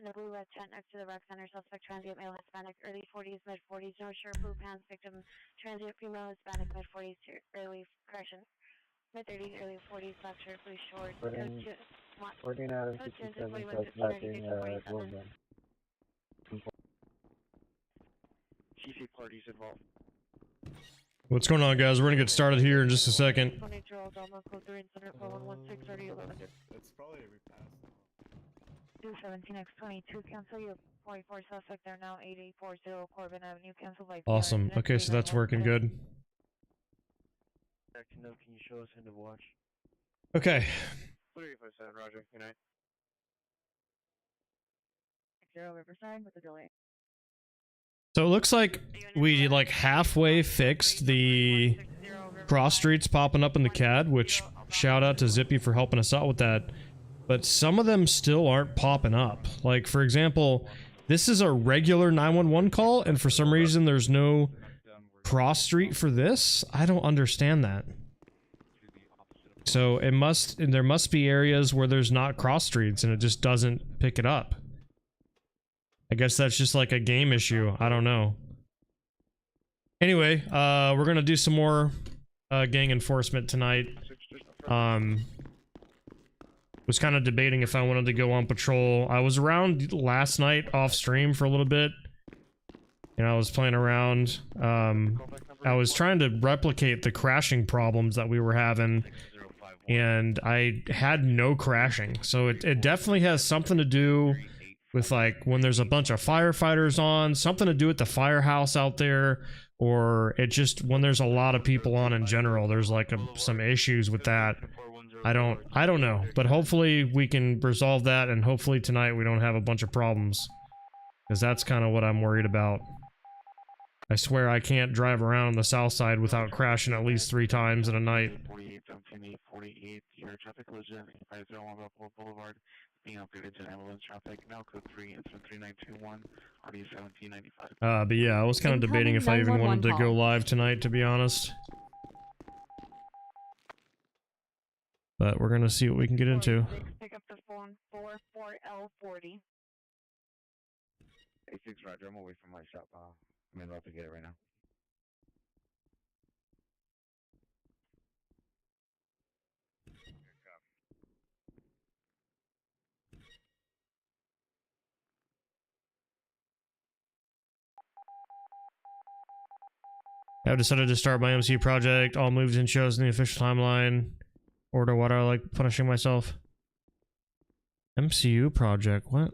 in a blue red tent next to the rec center. Suspect transient male Hispanic, early 40s, mid 40s, no shirt, blue pants. Victim transient female Hispanic, mid 40s to early correction. Mid 30s, early 40s, black shirt, blue shorts. Code 14 out of 67 trespassing Woodland. CC parties involved. What's going on, guys? We're gonna get started here in just a second. It's probably a repass. 217x22, cancel your 44 suspect. They're now 8840 Corbin Avenue. Cancel by Awesome. Okay, so that's working good. Can you show us end of watch? Okay. 3857, Roger. Good night. 60 Riverside with a delay. So it looks like we like halfway fixed the cross streets popping up in the CAD, which shout out to Zippy for helping us out with that. But some of them still aren't popping up. Like, for example, this is a regular 911 call, and for some reason there's no cross street for this. I don't understand that. So there must be areas where there's not cross streets and it just doesn't pick it up. I guess that's just like a game issue. I don't know. Anyway, we're gonna do some more gang enforcement tonight. Was kind of debating if I wanted to go on patrol. I was around last night off stream for a little bit. And I was playing around. I was trying to replicate the crashing problems that we were having. And I had no crashing. So it definitely has something to do with like when there's a bunch of firefighters on, something to do with the firehouse out there, or it just when there's a lot of people on in general, there's like some issues with that. I don't know, but hopefully we can resolve that, and hopefully tonight we don't have a bunch of problems, because that's kind of what I'm worried about. I swear I can't drive around on the south side without crashing at least 3 times in a night. 48, your traffic collision, 501 Boulevard, being upgraded to ambulance traffic, now code 3, incident 3921, RD 1795. But yeah, I was kind of debating if I even wanted to go live tonight, to be honest. But we're gonna see what we can get into. Pick up the phone 44L40. 86 Roger, I'm away from my shop. I'm about to get it right now. I've decided to start my MCU project. All moves and shows in the official timeline. Order what I like punishing myself. MCU project, what?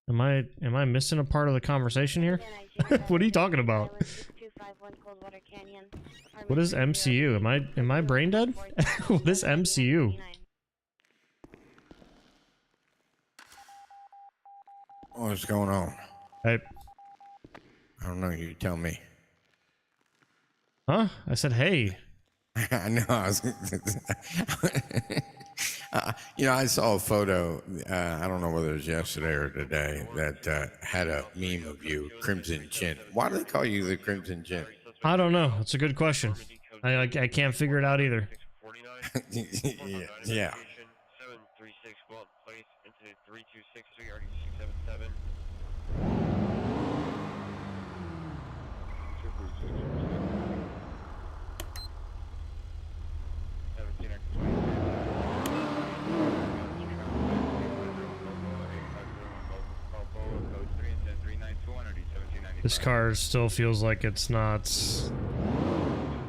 Am I missing a part of the conversation here? What are you talking about? What is MCU? Am I brain dead? What is MCU? What's going on? Hey. I don't know, you tell me. Huh? I said hey. I know. You know, I saw a photo, I don't know whether it was yesterday or today, that had a meme of you, Crimson Chin. Why do they call you the Crimson Chin? I don't know. It's a good question. I can't figure it out either. Yeah. 736 Walt Place, incident 3263, RD 677. This car still feels like it's not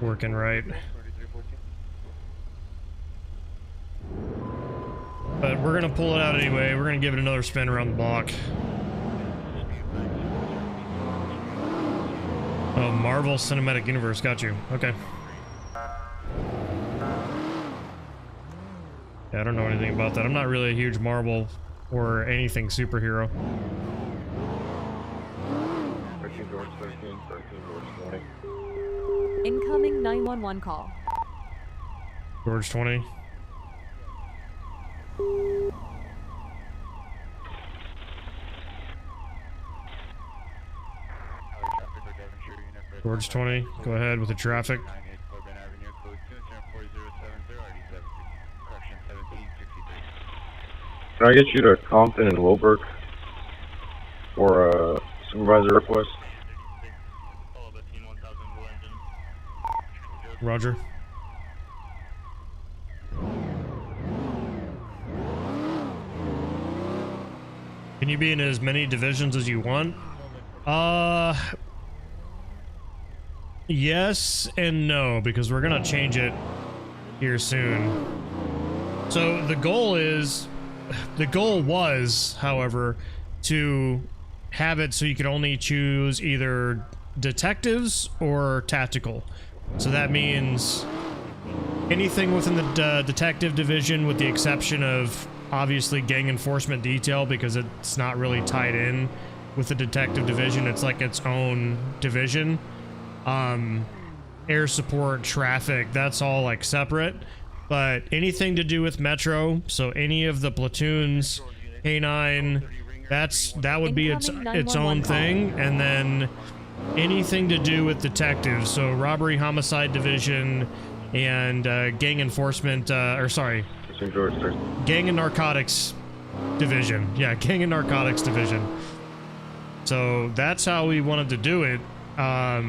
working right. But we're gonna pull it out anyway. We're gonna give it another spin around the block. Oh, Marvel Cinematic Universe, got you. Okay. Yeah, I don't know anything about that. I'm not really a huge Marvel or anything superhero. Incoming 911 call. George 20. George 20, go ahead with the traffic. Can I get you to Compton and Wilbur? for a supervisor request. Roger. Can you be in as many divisions as you want? Yes and no, because we're gonna change it here soon. So the goal was, however, to have it so you could only choose either detectives or tactical. So that means anything within the detective division, with the exception of obviously gang enforcement detail, because it's not really tied in with the detective division. It's like its own division. Air support, traffic, that's all like separate. But anything to do with Metro, so any of the platoons, K9, that would be its own thing. And then anything to do with detectives, so robbery, homicide division, and gang enforcement, gang and narcotics division. Yeah, gang and narcotics division. So that's how we wanted to do it. But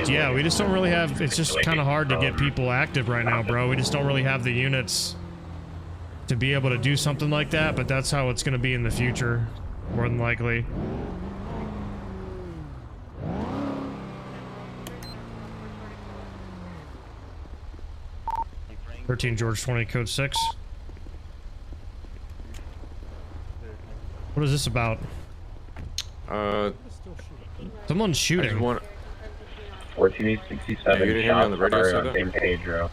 yeah, we just don't really have, it's just kind of hard to get people active right now, bro. We just don't really have the units to be able to do something like that, but that's how it's going to be in the future, more than likely. George 20, code 6. What is this about? Someone's shooting. 1467. You didn't hear me on the radio, so on Pedro.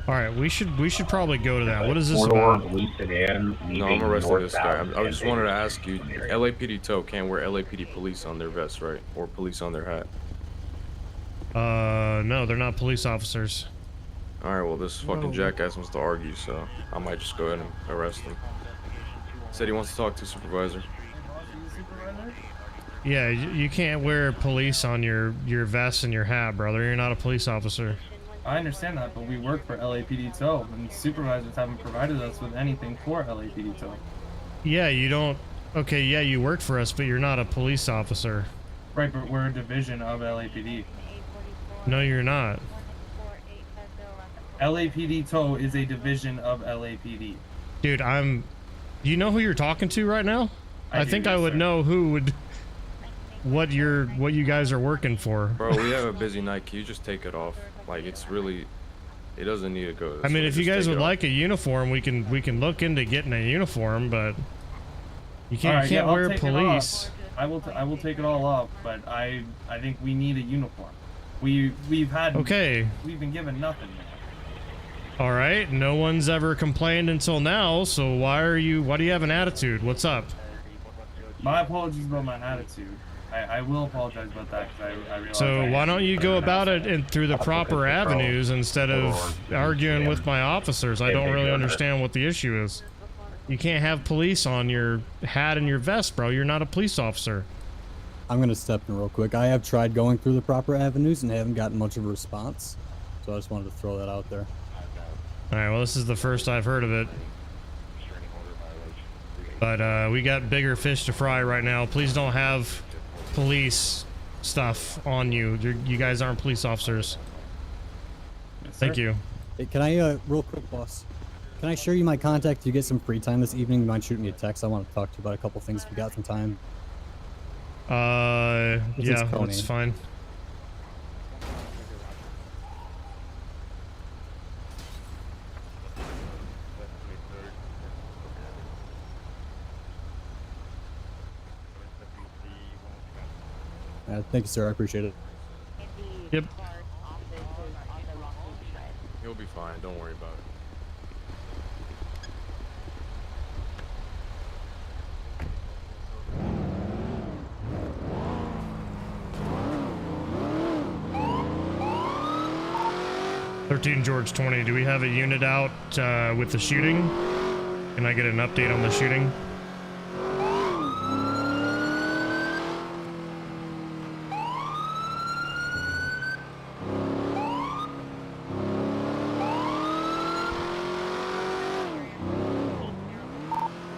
All right, we should probably go to that. What is this about? No, I'm arresting this guy. I just wanted to ask you, LAPD tow can't wear LAPD police on their vest, right? Or police on their hat. No, they're not police officers. Alright, well, this fucking jackass wants to argue, so I might just go ahead and arrest him. Said he wants to talk to supervisor. Yeah, you can't wear police on your vest and your hat, brother. You're not a police officer. I understand that, but we work for LAPD tow, and supervisors haven't provided us with anything for LAPD tow. Yeah, you don't... Okay, yeah, you work for us, but you're not a police officer. Right, but we're a division of LAPD. No, you're not. LAPD tow is a division of LAPD. Dude, do you know who you're talking to right now? I think I would know who would... what you guys are working for. Bro, we have a busy night. Can you just take it off? Like, it's really... It doesn't need to go. I mean, if you guys would like a uniform, we can look into getting a uniform, but you can't wear police. I will take it all off, but I think we need a uniform. We've been given nothing. All right, no one's ever complained until now, so why do you have an attitude? What's up? My apologies about my attitude. I will apologize about that, because I realize... So why don't you go about it through the proper avenues instead of arguing with my officers? I don't really understand what the issue is. You can't have police on your hat and your vest, bro. You're not a police officer. I'm going to step in real quick. I have tried going through the proper avenues and haven't gotten much of a response. So I just wanted to throw that out there. Alright, well, this is the first I've heard of it. But we got bigger fish to fry right now. Please don't have police stuff on you. You guys aren't police officers. Yes, Thank you. Hey, can I, real quick, boss? Can I share you my contact if you get some free time this evening? You mind shooting me a text? I want to talk to you about a couple things if you got some time. Yeah, that's fine. Thank you, sir. I appreciate it. Yep. He'll be fine. Don't worry about it. George 20, do we have a unit out with the shooting? Can I get an update on the shooting?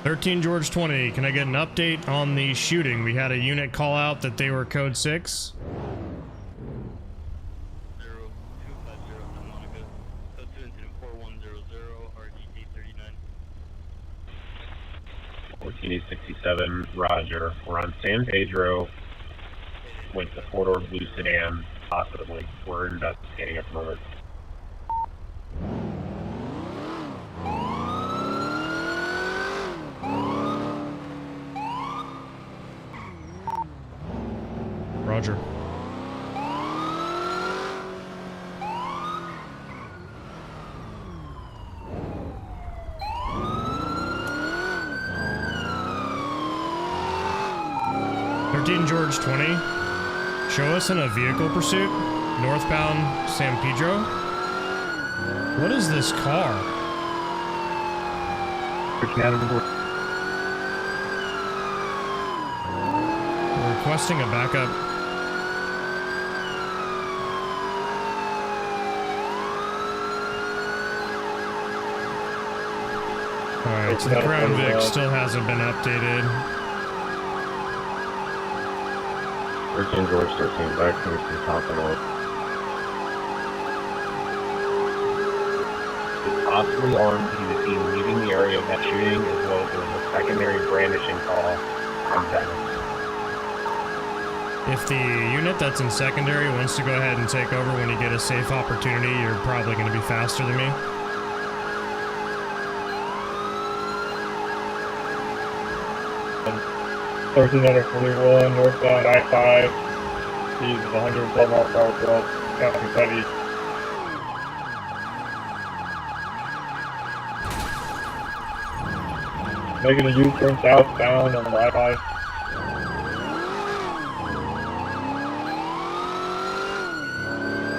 13 George 20, can I get an update on the shooting? We had a unit call out that they were code 6. 1467, Roger. We're on San Pedro with the four-door blue sedan, possibly. We're investigating at the moment. Roger. George 20, show us in a vehicle pursuit, northbound San Pedro. What is this car? We're requesting a backup. Alright, so the Crown Vic still hasn't been updated. 13 George 13, back to Mr. Compliment. It's possibly armed to the team leaving the area of that shooting, as well as there was a secondary brandishing call from them. If the unit that's in secondary wants to go ahead and take over when you get a safe opportunity, you're probably going to be faster than me. And 1341 northbound I-5, speed of 112 miles per hour, 12, counting heavy. Making a U-turn southbound on the I-5.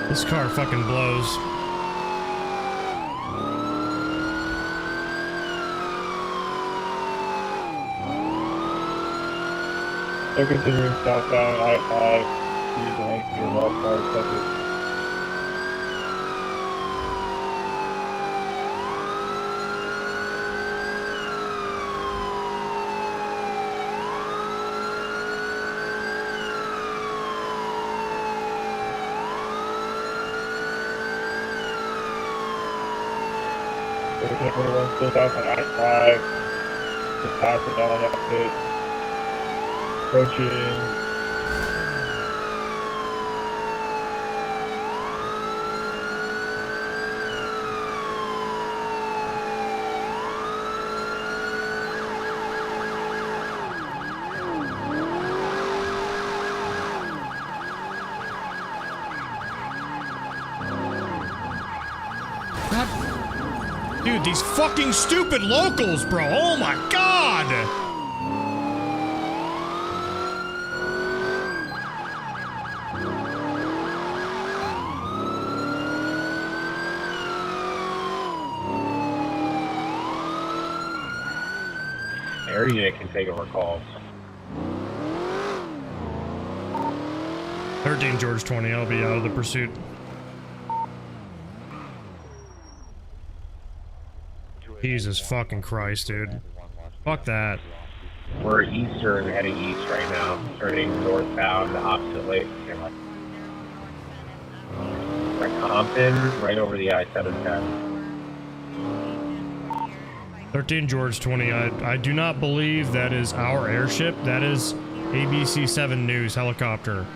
This car fucking blows. They're continuing southbound I-5, speed of 100 miles per hour, subject. Everyone still south on I-5, just passing down exit, approaching. Dude, these fucking stupid locals, bro. Oh my god. Air unit can take over calls. 13 George 20, I'll be out of the pursuit. Jesus fucking Christ, dude. Fuck that. We're eastern, heading east right now, turning northbound the opposite lane. We're at Compton, right over the I-710. 13 George 20, I do not believe that is our airship. That is ABC 7 News helicopter.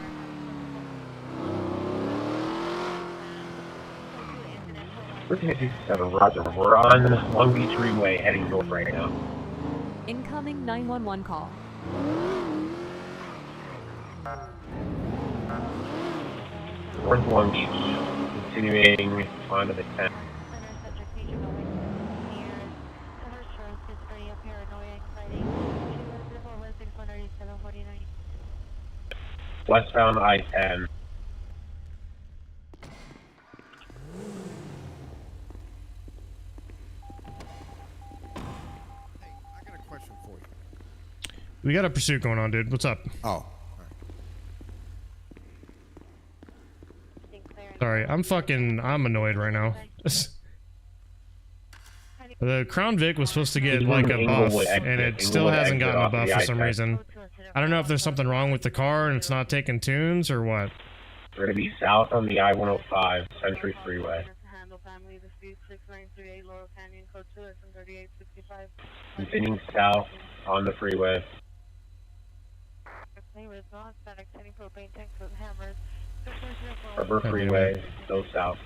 We're 57, Roger. We're on Long Beach Freeway heading north right now. Incoming 911 call. North Long Beach, continuing onto the 10. Westbound I-10. We got a pursuit going on, dude. What's up? Oh. Sorry, I'm annoyed right now. The Crown Vic was supposed to get like a buff, and it still hasn't gotten a buff for some reason. I don't know if there's something wrong with the car and it's not taking tunes or what. We're going to be south on the I-105 Century Freeway. Continuing south on the freeway. Harbor Freeway, still south.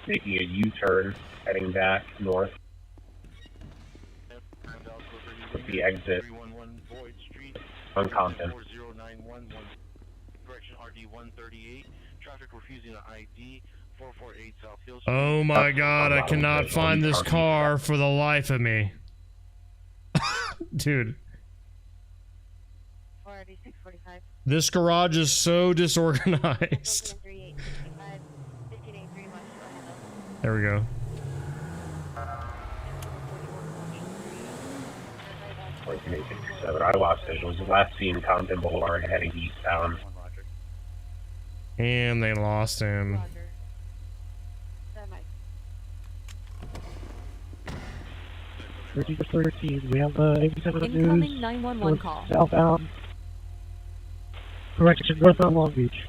Making a U-turn, heading back north. With the exit on Compton. Oh my god, I cannot find this car for the life of me. Dude. This garage is so disorganized. There we go. I lost visual. Was last seen Compton Boulevard heading eastbound. And they lost him. We have Incoming 911 call. Southbound. Correction, northbound Long Beach.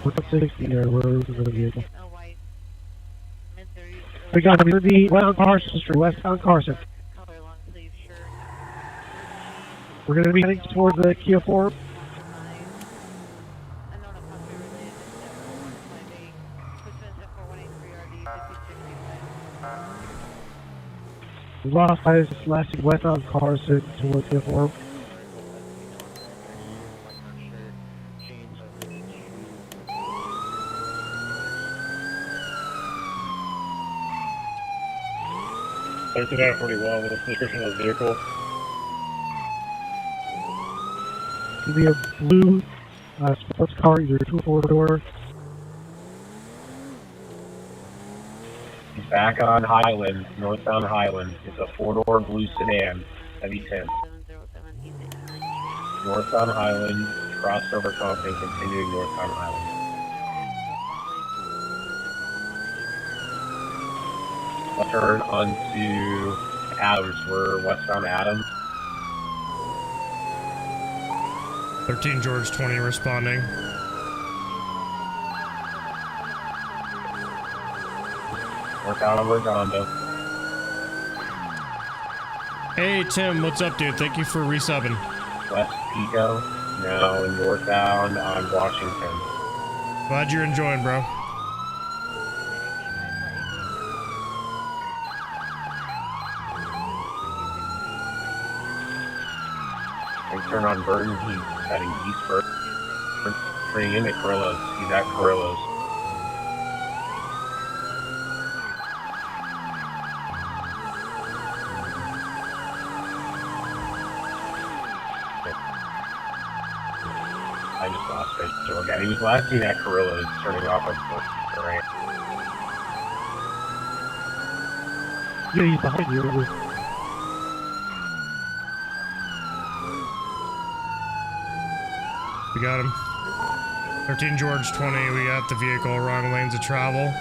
What's up 60 there? Where is the vehicle? We got him in the westbound Carson Street, westbound Carson. We're going to be heading towards the Kia 4. We lost eyes lasting westbound Carson towards Kia 4. With a description of the vehicle. It'll be a blue sports car, either 2 or 4-door. Back on Highland, northbound Highland. It's a 4-door blue sedan, heavy tint. Northbound Highland, crossed over Compton, continuing northbound Highland. Left turn onto Adams. We're westbound Adams. 13 George 20 responding. Northbound Redondo. Hey Tim, what's up, dude? Thank you for resubbing. West Pico, now northbound on Washington. Glad you're enjoying, bro. Turn on Burton, he's heading eastward. Bringing in at Carrillo's. He's at Carrillo's. I just lost visual again. He was last seen at Carrillo's, turning off of the ramp. Yeah, he's behind you. We got him. 13 George 20, we got the vehicle, wrong lanes of travel.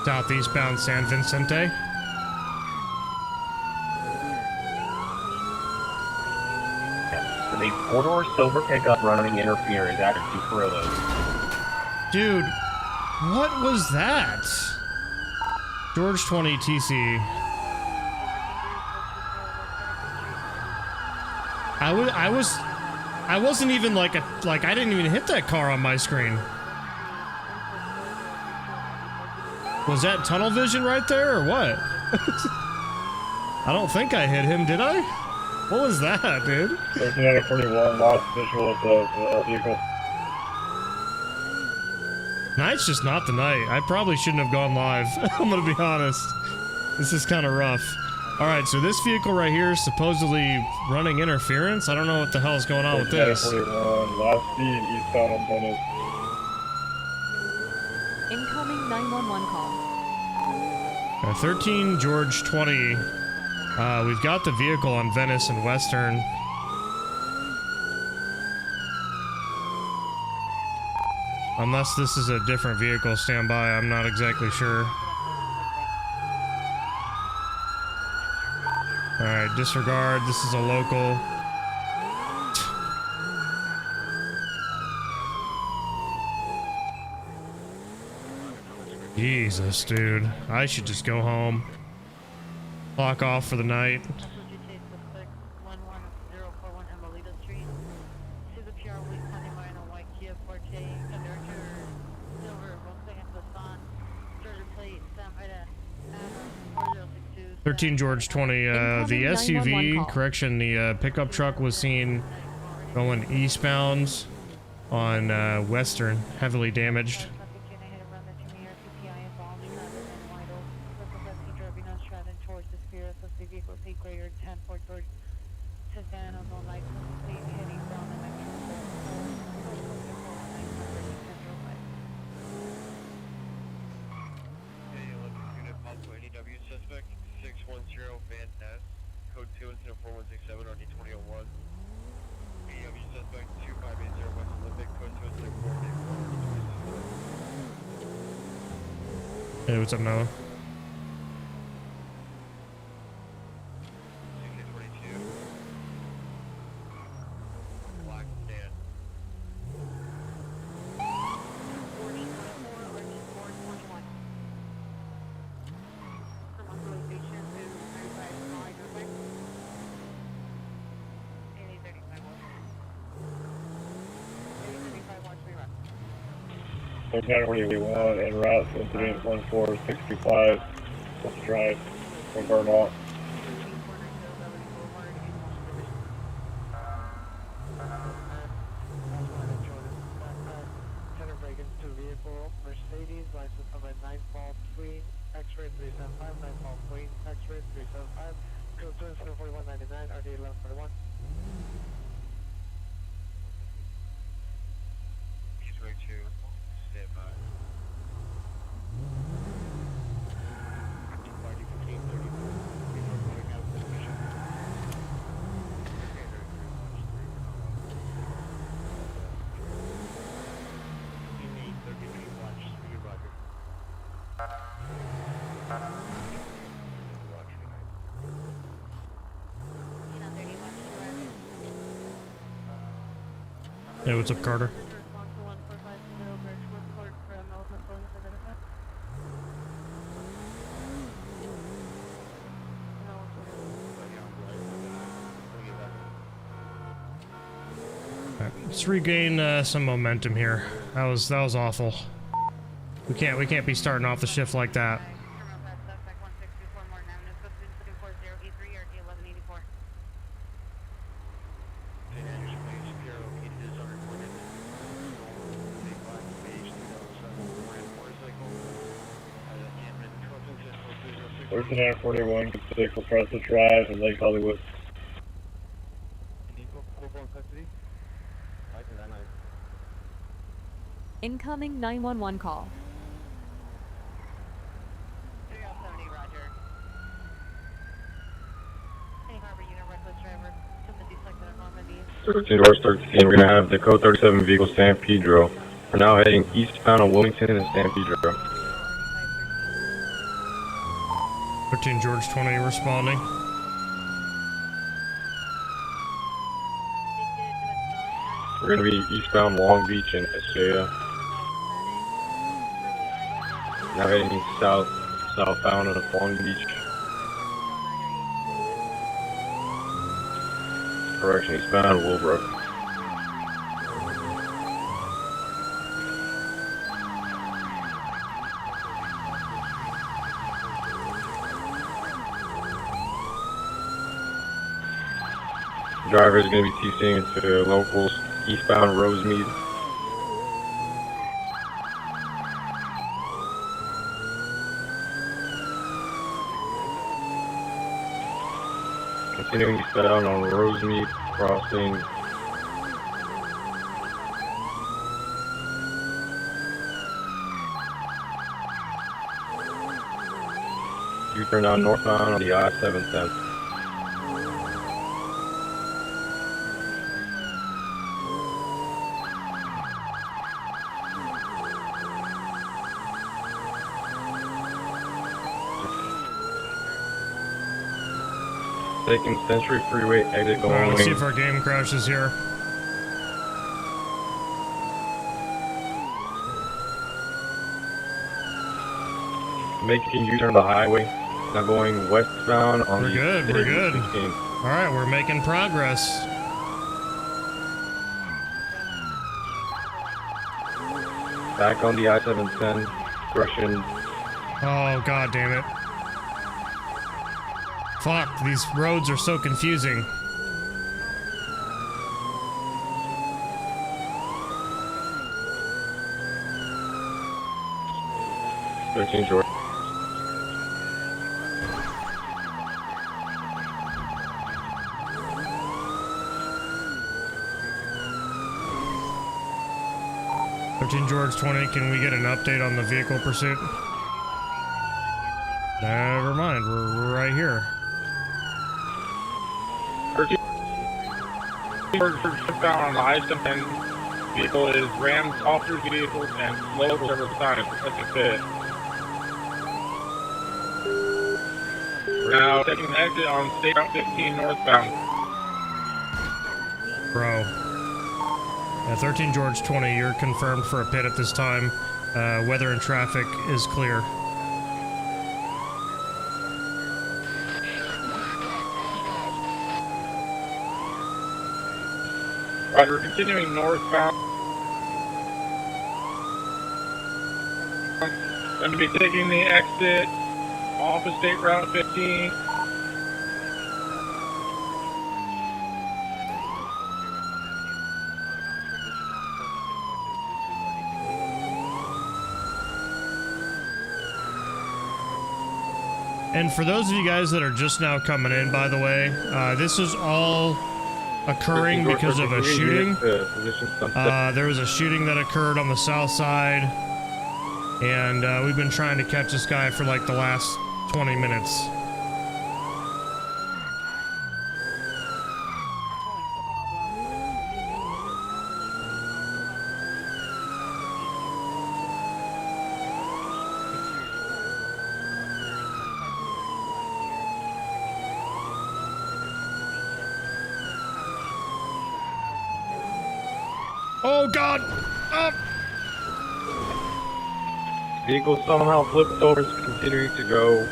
Southeastbound San Vicente. So they 4-door silver pickup running interference at 2 Carrillos. Dude, what was that? George 20 TC. I wasn't even I didn't even hit that car on my screen. Was that tunnel vision right there or what? I don't think I hit him, did I? What was that, dude? 41 lost visual of the vehicle. Night's just not the night. I probably shouldn't have gone live. I'm gonna be honest. This is kind of rough. Alright, so this vehicle right here is supposedly running interference. I don't know what the hell is going on with this. 41, last seen eastbound on Venice. Incoming 911 call. 13 George 20. We've got the vehicle on Venice and Western. Unless this is a different vehicle, stand by. I'm not exactly sure. Alright, disregard. This is a local. Jesus, dude. I should just go home. Clock off for the night. George 20. The SUV, correction, the pickup truck was seen going eastbound on Western, heavily damaged. Hey, what's up, Noah? We want en route to incident 14625. Let's drive from Burnwalk. Mercedes, license number 943, X-ray 375, 943, X-ray 375, code 24199, RD 1141. Eastway 2, stand by. Party 1534, before going out of the mission. Hey, what's up, Carter? Alright, let's regain some momentum here. That was awful. We can't be starting off the shift like that. Person 41, vehicle across the drive in Lake Hollywood. Incoming 911 call. 13 George 13, we're gonna have the code 37 vehicle San Pedro. We're now heading eastbound on Wilmington and San Pedro. 13 George 20 responding. We're gonna be eastbound Long Beach and Estella. Now heading southbound of Long Beach. Correction, eastbound Willbrook. Driver is going to be TCing into locals eastbound Rosemead. Continuing eastbound on Rosemead, crossing turn on northbound on the I-710. Taking Century Freeway exit going. Alright, let's see if our game crashes here. Making U-turn the highway. Now going westbound on We're the good, we're good. 16. Alright, we're making progress. Back on the I-710. Direction. Oh, god damn it. Fuck, these roads are so confusing. George. George 20, can we get an update on the vehicle pursuit? Never mind, we're right here. 13 George southbound on the I-710 vehicle is rammed officers' vehicles and slowed several times. That's a fit. We're now taking the exit on State Route 15 northbound. Bro. Yeah, 13 George 20, you're confirmed for a pit at this time. Weather and traffic is clear. Right, we're continuing northbound. Going to be taking the exit off of State Route 15. And for those of you guys that are just now coming in, by the way, this is all occurring because of a shooting. There was a shooting that occurred on the south side, and we've been trying to catch this guy for like the last 20 minutes. Oh god! Up! Vehicle somehow flipped over, continuing to go.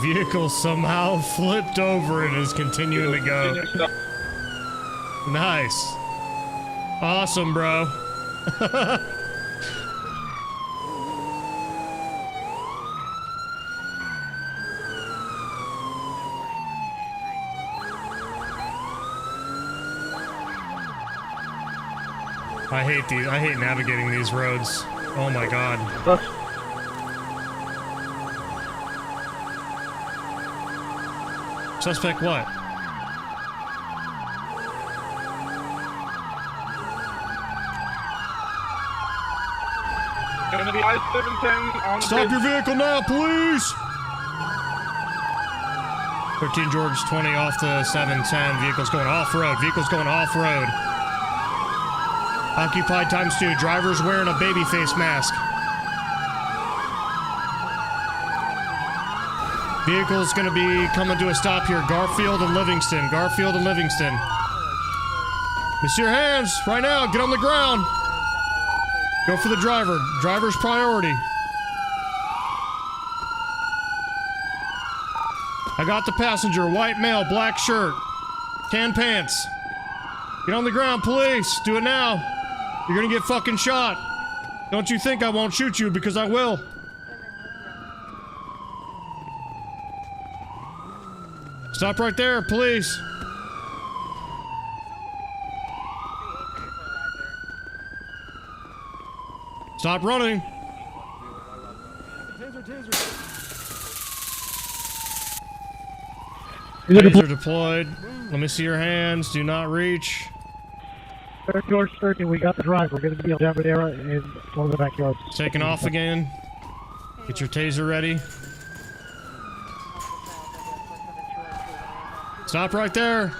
Vehicle somehow flipped over and is continuing to go. Nice. Awesome, bro. I hate these. I hate navigating these roads. Oh my god. Suspect what? Gonna be I-710 on. Stop your vehicle now, please! 13 George 20 off the 710. Vehicle's going off-road. Vehicle's going off-road. Occupied ×2. Driver's wearing a baby face mask. Vehicle's going to be coming to a stop here. Garfield and Livingston. Garfield and Livingston. Monsieur Hands, right now, get on the ground. Go for the driver. Driver's priority. I got the passenger. White male, black shirt. Tan pants. Get on the ground, police. Do it now. You're gonna get fucking shot. Don't you think I won't shoot you, because I will. Stop right there, please. Stop running. Taser deployed. Let me see your hands. Do not reach. George 13, we got the drive. We're going to be on Javadera in one of the backyards. Taking off again. Get your taser ready. Stop right there.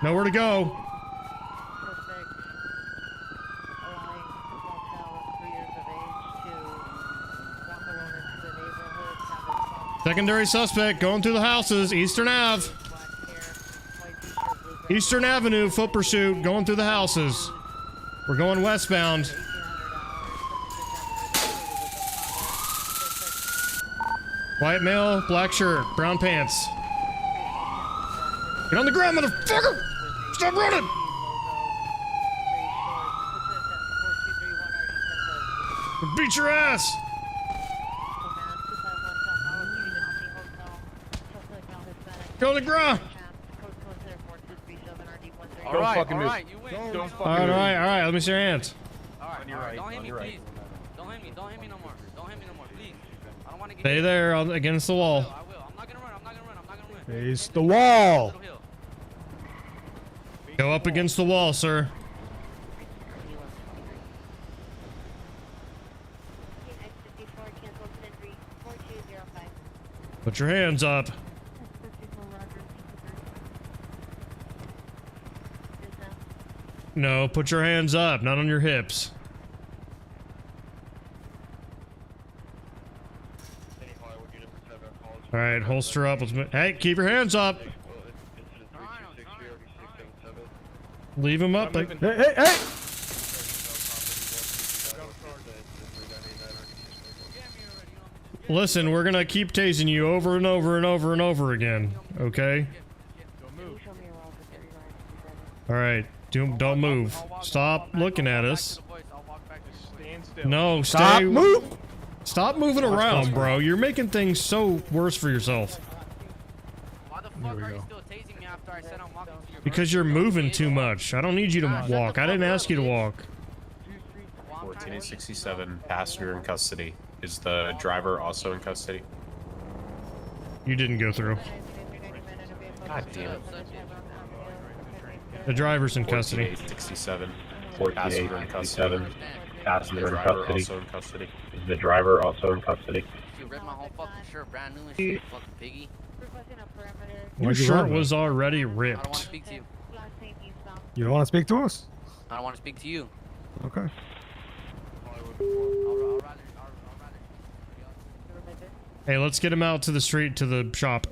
Nowhere to go. Secondary suspect going through the houses. Eastern Ave. Eastern Avenue, foot pursuit, going through the houses. We're going westbound. White male, black shirt, brown pants. Get on the ground, motherfucker! Stop running! We'll beat your ass! Get on the ground! Alright, you win. Alright, let me see your hands. Alright, don't hit me, please. Don't hit me no more. Don't hit me no more, please. I don't want to get Stay there against the wall. I will. I'm not gonna run. Face the wall! Go up against the wall, sir. Put your hands up. No, put your hands up, not on your hips. Alright, holster up. Hey, keep your hands up. Leave him up. Hey! Listen, we're gonna keep tasing you over and over and over and over again, okay? Alright, don't move. Stop looking at us. No, stop moving around, bro. You're making things so worse for yourself. Why the fuck are you still tasing me after I said I'm walking to your Because you're moving too much. I don't need you to walk. I didn't ask you to walk. 1467, passenger in custody. Is the driver also in custody? You didn't go through. God damn it. The driver's in custody. 1467, passenger in custody. Passenger in custody. Also in custody. Is the driver also in custody? You ripped my whole fucking shirt brand new and shit, fucking piggy. Your shirt was already I don't want to ripped. speak to you. You don't want to speak to us? I don't want to speak to you. Okay. Hey, let's get him out to the street, to the shop.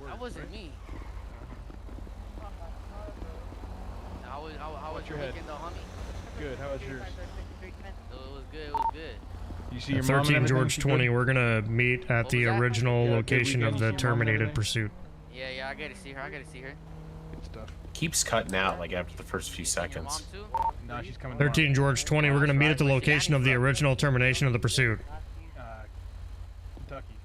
That wasn't me. How was your weekend though, homie? Good, how was yours? It was good. You see your 13 George 20, we're gonna meet at the original Yeah, location good of the weekend. terminated pursuit. Yeah, I gotta see her. Good stuff. Keeps cutting out like after the first few seconds. No, she's coming. 13 George 20, we're gonna meet at the location of the original termination of the pursuit. Kentucky.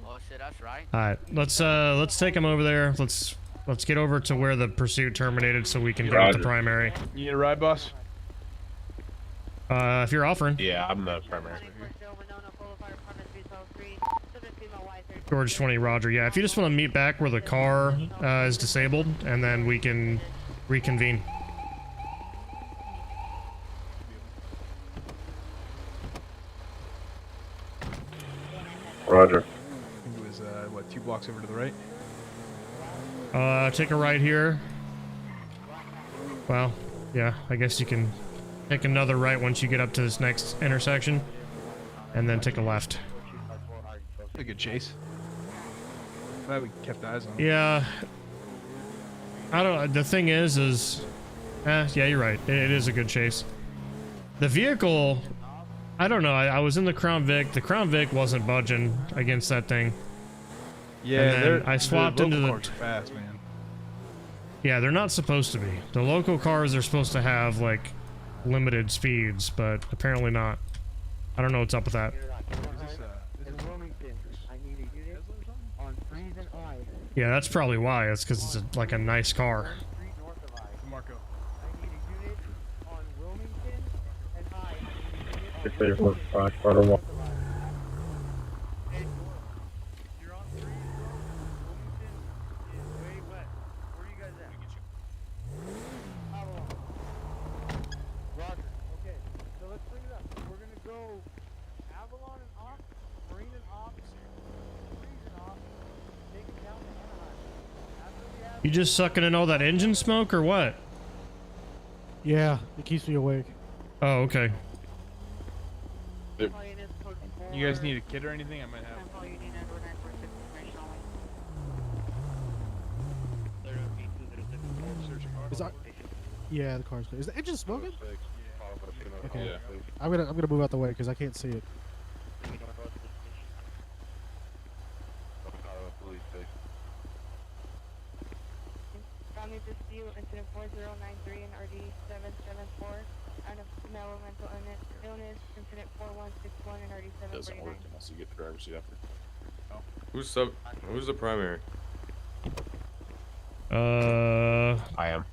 Oh shit, that's right. Alright, let's take him over there. Let's get over to where the pursuit terminated so we can go with the primary. You need a ride, boss? If you're offering. Yeah, I'm the primary. George 20, Roger. Yeah, if you just want to meet back where the car is disabled, and then we can reconvene. Roger. I think it was, what, 2 blocks over to the right? Take a right here. Well, yeah, I guess you can take another right once you get up to this next intersection, and then take a left. A good chase. Glad we kept eyes on him. Yeah. I don't. The thing is, yeah, you're right. It is a good chase. The vehicle, I don't know. I was in the Crown Vic. The Crown Vic wasn't budging against that thing. Yeah, I swapped into the. Cars are fast, man. Yeah, they're not supposed to be. The local cars are supposed to have like limited speeds, but apparently not. I don't know what's up with that. Yeah, that's probably why. It's because it's like a nice car. Marco. 684 quarter one. You just sucking in all that engine smoke or what? Yeah, it keeps me awake. Oh, okay. You guys need a kit or anything? I might have. Yeah, the car's clear. Is the engine smoking? Okay. Yeah. I'm gonna move out the way because I can't see it. Family dispute, incident 4093 and RD 774. Out of mental illness, incident 4161 and RD 749. Doesn't work unless you get the driver's seat after. Who's the primary? I am.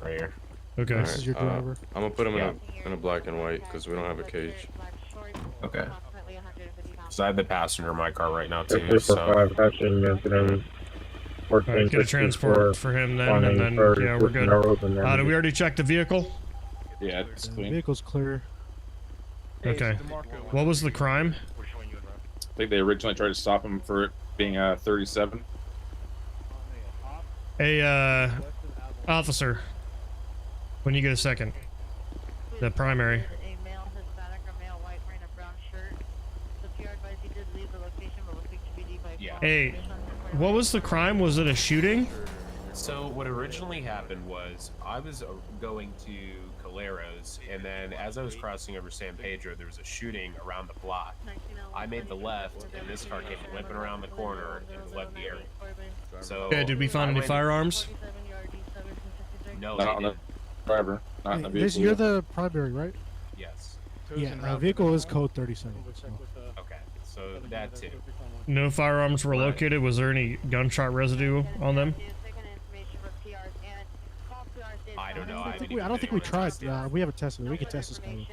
Right here. Okay. This is your driver. I'm gonna put him in a black and white because we don't have a cage. Okay. So I have the passenger in my car right now too. So. Alright, get a transport for him then, and then yeah, we're good. Did we already check the vehicle? Yeah, it's The clean. vehicle's clear. Okay. What was the crime? I think they originally tried to stop him for it being 37. Hey, officer. When you get a second. The primary. A male Hispanic or male white wearing a brown shirt. The PR advised he did leave the location but was picked to BD by Yeah. Hey, what was the crime? Was it a shooting? So what originally happened was I was going to Caleros, and then as I was crossing over San Pedro, there was a shooting around the block. I made the left, and this car came whipping around the corner and fled the area. So Okay, did we find any firearms? No, Not they on the didn't. driver, not in the vehicle. You're the primary, right? Yes. Yeah, vehicle is code 37. So. Okay, so that too. No firearms were located. Was there any gunshot residue on them? I don't know. I don't think we tried. We haven't tested it. We can test this guy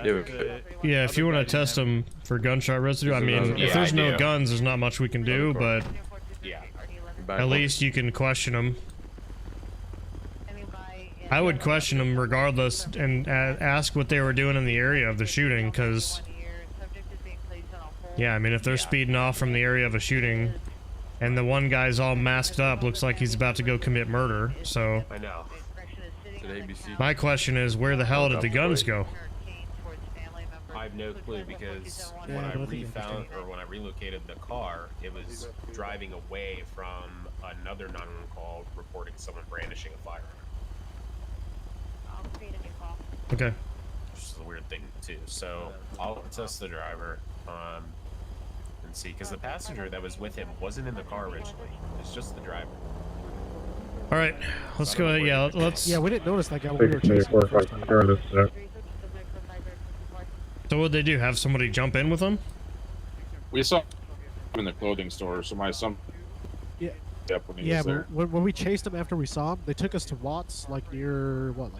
real quick. Yeah, if you want to test them for gunshot residue, I mean, if there's no guns, there's not much we can do, but at least you can question them. I would question them regardless and ask what they were doing in the area of the shooting, because, yeah, I mean, if they're speeding off from the area of a shooting, and the one guy's all masked up, looks like he's about to go commit murder, so... I know. My question is, where the hell did the guns go? I have no clue because when I relocated the car, it was driving away from another 911 call reporting someone brandishing a firearm. Okay. Which is a weird thing too. So I'll test the driver and see, because the passenger that was with him wasn't in the car originally. It's just the driver. All right, let's go ahead. Yeah, let's. Yeah, we didn't notice that guy when we were chasing him the first time. So what'd they do? Have somebody jump in with them? We saw him in the clothing store, so my son. Yeah. Yep, when he Yeah, was there. but when we chased him after we saw him, they took us to Watts, like near like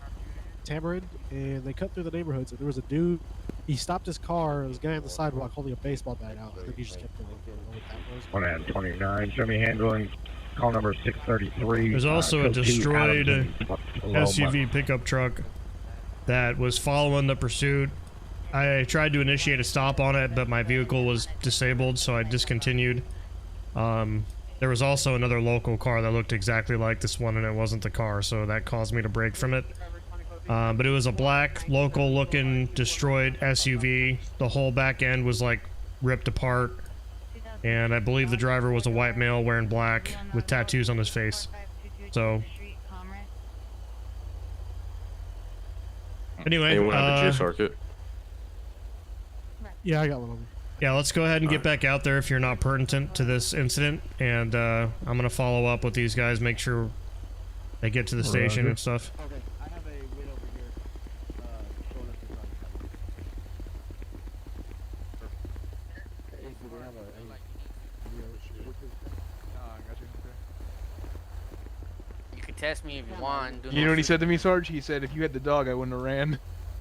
Tamarind, and they cut through the neighborhoods. And there was a dude. He stopped his car. There was a guy on the sidewalk holding a baseball bat out. And he just kept going. One at 29. Show me handling. Call number 633. There's also a destroyed SUV pickup truck that was following the pursuit. I tried to initiate a stop on it, but my vehicle was disabled, so I discontinued. There was also another local car that looked exactly like this one, and it wasn't the car, so that caused me to brake from it. But it was a black, local-looking, destroyed SUV. The whole back end was, like, ripped apart. And I believe the driver was a white male wearing black with tattoos on his face. So... Anyway, anyone have a juice circuit? Yeah, I got one of them. Yeah, let's go ahead and get back out there if you're not pertinent to this incident. And I'm going to follow up with these guys, make sure they get to the station and stuff. Okay, I have a wait over here. Showing us the arrest me if you want. Do You no know what he shit. said to me, Sarge? He said, if you had the dog, I wouldn't have ran.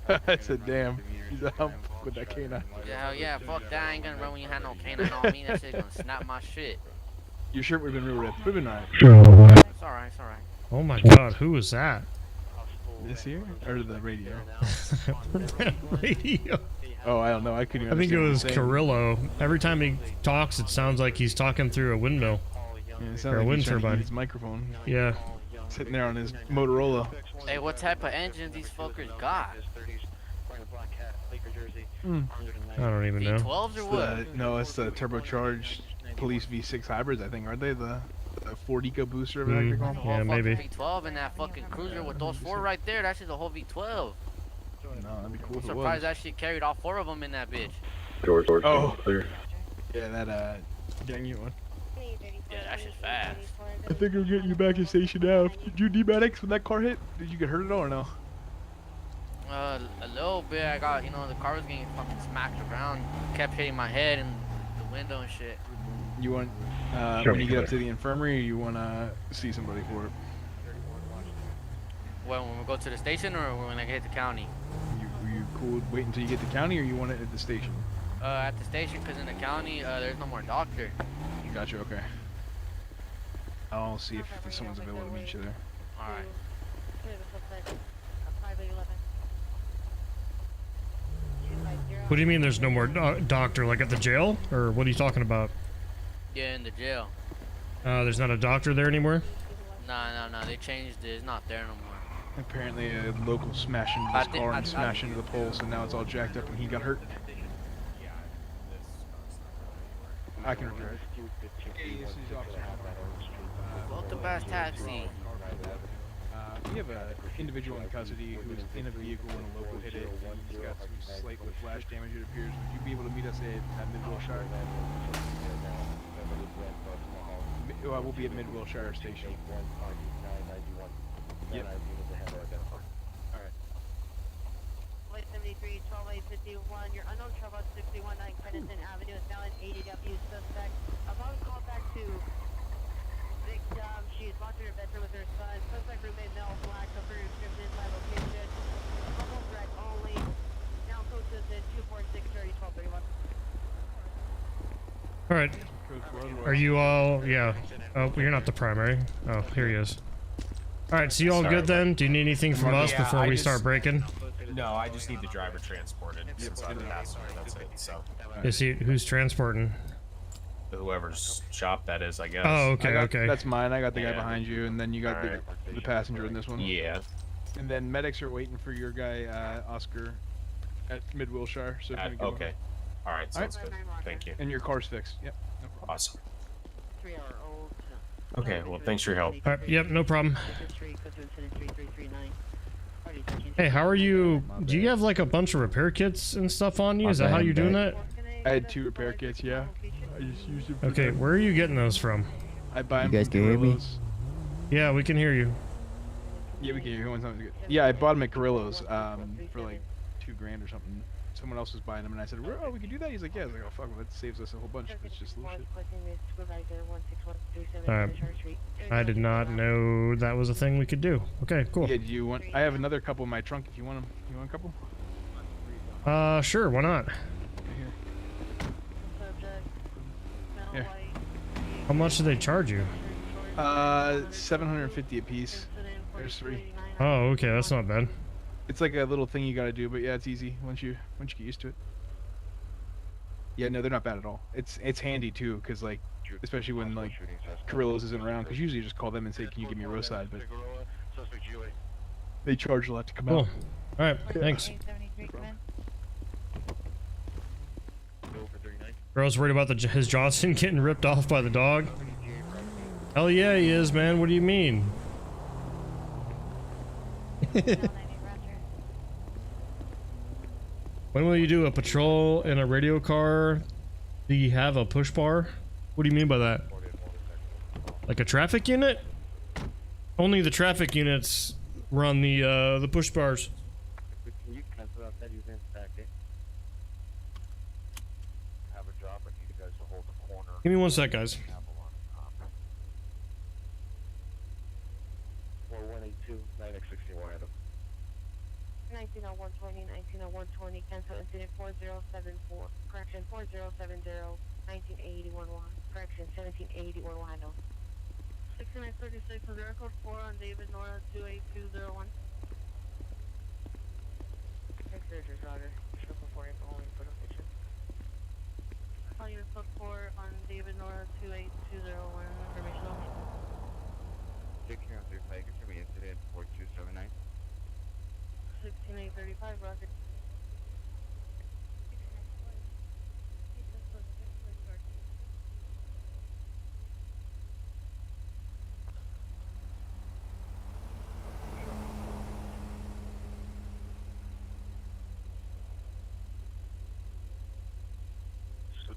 I said, damn. He's a hump with that canine. Yeah, hell yeah, fuck that. I ain't gonna run when you had no canine on me. That shit's gonna snap my shit. Your shirt would have been real red. Would have been alright. It's alright, it's alright. Oh my god, who was that? This here? Or the radio? Radio. Oh, I don't know. I couldn't even I think it understand was what he was saying. Carrillo. Every time he talks, it sounds like he's talking through a windmill. Yeah, it Or sounds a like wind he's trying to turbine. use his microphone. Yeah. Sitting there on his Motorola. Hey, what type of engines these fuckers got? I don't even know. V12s or what? No, it's the turbocharged Police V6 hybrids, I think, aren't they? The Ford EcoBooster, or whatever they're called? Yeah, maybe. V12 and that fucking cruiser with those 4 right there. That's just a whole V12. No, that'd be cool I'm if it surprised was. that shit carried all 4 of them in that bitch. Oh, clear. Yeah, that gang you one. Yeah, that shit's fast. I think I'm getting you back to station now. Did you need medics when that car hit? Did you get hurt at all or no? A little bit. I got, the car was getting fucking smacked around. Kept hitting my head and the window and shit. You want, Sure, when you get up sure. to the infirmary, or you want to see somebody for it? Well, when we go to the station or when I get to county? Were you cool with waiting until you get to county, or you want it at the station? At the station, because in the county, there's no more doctor. Gotcha, okay. I'll see if someone's available to meet you there. Alright. What do you mean there's no more doctor? Like at the jail? Or what are you talking about? Yeah, in the jail. There's not a doctor there anymore? Nah, they changed it. It's not there no more. Apparently a local smashed into his car and smashed into the pole, so now it's all jacked up and he got hurt. I can repair it. Hey, this is Officer. Book the best taxi. We have an individual in custody who's in a vehicle when a local hit it. He's got some slight whiplash damage, it appears. Would you be able to meet us at Mid-Wilshire? We'll be at Mid-Wilshire Station. Yep. Alright. Flight 73, 12851, your unknown trouble at 619 Pennington Avenue is now an ADW suspect. Upon call back to victim, she is watching her veteran with her son. Suspect remained male, black, upper description by location. Almost threat only. Now code system 24630 1231. Alright. Are you all... Yeah. Oh, you're not the primary. Oh, here he is. Alright, so you all good then? Do you need anything from us before we start breaking? No, I just need the driver transported since I'm the passenger. That's it. So. Is he... Who's transporting? Whoever's shop that is, I guess. Oh, okay, okay. That's mine. I got the guy behind you, and then you got the passenger in this one. Yeah. And then medics are waiting for your guy, Oscar, at Mid-Wilshire. So okay. All right, sounds good. Thank you. And your car's fixed. Yep. No problem. Awesome. Okay, well, thanks for your help. Alright, yep, no problem. Hey, how are you? Do you have like a bunch of repair kits and stuff on you? Is that how you're doing that? I had 2 repair kits, yeah. I just used them for Okay, them. where are you getting those from? I buy them You guys from can hear me? Gorillas. Yeah, we can hear you. Yeah, we can hear you. One time good. Yeah, I bought them at Gorillas for like $2,000 or something. Someone else was buying them, and I said, "Oh, we could do that." He's like, "Yeah." I was like, "Oh fuck, well, that saves us a whole bunch. It's just little shit." Alright. I did not know that was a thing we could do. Okay, cool. Yeah, do you want? I have another couple in my trunk if you want them. You want a couple? Sure, why not? Yeah. How much do they charge you? $750 a piece. There's 3. Oh, okay, that's not bad. It's like a little thing you gotta do, but yeah, it's easy once you get used to it. Yeah, no, they're not bad at all. It's handy too, cause like, especially when like Carrillo's isn't around, cause usually you just call them and say, "Can you give me a roadside?" But they charge a lot to come Cool. out. All right, thanks. Bro's worried about his Johnson getting ripped off by the dog. Hell yeah, he is, man. What do you mean? When will you do a patrol in a radio car? Do you have a push bar? What do you mean by that? Like a traffic unit? Only the traffic units run the push bars. You can cancel out that event packet. Have a job, I need you guys to hold the corner. Give me 1 sec, guys. 190120, 190120, cancel incident 4074, correction 4070, 198011, correction 178011. 6936 on the record 4 on David Nora 28201. Exerters, Roger. Triple 4 info only for location. Call unit code 4 on David Nora 28201, information only. Taking out 35, give me incident 4279. 16835, Roger.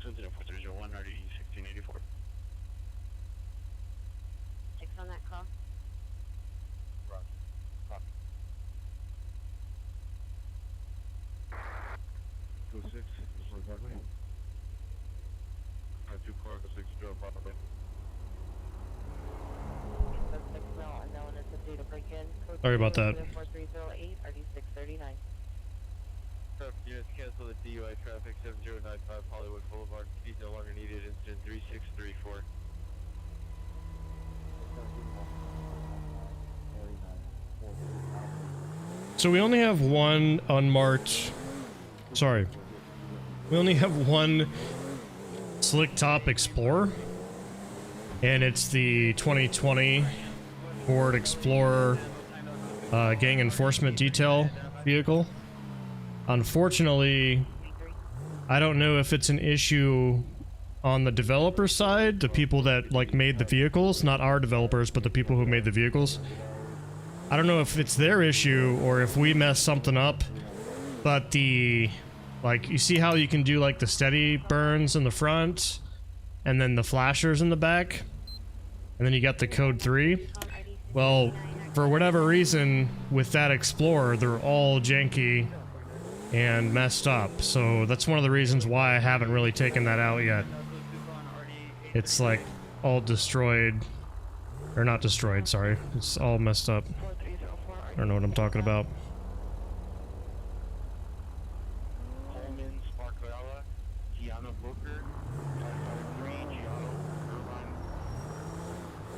Incident 4301, RDE 1684. 6 on that call. Roger. Copy. 26, Broadway. 2406, Joe Broadway. Suspect smell unknown attempting to break in. Sorry about that. 4308, RD 639. Units cancel the DUI traffic 7095 Hollywood Boulevard. Speed no longer needed. Incident 3634. So we only have one unmarked. Sorry. We only have one Slick Top Explorer. And it's the 2020 Ford Explorer gang enforcement detail vehicle. Unfortunately, I don't know if it's an issue on the developer side, the people that like made the vehicles, not our developers, but the people who made the vehicles. I don't know if it's their issue or if we messed something up, but the, like, you see how you can do like the steady burns in the front and then the flashers in the back, and then you got the code 3. Well, for whatever reason with that Explorer, they're all janky and messed up, so that's one of the reasons why I haven't really taken that out yet. It's like all destroyed, or not destroyed, sorry, it's all messed up. I don't know what I'm talking about. Coleman, Sparkle, Gianna Booker, 553, Gianna Irvine.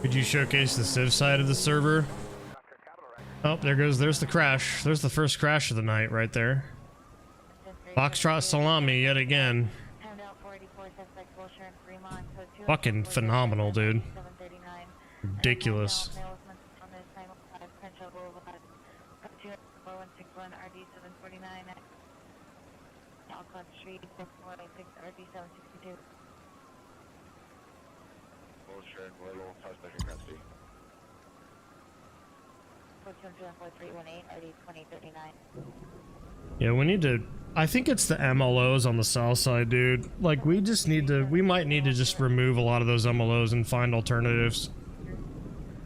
Could you showcase the Civ side of the server? Oh, there's the crash. There's the first crash of the night right there. Foxtrot Salami yet again. Fucking phenomenal, dude. Ridiculous. Yeah, we need to... I think it's the MLOs on the south side, dude. Like, we just need to... We might need to just remove a lot of those MLOs and find alternatives.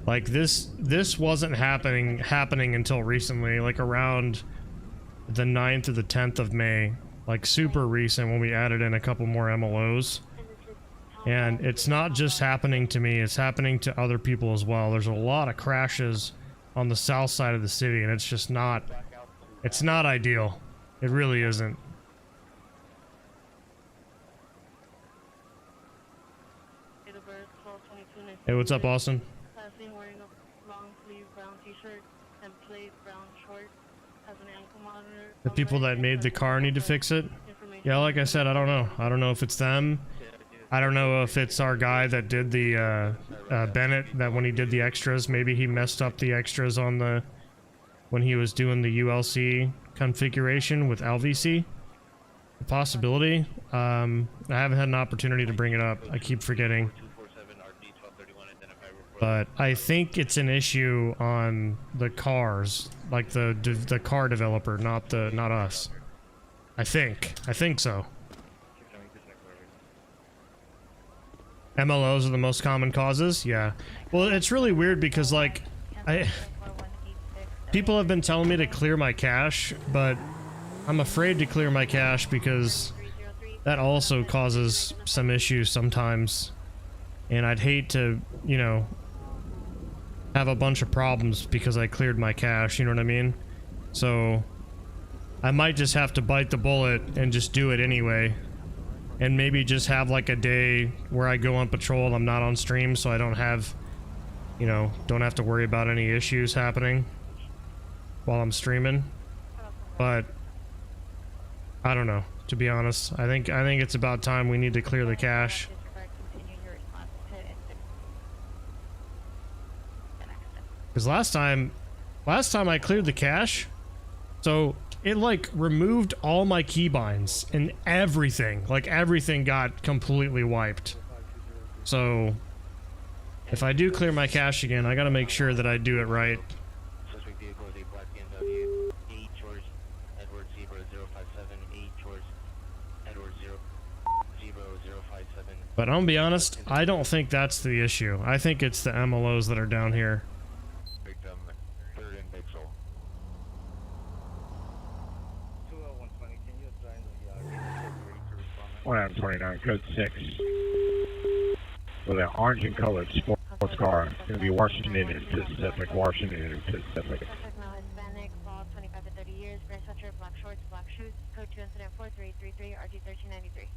Like, this wasn't happening until recently, like around the 9th or the 10th of May. Like, super recent when we added in a couple more MLOs. And it's not just happening to me, it's happening to other people as well. There's a lot of crashes on the south side of the city, and it's just not... It's not ideal. It really isn't. Hey, what's up, Austin? Wearing a long sleeve brown t-shirt and plaid brown shorts, has an ankle monitor. The people that made the car need to fix it? Yeah, like I said, I don't know. I don't know if it's them. I don't know if it's our guy that did the, Bennett, that when he did the extras, maybe he messed up the extras on the... when he was doing the ULC configuration with LVC. A possibility. I haven't had an opportunity to bring it up. I keep forgetting. But I think it's an issue on the cars, like the car developer, not us. I think so. MLOs are the most common causes? Yeah. Well, it's really weird because, like, people have been telling me to clear my cache, but I'm afraid to clear my cache because that also causes some issues sometimes. And I'd hate to, you know, have a bunch of problems because I cleared my cache, you know what I mean? So I might just have to bite the bullet and just do it anyway. And maybe just have like a day where I go on patrol and I'm not on stream, so I don't have, you know, don't have to worry about any issues happening while I'm streaming. But I don't know, to be honest. I think it's about time we need to clear the cache. Because last time I cleared the cache, so it like removed all my keybinds and everything. Like everything got completely wiped. So if I do clear my cache again, I gotta make sure that I do it right. Suspect vehicle is a black BMW, 8 George, Edward Zebra 057, 8 George, Edward Zebra 057. But I'm gonna be honest, I don't think that's the issue. I think it's the MLOs that are down here. Victim, 3rd and Bixel. 20120, can you assign the 129, code 6. With an orange and colored sports car. It's going to be Washington and Pacific, Washington and Pacific. Suspect male Hispanic, bald, 25 to 30 years, gray sweatshirt, black shorts, black shoes, code 2 incident 4333, RG 1393.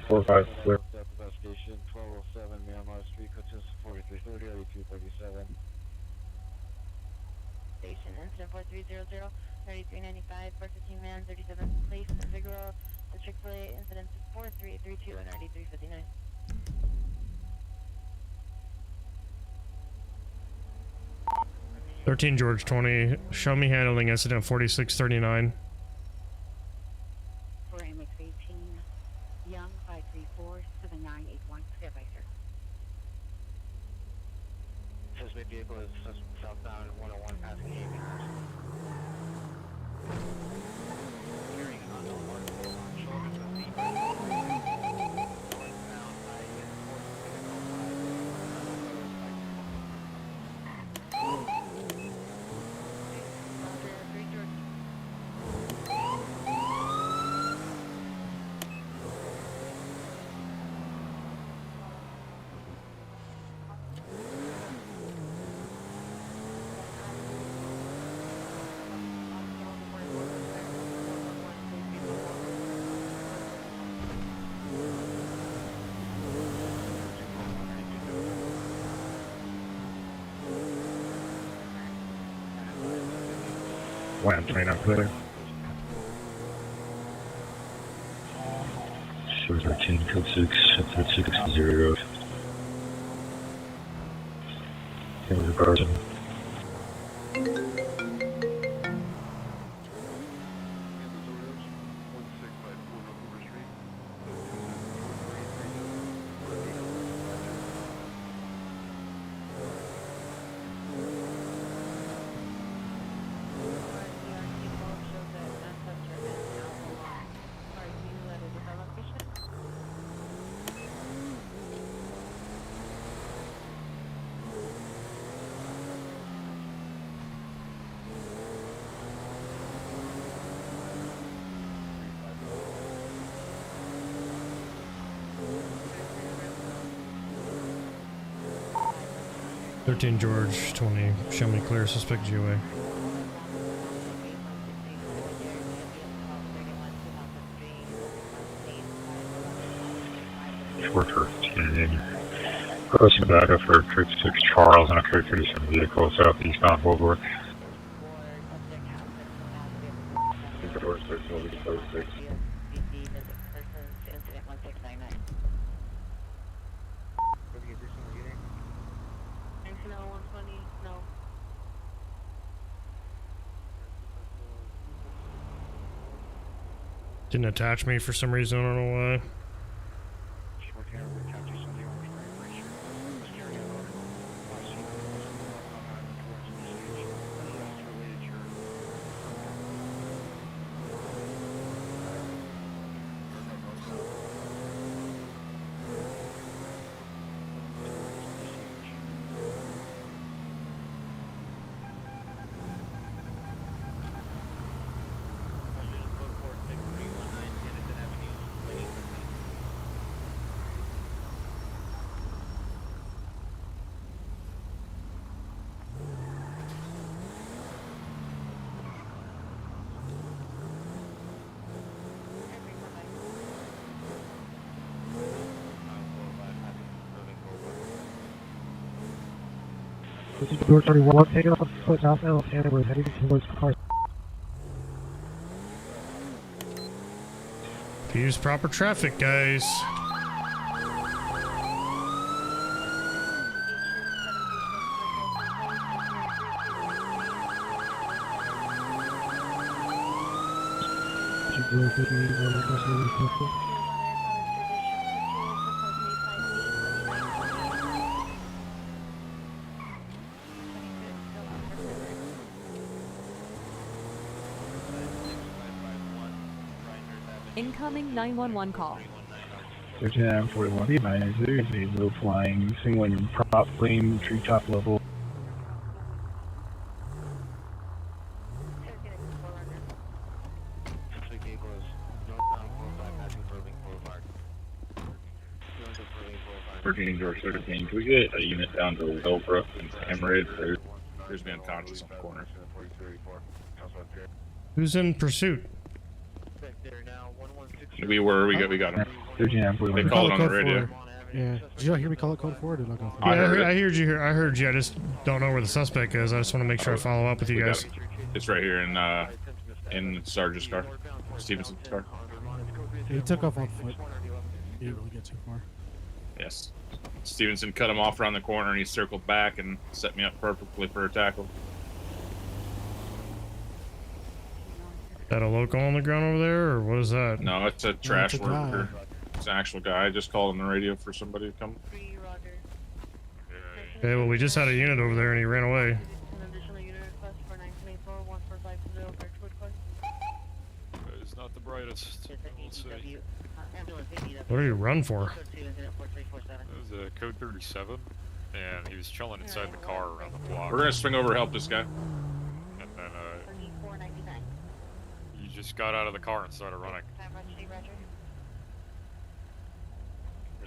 845, clear. Investigation 1207 Myanmar Street, code 4330, RE 237. Station incident 4300, 3395, birth 15 man, 37 place, Figueroa, District Play, incident 4332 and RD 359. "13 George 20, show me handling incident 4639. For MX 18, Young 534 7981. Stand by, sir. Suspect vehicle is southbound 101 passing Amy Hurst. Carrying an unknown article on shoulders of the northbound Wham, 29, clear. Show 13, code 6, 3660. Same as the person. "13 George 20, show me clear suspect GOA. Short 13. Crossing back up for code 6 Charles and a code 37 vehicle southeastbound Woodward. Doors 13 will be code 6. Didn't attach me for some reason, I don't know why. This is door 31, taking off on foot southbound and we're heading towards car. Use proper traffic, guys. Incoming 911 call. 1341, be advised, there is a low flying single engine prop plane treetop level. Virginia George 13, can we get a unit down to Wellbrook and Emerald? There's been unconscious on the corner. Who's in pursuit? We got him. They called it on the radio. Yeah. Did you not hear me call it code 4? Did I go through? Yeah, I heard you here. I heard you. I just don't know where the suspect is. I just want to make sure I follow up with you guys. It's right here in Sargent's car, Stevenson's car. He took off on foot. He didn't really get too far. Yes. Stevenson cut him off around the corner and he circled back and set me up perfectly for a tackle. Is that a local on the ground over there, or what is that? No, it's a trash worker. It's an actual guy. I just called on the radio for somebody to come. Okay, well, we just had a unit over there and he ran away. It's not the brightest. We'll see. What did he run for? It was a code 37, and he was chilling inside the car around the block. We're gonna swing over and help this guy. And then he just got out of the car and started running.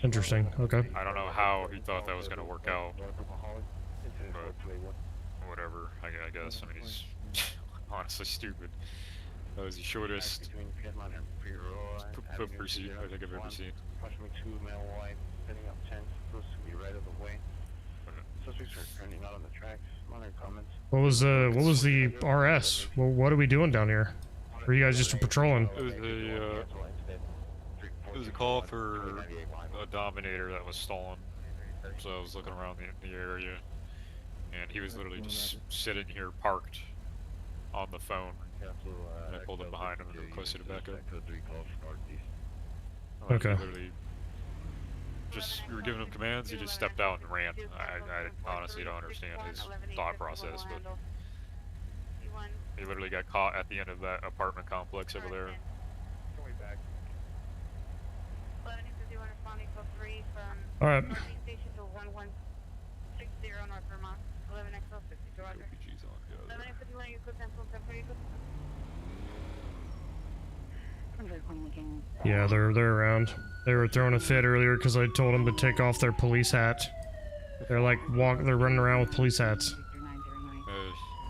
Interesting. Okay. I don't know how he thought that was gonna work out, but whatever. I guess. I mean, he's honestly stupid. That was the shortest pursuit I think I've ever seen. What was the RS? Well, what are we doing down here? Or are you guys just patrolling? It was a call for a Dominator that was stolen. So I was looking around the area, and he was literally just sitting here parked on the phone. And I pulled up behind him and requested a backup. Okay. Literally, we were giving him commands, he just stepped out and ran. I honestly don't understand his thought process, but he literally got caught at the end of that apartment complex over there. Alright. Yeah, they're around. They were throwing a fit earlier because I told them to take off their police hat. They're like they're running around with police hats.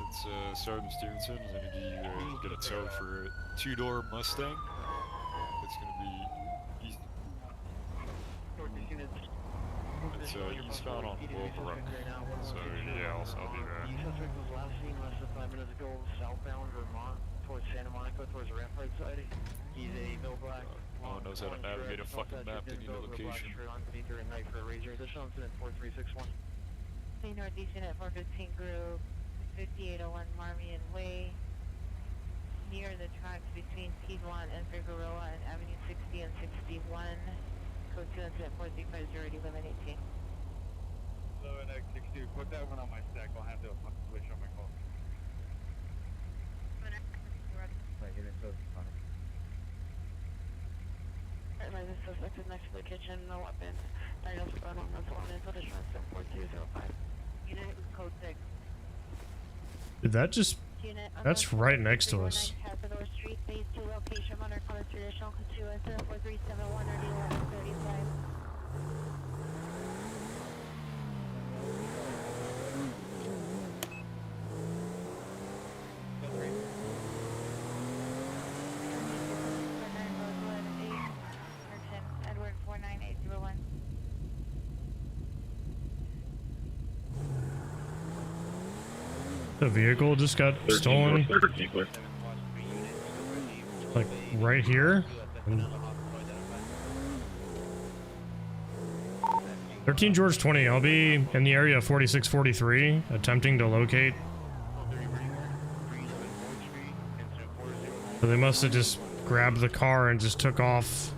It's Sergeant Stevenson. I need you to get a tow for a 2-door Mustang. It's gonna be easy. It's eastbound on Wolfbrook. So yeah, I'll be there. Towards Santa Monica, towards the Rampart side. He's a Bill Black. No one knows how to navigate a fucking map. They need a location. Additional incident 4361. Northeast unit 415 group 5801 Marmion Way. Near the tracks between Piedmont and Figueroa and Avenue 60 and 61. Code 2 incident 4350 limit 18. Hello, NX62. Put that one on my stack. I'll have to switch on my call. Alright, the suspect is next to the kitchen, no weapon. Diagnosed gun on the phone, additional incident 4205. Unit code 6. Did that just... That's right next to us. North Street, phase 2 location, under color traditional, 2 incident 4371 or D1135. Edward 49801. The vehicle just got stolen. Like right here. 13 George 20. I'll be in the area of 4643, attempting to locate. So they must have just grabbed the car and just took off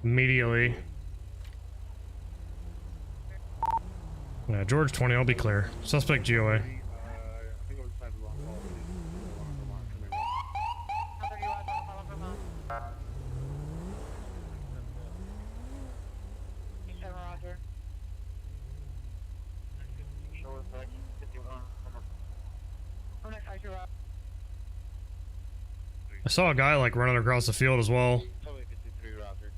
immediately. Yeah, George 20. I'll be clear. Suspect GOA. I saw a guy like running across the field as well.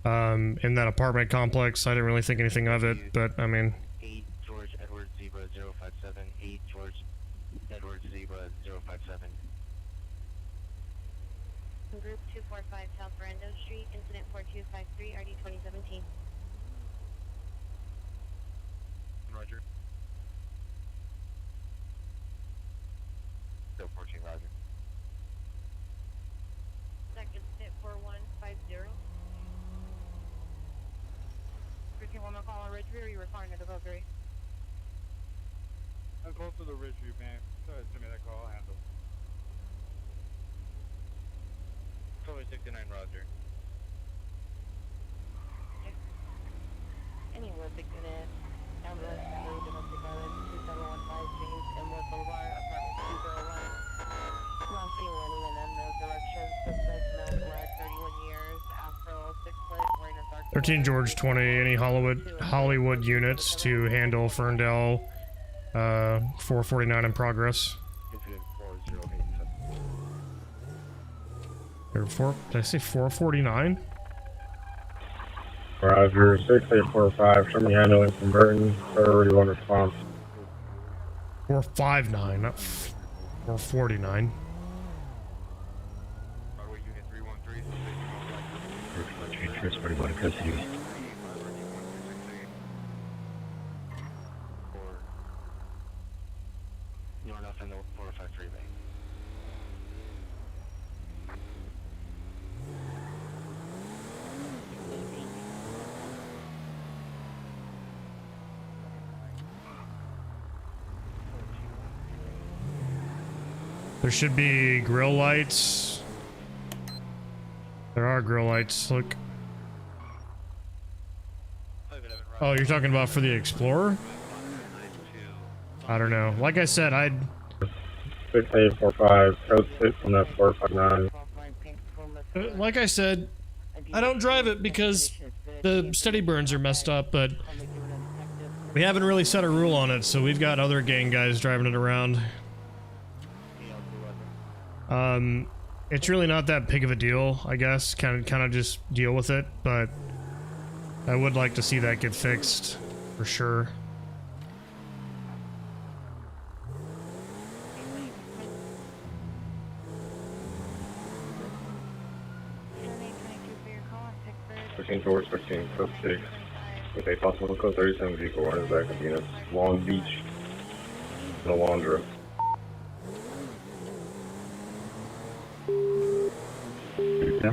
In that apartment complex. I didn't really think anything of it, but I mean. 8 George Edward Zebra 057. 8 George Edward Zebra 057. Group 245 South Brando Street, incident 4253, RD 2017. Roger. 014, Roger. Second sit 4150. Routine 1 call on Ridgeview, or you responding to the Valkyrie? I'm close to the Ridgeview, man. Go ahead, send me that call, I'll handle. 69, Roger. Any Olympic unit, ambulance, Blue, domestic violence, 2715 James Elmwood Boulevard, apartment 201. Long scene running in unknown direction, suspect male black, 31 years, afro, 6 foot, wearing a dark. 13 George 20. Any Hollywood units to handle Ferndale 449 in progress. Did I say 449? Roger, 6845, show me handling from Burton, 31 response. 459, not 449. Transport about custody. You're enough in the 453 bay. There should be grill lights. There are grill lights, look. Oh, you're talking about for the Explorer? I don't know. Like I said, 6845, code 6 on that 459. Like I said, I don't drive it because the steady burns are messed up, but we haven't really set a rule on it, so we've got other gang guys driving it around. It's really not that big of a deal, I guess. Kind of just deal with it, but I would like to see that get fixed for sure. George 13, code 6, with a possible code 37 vehicle running back of units, Long Beach, and Alondra.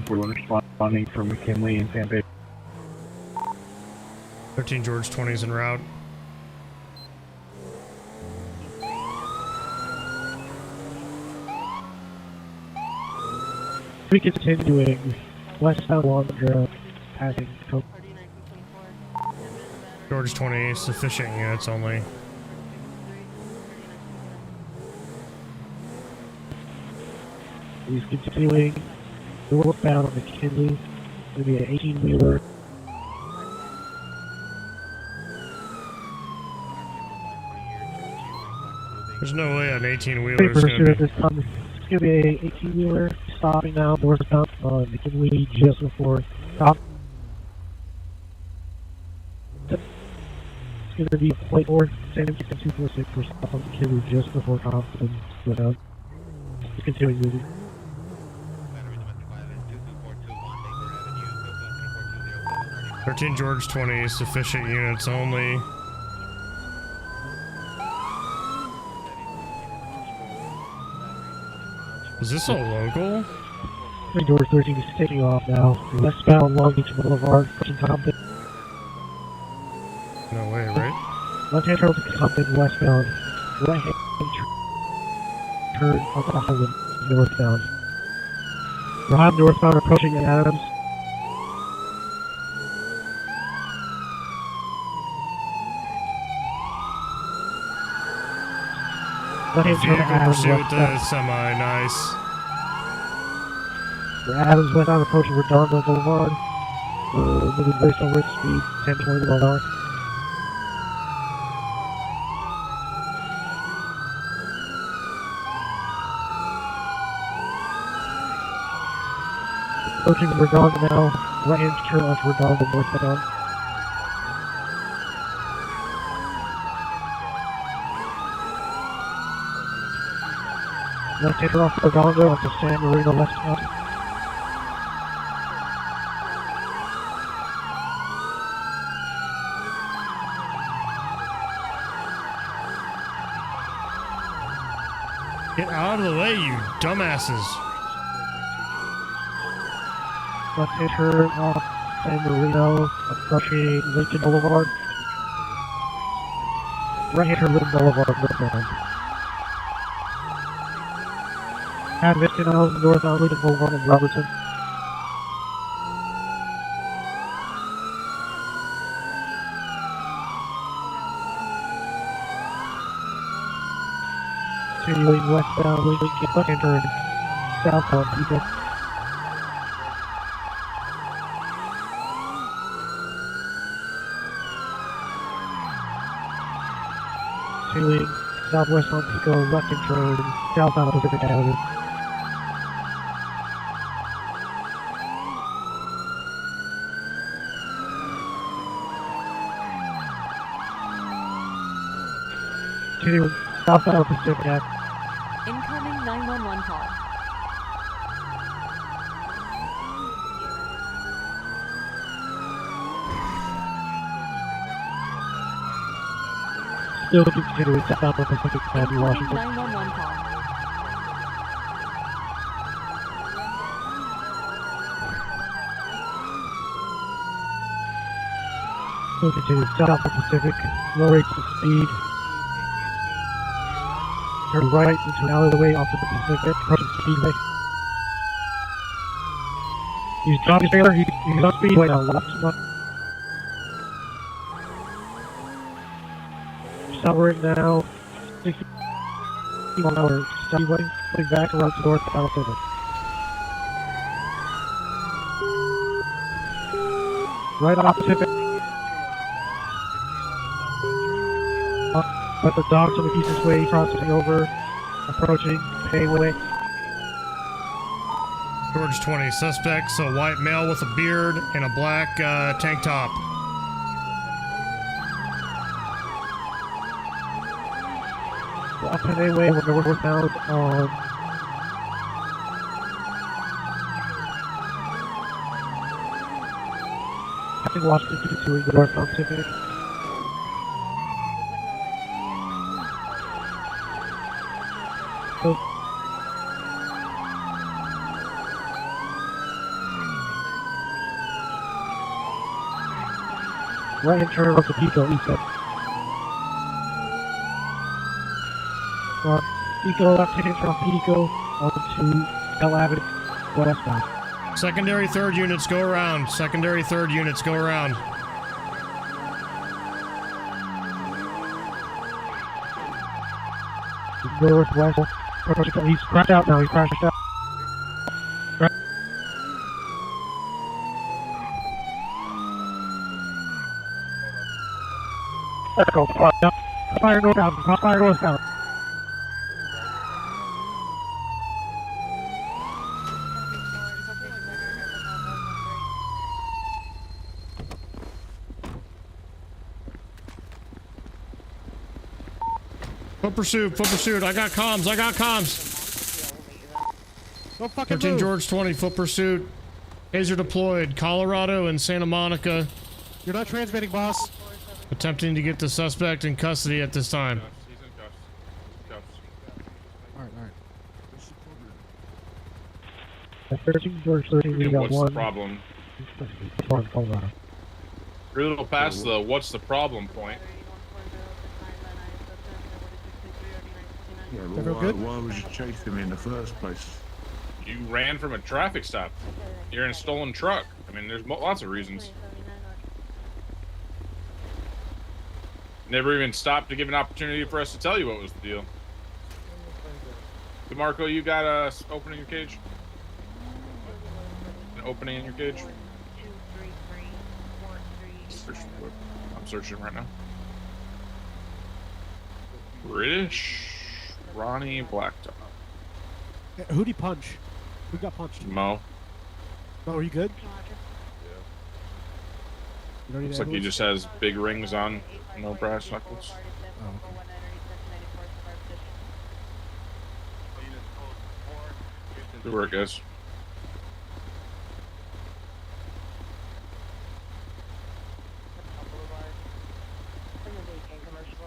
We're responding from McKinley and San Pedro. 13 George 20 is en route. We continuing westbound Alondra, passing Coke. George 20, sufficient units only. He's continuing northbound on McKinley. It'll be an 18-wheeler. There's no way an 18-wheeler is going to be... It's going to be an 18-wheeler stopping now northbound on McKinley just before stop. It's going to be plate or San Francisco 246 for stop on McKinley just before Compton split up. It's continuing moving. 13 George 20, sufficient units only. Is this a local? Door 13 is taking off now. Westbound Long Beach Boulevard, approaching Compton. No way, right? Left-hand turn to Compton, westbound. Right-hand turn onto the highway, northbound. Rob northbound, approaching Adams. Left-hand turn to Vehicle Adams, pursuit with the westbound. semi, nice. Adams westbound, approaching Redondo Boulevard. Moving very slow rate speed, 10-20 miles an hour. Approaching Redondo now, right-hand turn onto Redondo northbound. Left-hand turn off Redondo onto San Marino westbound. Get out of the way, you dumbasses. Left-hand turn off San Marino, approaching Lincoln Boulevard. Right-hand turn Lincoln Boulevard, northbound. At Michigan Island, northbound Lincoln Boulevard and Robertson. Continuing westbound Lincoln, left-hand turn southbound Pico. Continuing southwest on Pico, left-hand turn southbound Pacific Avenue. Continuing southbound Pacific Avenue. Incoming 911 call. Still continuing southbound Pacific Avenue, Washington. 911 call. Still continuing southbound Pacific, low rates of speed. Turn right into an alleyway off of the Pacific, approaching Speedway. He's dropping his trailer, he's on Speedway now, left. Southward now, 60 miles an hour, Speedway, putting back around to north South Pacific. Right off Pacific. Let the dogs on the eastern way, crossing over, approaching Payway. George 20, suspects, a white male with a beard and a black tank top. Up Payway, we're northbound on Captain Washington, continuing the northbound Pacific. Right-hand turn off the Pico, east side. Pico, left-hand turn off Pico, onto L Avenue, westbound. Secondary third units, go around. Secondary third units, go around. Northwest, he's crashed out now, he's crashed out. Let's go, fire northbound, fire northbound. Foot pursuit, I got comms. Don't fucking 13 move. George 20, foot pursuit. Taser deployed, Colorado and Santa Monica. You're not transmitting, boss. Attempting to get the suspect in custody at this time. Alright. 13 George 13, we got What's one. the problem? Hold on. We're a little past the what's the problem point. Yeah, Everyone good? why was you chasing me in the first place? You ran from a traffic stop. You're in a stolen truck. I mean, there's lots of reasons. Never even stopped to give an opportunity for us to tell you what was the deal. DeMarco, you got a opening your cage? An opening in your cage? I'm searching right now. British Ronnie Blacktop. Yeah, who'd he punch? Who got punched? Mo. Mo, are you good? You don't need Looks like he ambulance? just has big rings on, no brass knuckles. Oh, okay. Good work, guys.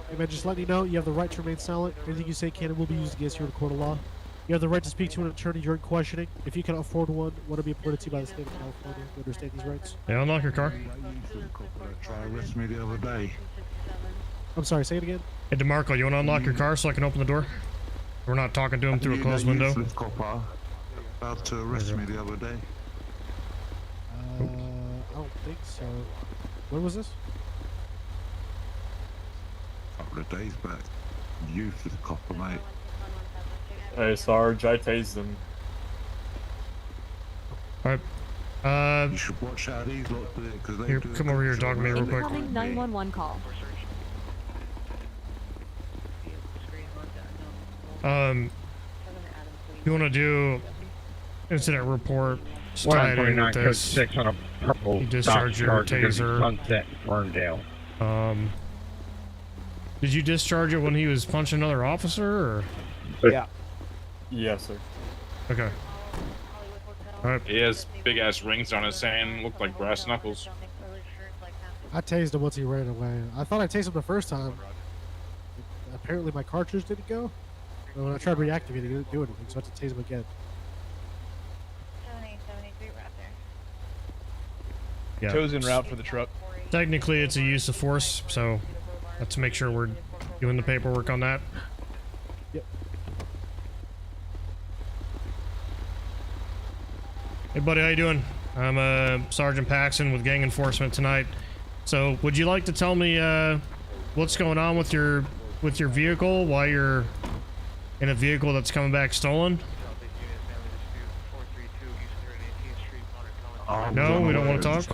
Hey man, just letting you know, you have the right to remain silent. Anything you say can and will be used against you in a court of law. You have the right to speak to an attorney during questioning. If you cannot afford one, want to be appointed to you by the state of California. You understand these rights? Yeah, unlock your car. Try to arrest me the other day. I'm sorry, say it again. Hey, DeMarco, you want to unlock your car so I can open the door? We're not talking to him through a closed window. Copper about to arrest me the other day. I don't think so. When was this? A couple of days back. Useless copper, mate. Hey, Sarge, I tased him. Alright. You should watch how these lot do it, because they Here, do come over here, dog me real quick. Incoming 911 call. You want to do incident report? Tie it in with this. 6 on a purple. You discharge your taser. Sunset, Ferndale. Did you discharge it when he was punching another officer, or? Yeah. Yes, sir. Okay. Alright. He has big ass rings on his hand, look like brass knuckles. I tased him once he ran away. I thought I tased him the first time. Apparently my cartridge didn't go. But when I tried reactivating it, it didn't do anything, so I had to tase him again. 7873 right there. Yeah. Chosen route for the truck. Technically, it's a use of force, so let's make sure we're doing the paperwork on that. Yep. Hey, buddy, how you doing? I'm Sergeant Paxson with Gang Enforcement tonight. So, would you like to tell me what's going on with your vehicle? Why you're in a vehicle that's coming back stolen? No, we don't want to talk.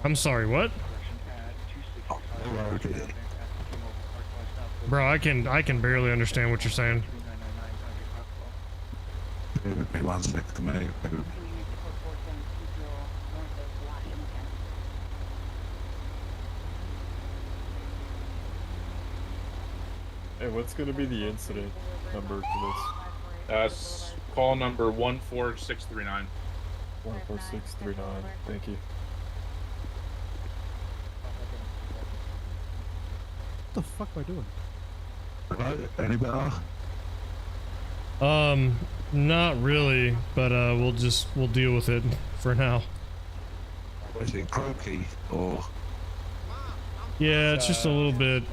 I'm sorry, what? Bro, I can barely understand what you're saying. One second, mate. Hey, what's gonna be the incident number for this? That's call number 14639. 14639. Thank you. What the fuck am I doing? Any better? Not really, but we'll deal with it for now. Is it croaky or? Yeah, it's just a little bit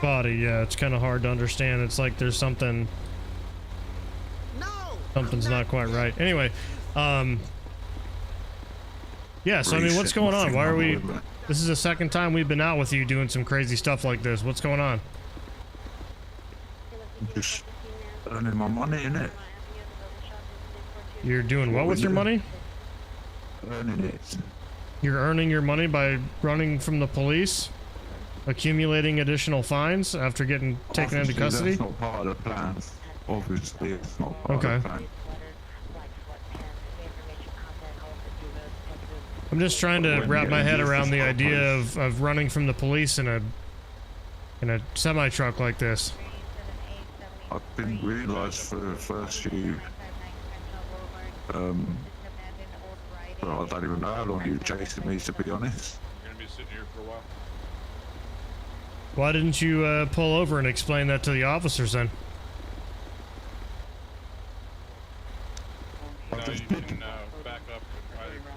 body. Yeah, it's kind of hard to understand. It's like there's something's not quite right. Anyway, yeah. So I mean, what's going on? Why are we? This is the second time we've been out with you doing some crazy stuff like this. What's going on? Just earning my money, innit? You're doing what with your money? Earning it. You're earning your money by running from the police, accumulating additional fines after getting taken into custody? That's not part of the plan. Obviously, it's not part of the plan. I'm just trying to wrap my head around the idea of running from the police in a semi-truck like this. I didn't realise for the first few, well, I don't even know how long you were chasing me, to be honest. You're gonna be sitting here for a while. Why didn't you pull over and explain that to the officers then? just you can back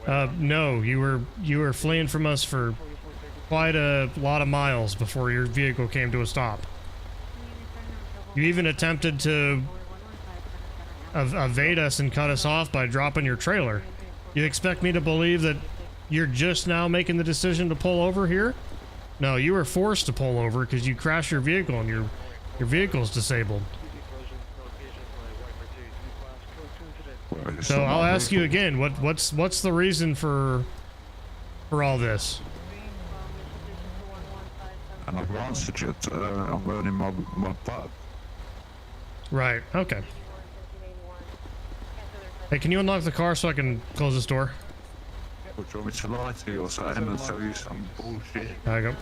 up. No, you were fleeing from us for quite a lot of miles before your vehicle came to a stop. You even attempted to evade us and cut us off by dropping your trailer. You expect me to believe that you're just now making the decision to pull over here? No, you were forced to pull over because you crashed your vehicle and your vehicle's disabled. So I'll ask you again, what's the reason for all this? And I've answered you, I'm earning my butt. Right, okay. Hey, can you unlock the car so I can close this door? Or do you want me to lie to you or something and tell you some bullshit? There you go.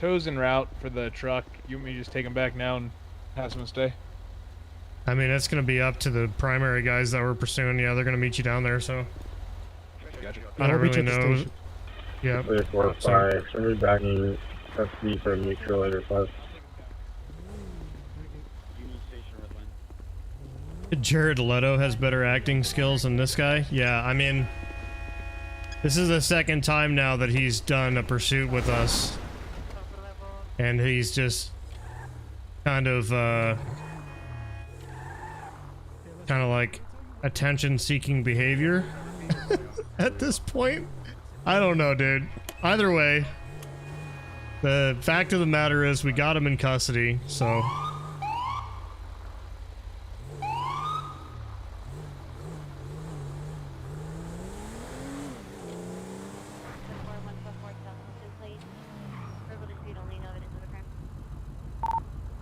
Tow's en route for the truck. You want me to just take him back now and have him stay? I mean, it's going to be up to the primary guys that we're pursuing. Yeah, they're going to meet you down there, so. Gotcha. I don't really know. Yeah. 345, somebody backing custody for mutual aid request. Jared Leto has better acting skills than this guy. Yeah, I mean, this is the second time now that he's done a pursuit with us. And he's just kind of like attention-seeking behavior at this point. I don't know, dude. Either way, the fact of the matter is we got him in custody, so.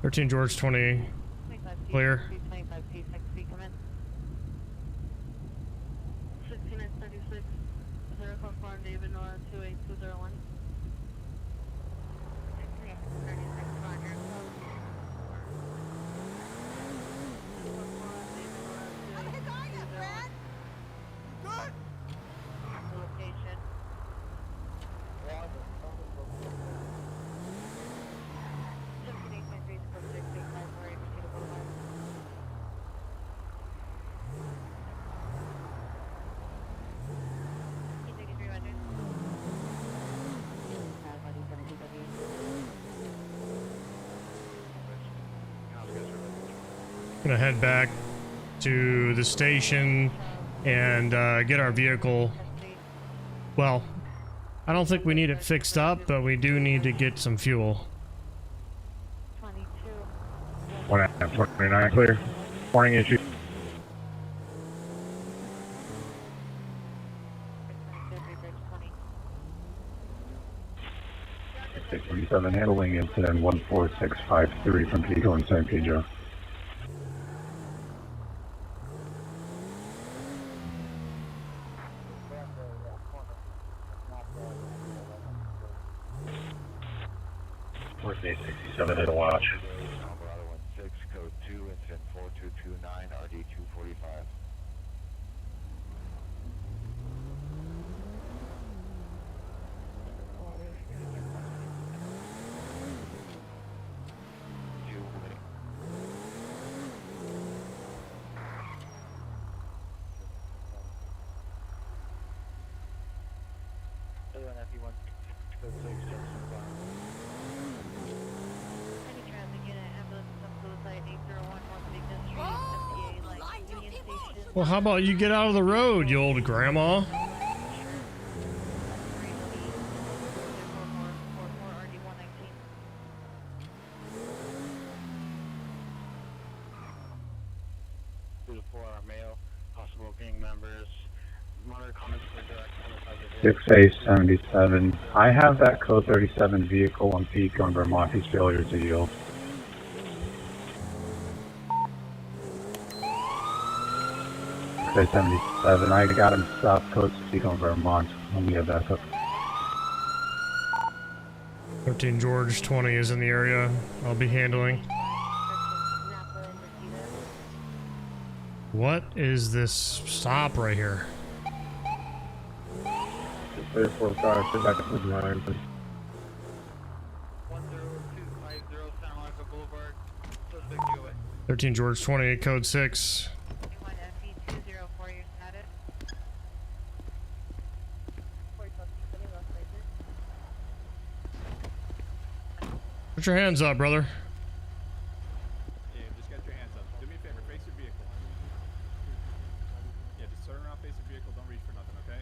"13 George 20, clear." 1636, 044 David Nora 28201. Gonna head back to the station and get our vehicle. Well, I don't think we need it fixed up, but we do need to get some fuel. 29 clear. Warning issue. Seven handling incident 14653 from Pico in San Pedro. Force 867 at a watch. Code 2, incident 4229, RD 245. Well, how about you get out of the road, you old grandma? Male, possible gang members. Monitor comments for direct 6877. I have that code 37 vehicle on Pico in Vermont. He's failure to yield. Okay, 77. I got him stopped code Pico in Vermont. Let me get back up. 13 George 20 is in the area. I'll be handling. What is this stop right here? 345, sit back up with mine, please. 10250 Santa Monica Boulevard. Suspect 13 George 28 code 6. Put your hands up, brother. Yeah, just get your hands up. Do me a favor, face your vehicle. Yeah, just turn around, face your vehicle. Don't reach for nothing, okay?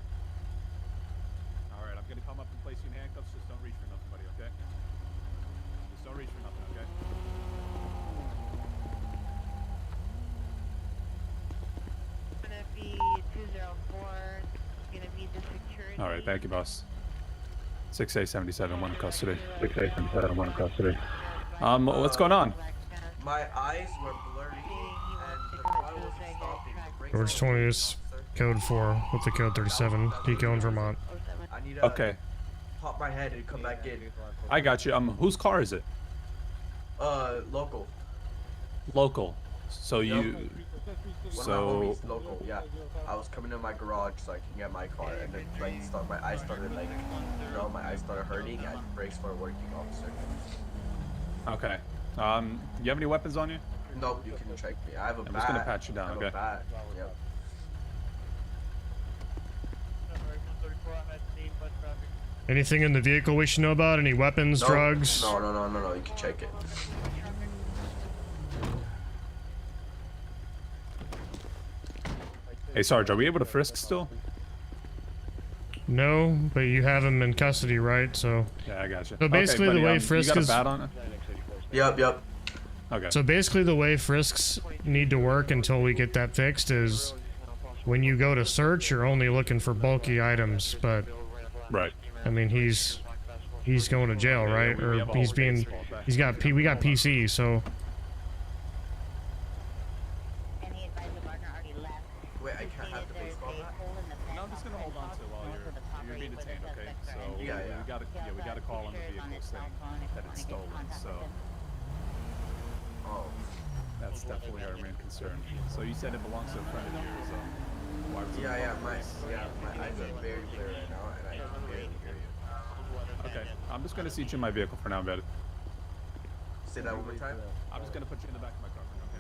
Alright, I'm gonna come up and place you in handcuffs. Just don't reach for nothing, buddy, okay? Just don't reach for nothing, okay? Gonna be 204. Gonna be the security. Alright, thank you, boss. 6A77, 1 in custody. 6A77, 1 in custody. What's going on? My eyes were blurry and the car wasn't stopping. The brakes George 20 is code 4 with the code 37. Pico in Vermont. I need to Okay. pop my head and come back in. I got you. Whose car is it? Local. Local. So you... One of my homies, local, yeah. I was coming to my garage so I can get my car, and then like my eyes started like, my eyes started hurting, and brakes weren't working, officer. Okay. You have any weapons on you? Nope, you can check me. I have a bat. I'm just gonna pat you down, I have okay? a bat. Yep. Anything in the vehicle we should know about? Any weapons, Nope. drugs? No, you can check it. Hey, Sarge, are we able to frisk still? No, but you have him in custody, right? So. Yeah, I got you. So basically, okay, buddy, the way frisk you got is. a bat on it? Yep. Okay. So basically, the way frisks need to work until we get that fixed is, when you go to search, you're only looking for bulky items. But. Right. I mean, he's going to jail, right? Or we got PC, so. Wait, I can't have the baseball bat? No, I'm just gonna hold on to it while you're being detained, okay? So Yeah. we got a call on the vehicle saying that it's stolen, so that's definitely our main concern. So you said it belongs to a friend of yours, why was it? My eyes are very clear right now, and I can barely hear you. Okay, I'm just gonna seat you in my vehicle for now, man. Say that one more time. I'm just gonna put you in the back of my car for now, okay,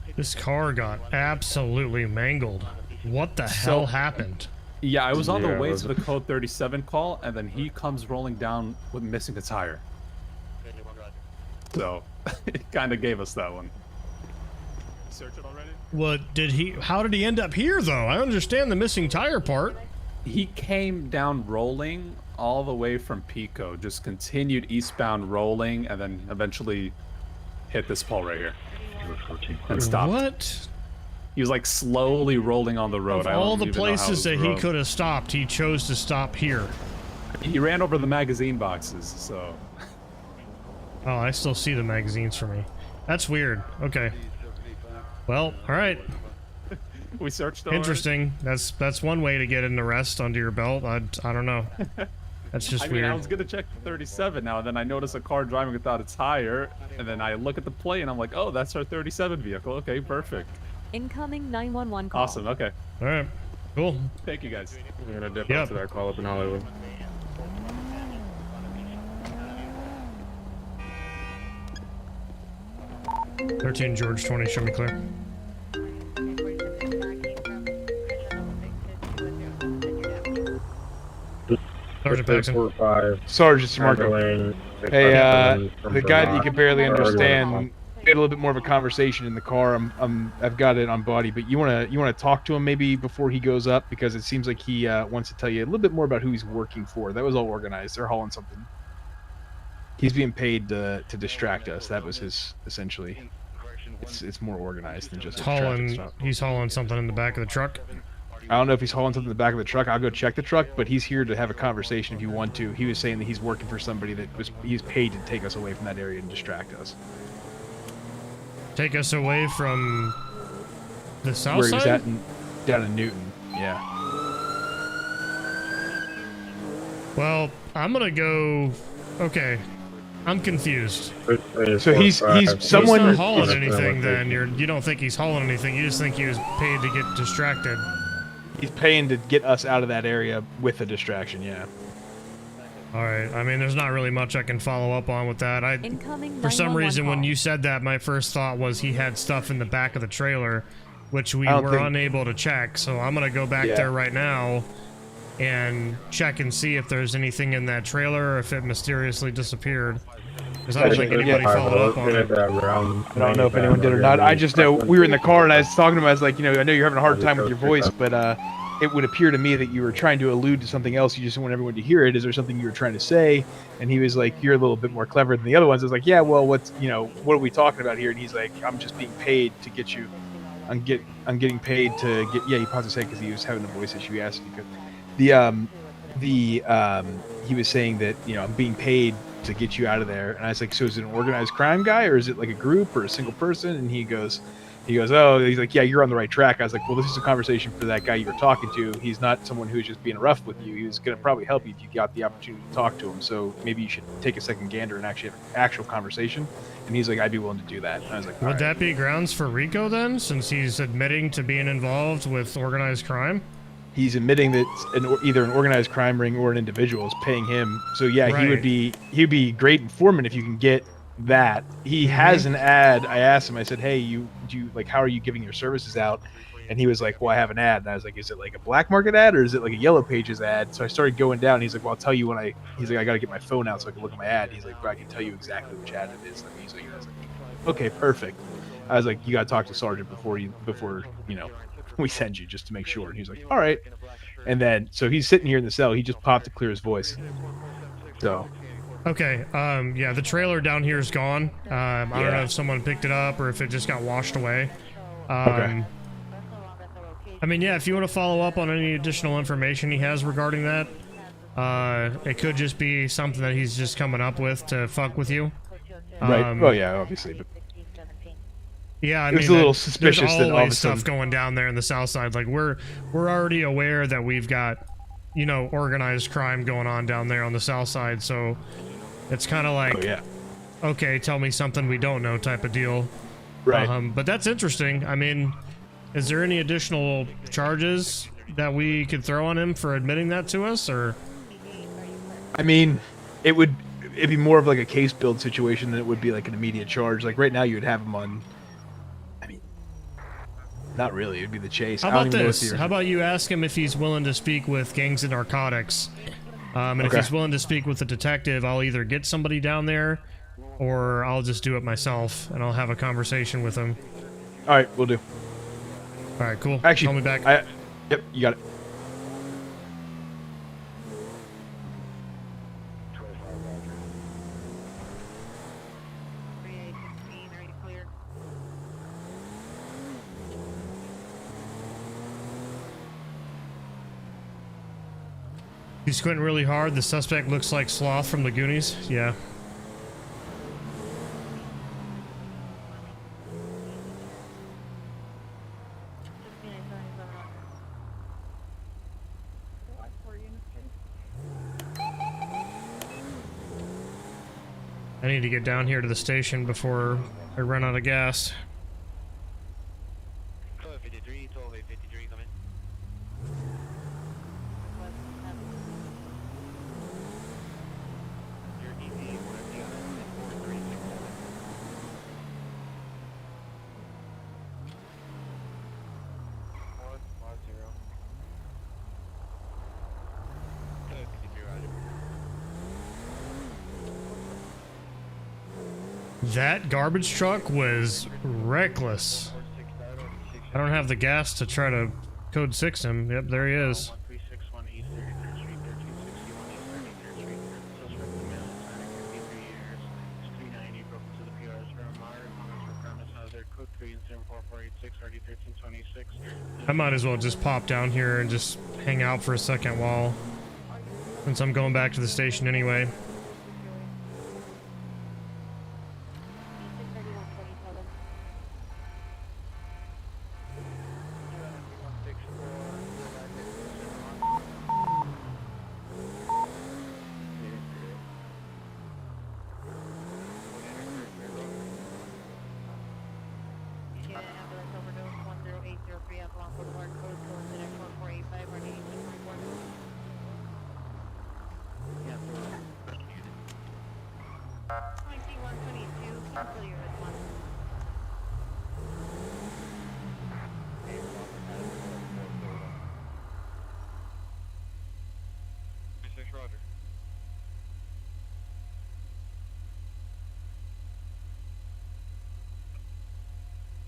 man? This car got absolutely mangled. What the hell happened? Yeah, I was on the way to the code 37 call, and then he comes rolling down with missing a tire. So, it kind of gave us that one. Search it already? How did he end up here, though? I understand the missing tire part. He came down rolling all the way from Pico, just continued eastbound rolling, and then eventually hit this pole right here. And stopped. What? He was like slowly rolling on the road. Of all the places that he could have stopped, he chose to stop here. He ran over the magazine boxes, so... Oh, I still see the magazines for me. That's weird. Okay. Well, alright. We searched the Interesting. That's one way to get an arrest under your belt. I don't know. That's just weird. I was gonna check the 37 now, and then I notice a car driving without a tire, and then I look at the plate, and I'm like, oh, that's our 37 vehicle. Okay, perfect. Incoming 911 call. Awesome, okay. Alright. Cool. Thank you, guys. I'm gonna dip out to that call up in Hollywood. "13 George 20, show me clear." Sergeant Paxton. Sergeant Marco. Hey, the guy that you can barely understand. We had a little bit more of a conversation in the car. I've got it on body, but you wanna talk to him maybe before he goes up, because it seems like he wants to tell you a little bit more about who he's working for. That was all organized. They're hauling something. He's being paid to distract us. That was his essentially. It's more organized than just a traffic stop. He's hauling something in the back of the truck. I don't know if he's hauling something in the back of the truck. I'll go check the truck, but he's here to have a conversation if you want to. He was saying that he's working for somebody he's paid to take us away from that area and distract us. Take us away from the south Where side? he's at down in Newton. Yeah. Well, I'm gonna go. Okay, I'm confused. So he's someone. He's not hauling anything. Then you don't think he's hauling anything. You just think he was paid to get distracted. He's paying to get us out of that area with a distraction. Yeah. All right. I mean, there's not really much I can follow up on with that. Incoming For some 911 reason, when call. you said that, my first thought was he had stuff in the back of the trailer, which we I don't were think- unable to check. So I'm gonna go back Yeah. there right now and check and see if there's anything in that trailer or if it mysteriously disappeared. Because I don't think anybody followed up on it. I don't know if anyone did or not. I just know we were in the car and I was talking to him. I was like, I know you're having a hard time with your voice, but it would appear to me that you were trying to allude to something else. You just want everyone to hear it. Is there something you were trying to say? And he was like, you're a little bit more clever than the other ones. I was like, yeah, well, what are we talking about here? And he's like, I'm just being paid to get you. I'm getting paid to get. Yeah, he paused to say because he was having a voice issue. He asked if he could. He was saying that I'm being paid to get you out of there, and I was like, so is it an organized crime guy or is it like a group or a single person? And he goes, oh, he's like, yeah, you're on the right track. I was like, well, this is a conversation for that guy you were talking to. He's not someone who's just being rough with you. He was going to probably help you if you got the opportunity to talk to him. So maybe you should take a second gander and actually have an actual conversation. And he's like, I'd be willing to do that. And I was like, Would that be grounds for RICO then, since he's admitting to being involved with organized crime? He's admitting that either an organized crime ring or an individual is paying him. So yeah, Right. he'd be great informant if you can get that. He has an ad. I asked him, I said, hey, how are you giving your services out? And he was like, well, I have an ad. And I was like, is it like a black market ad or is it like a Yellow Pages ad? So I started going down. He's like, well, I'll tell you when he's like, I got to get my phone out so I can look at my ad. He's like, well, I can tell you exactly which ad it is. I was like, okay, perfect. I was like, you got to talk to Sergeant before we send you just to make sure. And he's like, all right. And then, so he's sitting here in the cell. He just popped to clear his voice. So. Okay. Yeah, the trailer down here is gone. I don't know if someone picked it up or if it just got washed away. Okay. I mean, yeah, if you want to follow up on any additional information he has regarding that, it could just be something that he's just coming up with to fuck with you. Right. Well, yeah, obviously. But yeah, I it was mean, a little suspicious there's that all of always a sudden stuff going down there in the south side. Like we're already aware that we've got, organized crime going on down there on the south side. So it's kind of like, okay, tell me something we don't know type of deal. Right. But that's interesting. I mean, is there any additional charges that we could throw on him for admitting that to us, or? I mean, it'd be more of like a case build situation than it would be like an immediate charge. Like right now, you would have him on. I mean, not really. It'd be the chase. How about this? How about you ask him if he's willing to speak with gangs and narcotics? And if he's willing to speak with the detective, I'll either get somebody down there, or I'll just do it myself, and I'll have a conversation with him. All right, we'll do. All right, cool. Actually, call me back. Yep, you got it. He's squinting really hard. The suspect looks like Sloth from the Goonies. Yeah. I need to get down here to the station before I run out of gas. That garbage truck was reckless. I don't have the gas to try to code 6 him. Yep, there he is. I might as well just pop down here and just hang out for a second while, since I'm going back to the station anyway. Roger.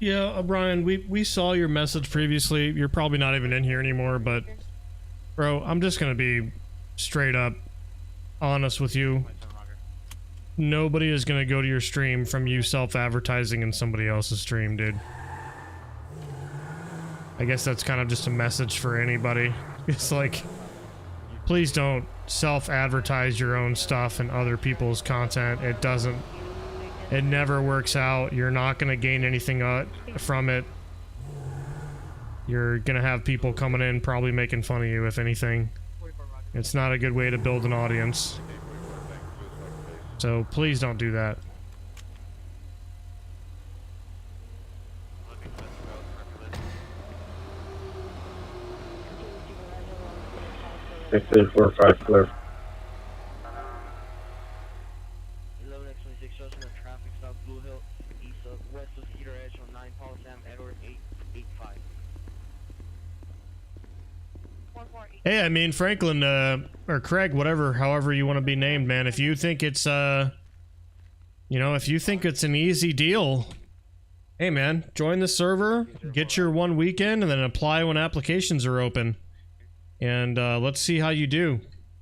Yeah, Brian, we saw your message previously. You're probably not even in here anymore, but bro, I'm just gonna be straight up honest with you. Nobody is gonna go to your stream from you self-advertising in somebody else's stream, dude. I guess that's kind of just a message for anybody. It's like, please don't self-advertise your own stuff and other people's content. It never works out. You're not going to gain anything from it. You're going to have people coming in probably making fun of you, if anything. It's not a good way to build an audience. So please don't do that. Six 845 clear. 11x26 Justin, traffic stop Blue Hill, east of west of Cedar Edge on 9 Paul Sam Edward 885. Hey, I mean, Franklin, or Craig, whatever, however you want to be named, man. If you think it's, you know, if you think it's an easy deal, hey, man, join the server, get your 1 weekend, and then apply when applications are open. And let's see how you do,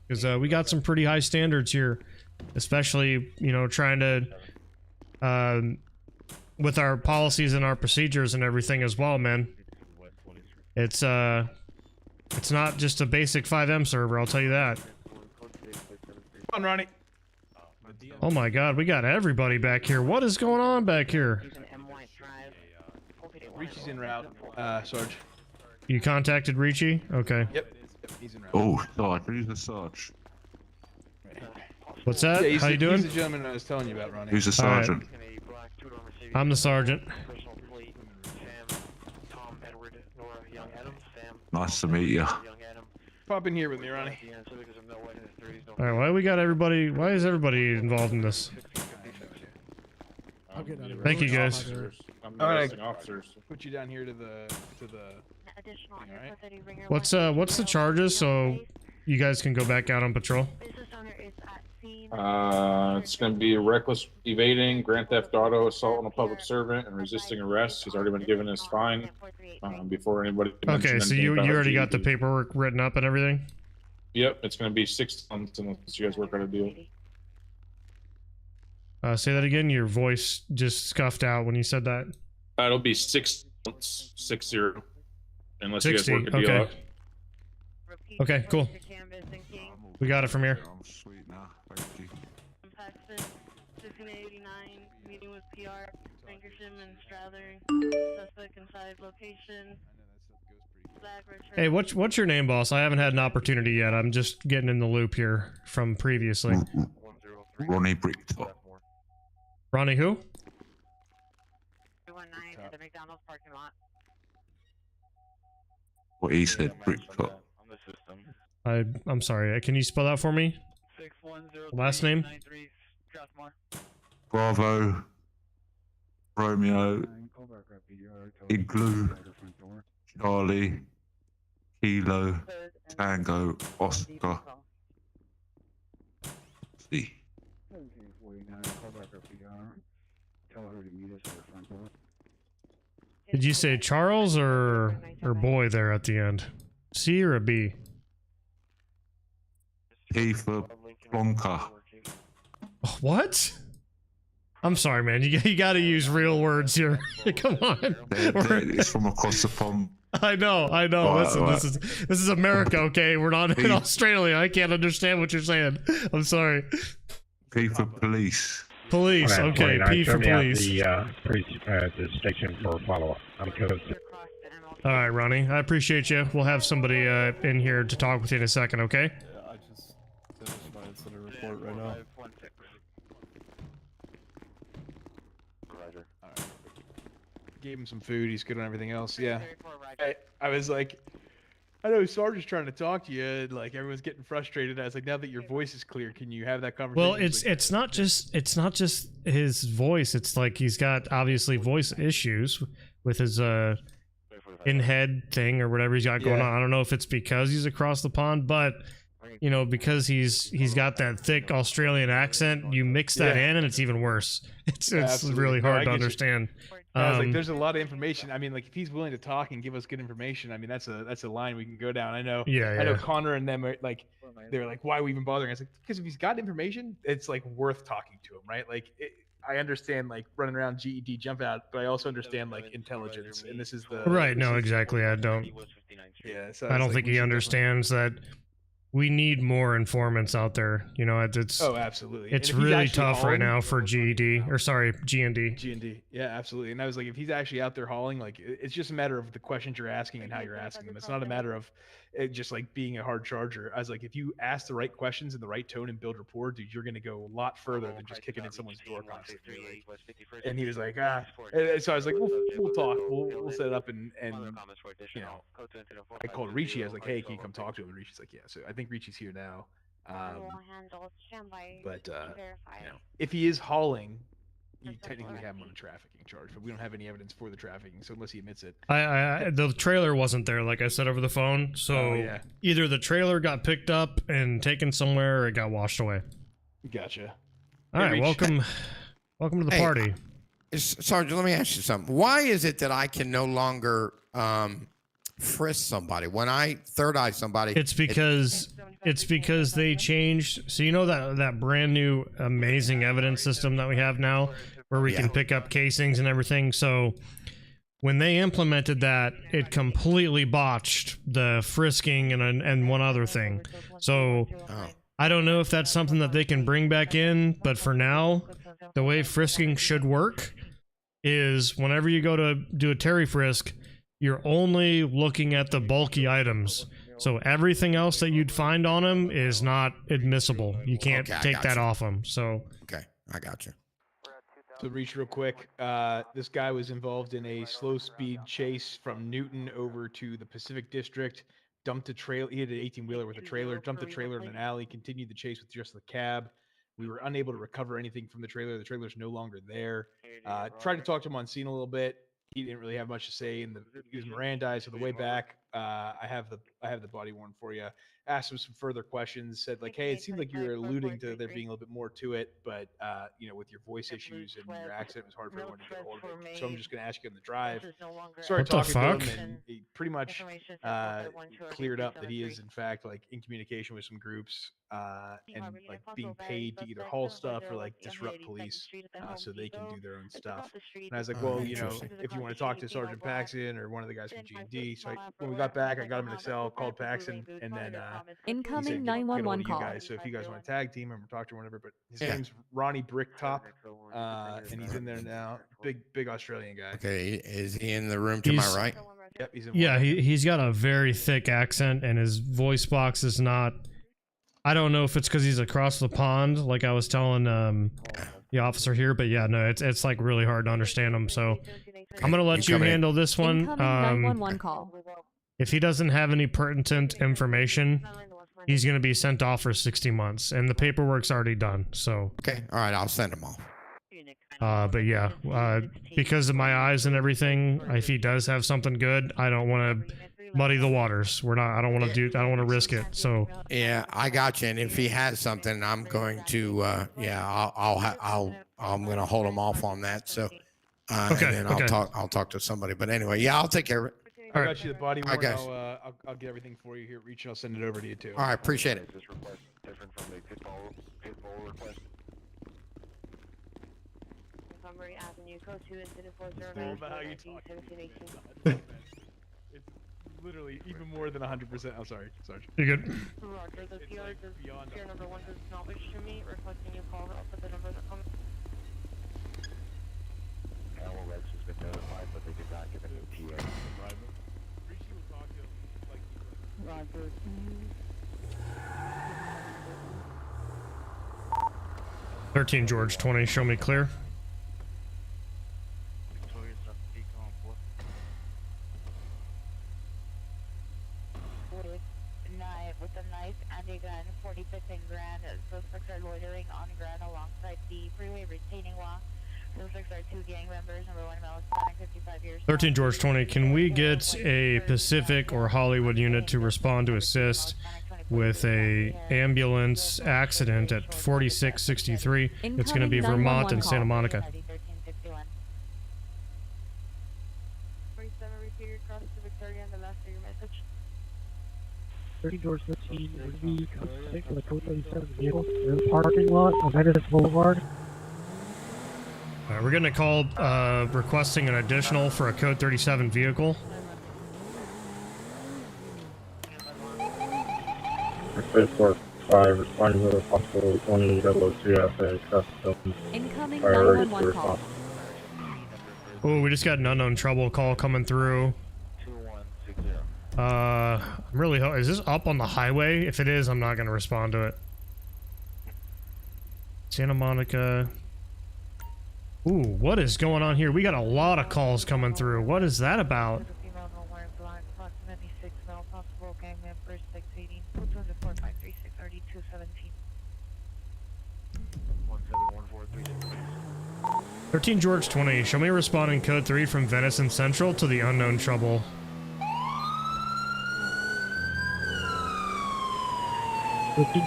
because we got some pretty high standards here, especially, you know, trying to, with our policies and our procedures and everything as well, man. It's not just a basic 5M server, I'll tell you that. Come on, Ronnie. Oh my god, we got everybody back here. What is going on back here? Richie's en route, Sarge. You contacted Richie? Okay. Yep, he's en route. Oh, Sarge, who's the Sarge? What's that? Yeah, How you doing? He's the gentleman I was telling you about, Ronnie. Who's the sergeant? I'm the sergeant. Nice to meet you. Pop in here with me, Ronnie. Alright, why we got everybody, why is everybody involved in this? Thank you, guys. I'm arresting officers. Put you down here to the What's the charges so you guys can go back out on patrol? It's going to be reckless evading, grand theft auto, assault on a public servant, and resisting arrest. He's already been given his fine before anybody. Okay, so you already got the paperwork written up and everything? Yep, it's going to be 6 months unless you guys work out a deal. Say that again. Your voice just scuffed out when you said that. It'll be 6 months, 60, unless 60, you guys work a deal okay. out. Okay, cool. We got it from here. Sweet now, thank you. Paxton, 1689, meeting with PR, Bankersham and Strather, suspect inside location. Hey, what's your name, boss? I haven't had an opportunity yet. I'm just getting in the loop here from previously. Ronnie Bricktop. Ronnie who? 219 at the McDonald's parking lot. What he said, Bricktop. I'm sorry. Can you spell that for me? Last name? Bravo. Romeo. Igloo. Charlie. Kilo. Tango. Oscar. See. Did you say Charles or boy there at the end? C or a B? P for Plonka. What? I'm sorry, man. You got to use real words here. Come on. It's from across the pond. I know. Right, Listen, right. this is America, okay? We're not in Australia. I can't understand what you're saying. I'm sorry. P for police. Police, okay. P for police. The station for follow-up. I'm code. All right, Ronnie. I appreciate you. We'll have somebody in here to talk with you in a second, okay? I just finished my incident report right now. Gave him some food. He's good on everything else. Yeah. I was like, I know Sarge's trying to talk to you, and like everyone's getting frustrated. I was like, now that your voice is clear, can you have that conversation? Well, it's not just his voice. It's like he's got obviously voice issues with his in-head thing or whatever he's got going on. I don't know if it's because he's across the pond, but you know, because he's got that thick Australian accent, you mix that in and it's even worse. It's really hard to understand. I was like, there's a lot of information. I mean, like if he's willing to talk and give us good information, I mean, that's a line we can go down. I know. I know Connor and them are like, they're like, why are we even bothering? I was like, because if he's got information, it's like worth talking to him, right? Like I understand like running around GED jump out, but I also understand like intelligence, and this is the right. No, exactly. I don't. Yeah, so I don't think he understands that we need more informants out there. You know, it's absolutely. It's really tough right now for GED or sorry, GND. GND, yeah, absolutely. And I was like, if he's actually out there hauling, like it's just a matter of the questions you're asking and how you're asking them. It's not a matter of it just like being a hard charger. I was like, if you ask the right questions in the right tone and build rapport, dude, you're gonna go a lot further than just kicking in someone's door constantly. And he was like, and so I was like, we'll talk, we'll set it up, and you know, I called Richie. I was like, hey, can you come talk to him? And Richie's like, yeah. So I think Richie's here now. But you know, if he is hauling, you technically have him on a trafficking charge, but we don't have any evidence for the trafficking, so unless he admits it. The trailer wasn't there, like I said over the phone, so either the trailer got picked up and taken somewhere or it got washed away. Gotcha. All right, welcome to the party. Sergeant, let me ask you something. Why is it that I can no longer frisk somebody when I third eye somebody? It's because they changed. So you know that brand new amazing evidence system that we have now, where we can pick up casings and everything. So when they implemented that, it completely botched the frisking and one other thing. So I don't know if that's something that they can bring back in, but for now, the way frisking should work is whenever you go to do a Terry frisk, you're only looking at the bulky items. So everything else that you'd find on him is not admissible. You can't take that off him. So okay, I got you. So reach real quick. This guy was involved in a slow speed chase from Newton over to the Pacific District. Dumped a trailer. He had an 18-wheeler with a trailer. Dumped the trailer in an alley. Continued the chase with just the cab. We were unable to recover anything from the trailer. The trailer's no longer there. Tried to talk to him on scene a little bit. He didn't really have much to say, and he was Mirandized. So the way back, I have the body worn for you. Asked him some further questions. Said like, hey, it seemed like you were alluding to there being a little bit more to it, but you know, with your voice issues and your accent, it was hard for everyone to get a hold of it. So I'm just gonna ask you on the drive. Started talking to him, and he pretty much cleared up that he is in fact like in communication with some groups and like being paid to either haul stuff or like disrupt police so they can do their own stuff. And I was like, well, you know, if you want to talk to Sergeant Paxton or one of the guys from G&D. So when we got back, I got him in a cell, called Paxton, and then incoming 911 call. Guys. So if you guys want to tag team him or talk to him, whatever, but his name's Ronnie Bricktop, and he's in there now. Big Australian guy. Okay, is he in the room to my right? Yep, he's in. Yeah, he's got a very thick accent, and his voice box is not. I don't know if it's because he's across the pond, like I was telling the officer here, but yeah, no, it's like really hard to understand him. So I'm gonna let you handle this one. 911 call. If he doesn't have any pertinent information, he's gonna be sent off for 60 months, and the paperwork's already done. So okay, all right, I'll send him off. But yeah, because of my eyes and everything, if he does have something good, I don't want to muddy the waters. I don't want to risk it. So yeah, I got you. And if he has something, I'm going to I'm going to hold him off on that. So and then I'll talk to somebody. But anyway, yeah, I'll take care of it. I got you the body worn. I'll get everything for you here. Reach, I'll send it over to you too. All right, appreciate it. This request different from the pitbull request. Montgomery Avenue, code 2, incident 409, It's literally even more than 100%. I'm sorry, Sarge. You're good. Roger, the PR number 1 does not wish to meet. Requesting you call up with the number that comes. Animal Rex has been notified, but they did not give any TA. Roger. 13 George 20. Show me clear. 75th and Grand. Suspects are loitering on Grand alongside the freeway retaining wall. Suspects are 2 gang members. Number 1 male Hispanic, 55 years. 13 George 20, can we get a Pacific or Hollywood unit to respond to assist with a ambulance accident at 4663? It's going to be Vermont and Santa Monica. 47 repeated cross to Victoria and the last of your message. 13 George 13, would be code 6 for the code 37 vehicle. In the parking lot of Edison Boulevard. We're going to call requesting an additional for a code 37 vehicle. Request for 5, responding with a possible 2002 after custom. Incoming Priority 911 for call. Oh, we just got an unknown trouble call coming through. I'm really is this up on the highway? If it is, I'm not going to respond to it. Santa Monica. Ooh, what is going on here? We got a lot of calls coming through. What is that about? Female, no wearing black, approximately 6 male, possible gang members, 618, 24536, RD 217. 13 George 20, show me a responding code 3 from Venice and Central to the unknown trouble.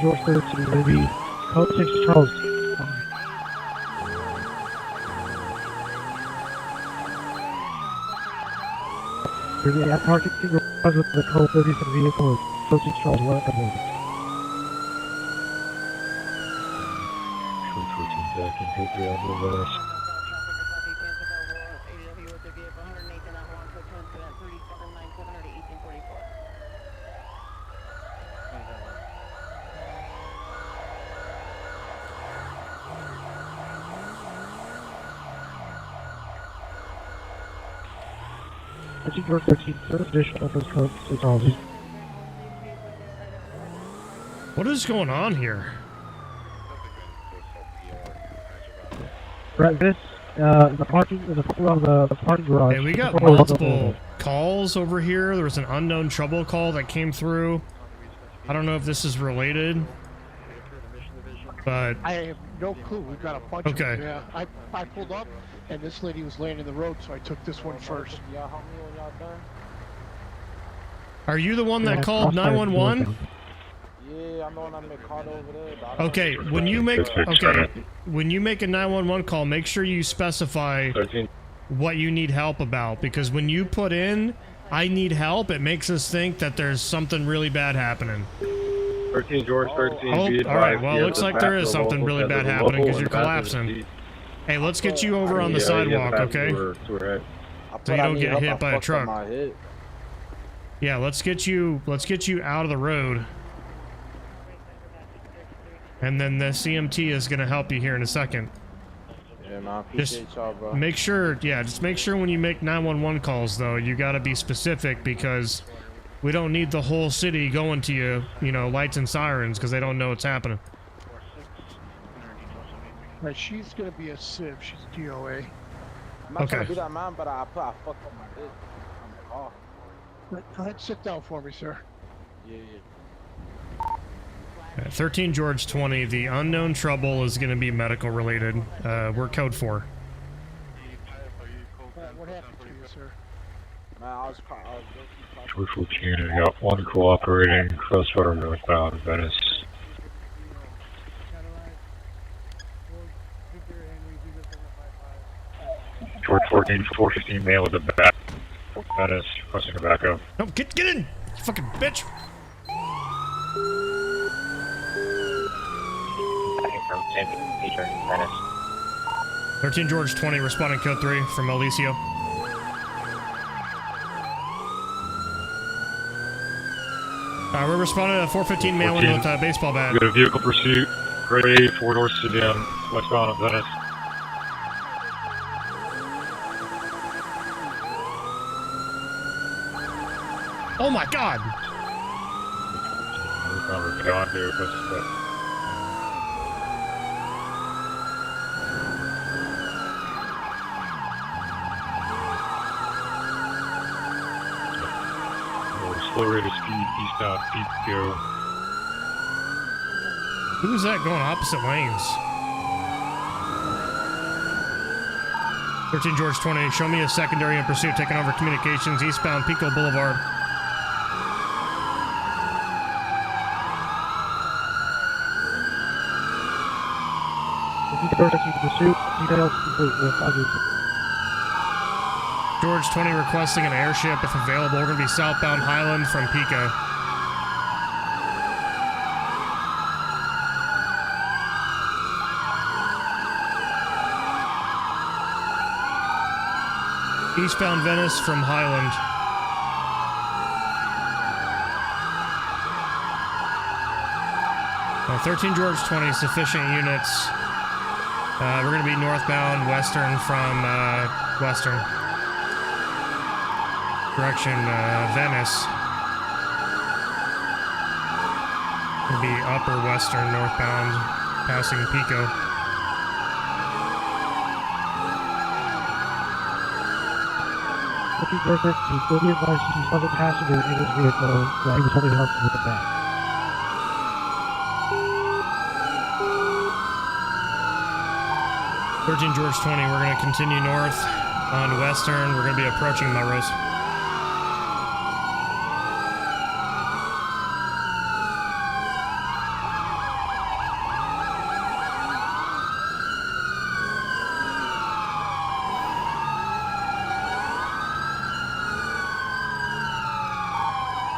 George 13, will be code 6 Charles. At parking garage with the code 37 vehicle, code 6 Charles, welcome. Code 14 back and hit the other Venice. George 13, third additional for code 6 Charles. What is going on here? Right, this, the parking, the parking garage. Hey, we got multiple calls over here. There was an unknown trouble call that came through. I don't know if this is related, but I have no clue. We've got a bunch of them. Yeah, I pulled up, and this lady was laying in the road, so I took this one first. Are you the one that called 911? Yeah, I'm the one that called over there. Okay, when you make a 911 call, make sure you specify what you need help about, because when you put in I need help, it makes us think that there's something really bad happening. 13 George 13. Oh, all right. Well, it looks like there is something really bad happening because you're collapsing. Hey, let's get you over on the sidewalk, okay? So you don't get hit by a truck. Yeah, let's get you out of the road. And then the CMT is going to help you here in a second. Yeah, man, I appreciate y'all, bro. Make sure, just make sure when you make 911 calls, though, you got to be specific, because we don't need the whole city going to you, lights and sirens, because they don't know what's happening. Right, she's gonna be a civ. She's DOA. I'm not trying to be that man, but I fucked up my dick on the car. Go ahead, sit down for me, sir. Yeah. 13 George 20, the unknown trouble is going to be medical related. We're code 4. What happened to you, sir? Man, I was George 14, I got one cooperating crossroader northbound Venice. George 14, 415 male with a back. Venice, requesting a backup. No, get in! You fucking bitch! Venice. 13 George 20, responding code 3 from Alicio. We're responding to a 415 male with a baseball bat. We got a vehicle pursuit, gray, 4-door sedan, westbound of Venice. Oh my god! Slow rate of speed, eastbound, Pico. Who's that going opposite lanes? 13 George 20, show me a secondary in pursuit taking over communications eastbound Pico Boulevard. George 20 requesting an airship if available. We're going to be southbound Highland from Pico. Eastbound Venice from Highland. Now 13 George 20, sufficient units. We're going to be northbound Western from Western. Direction Venice. It'll be upper Western northbound passing Pico. Perfect. He will be advised to use other passenger in his vehicle that he was holding up with the bag. George 20, we're going to continue north on Western. We're going to be approaching Melrose.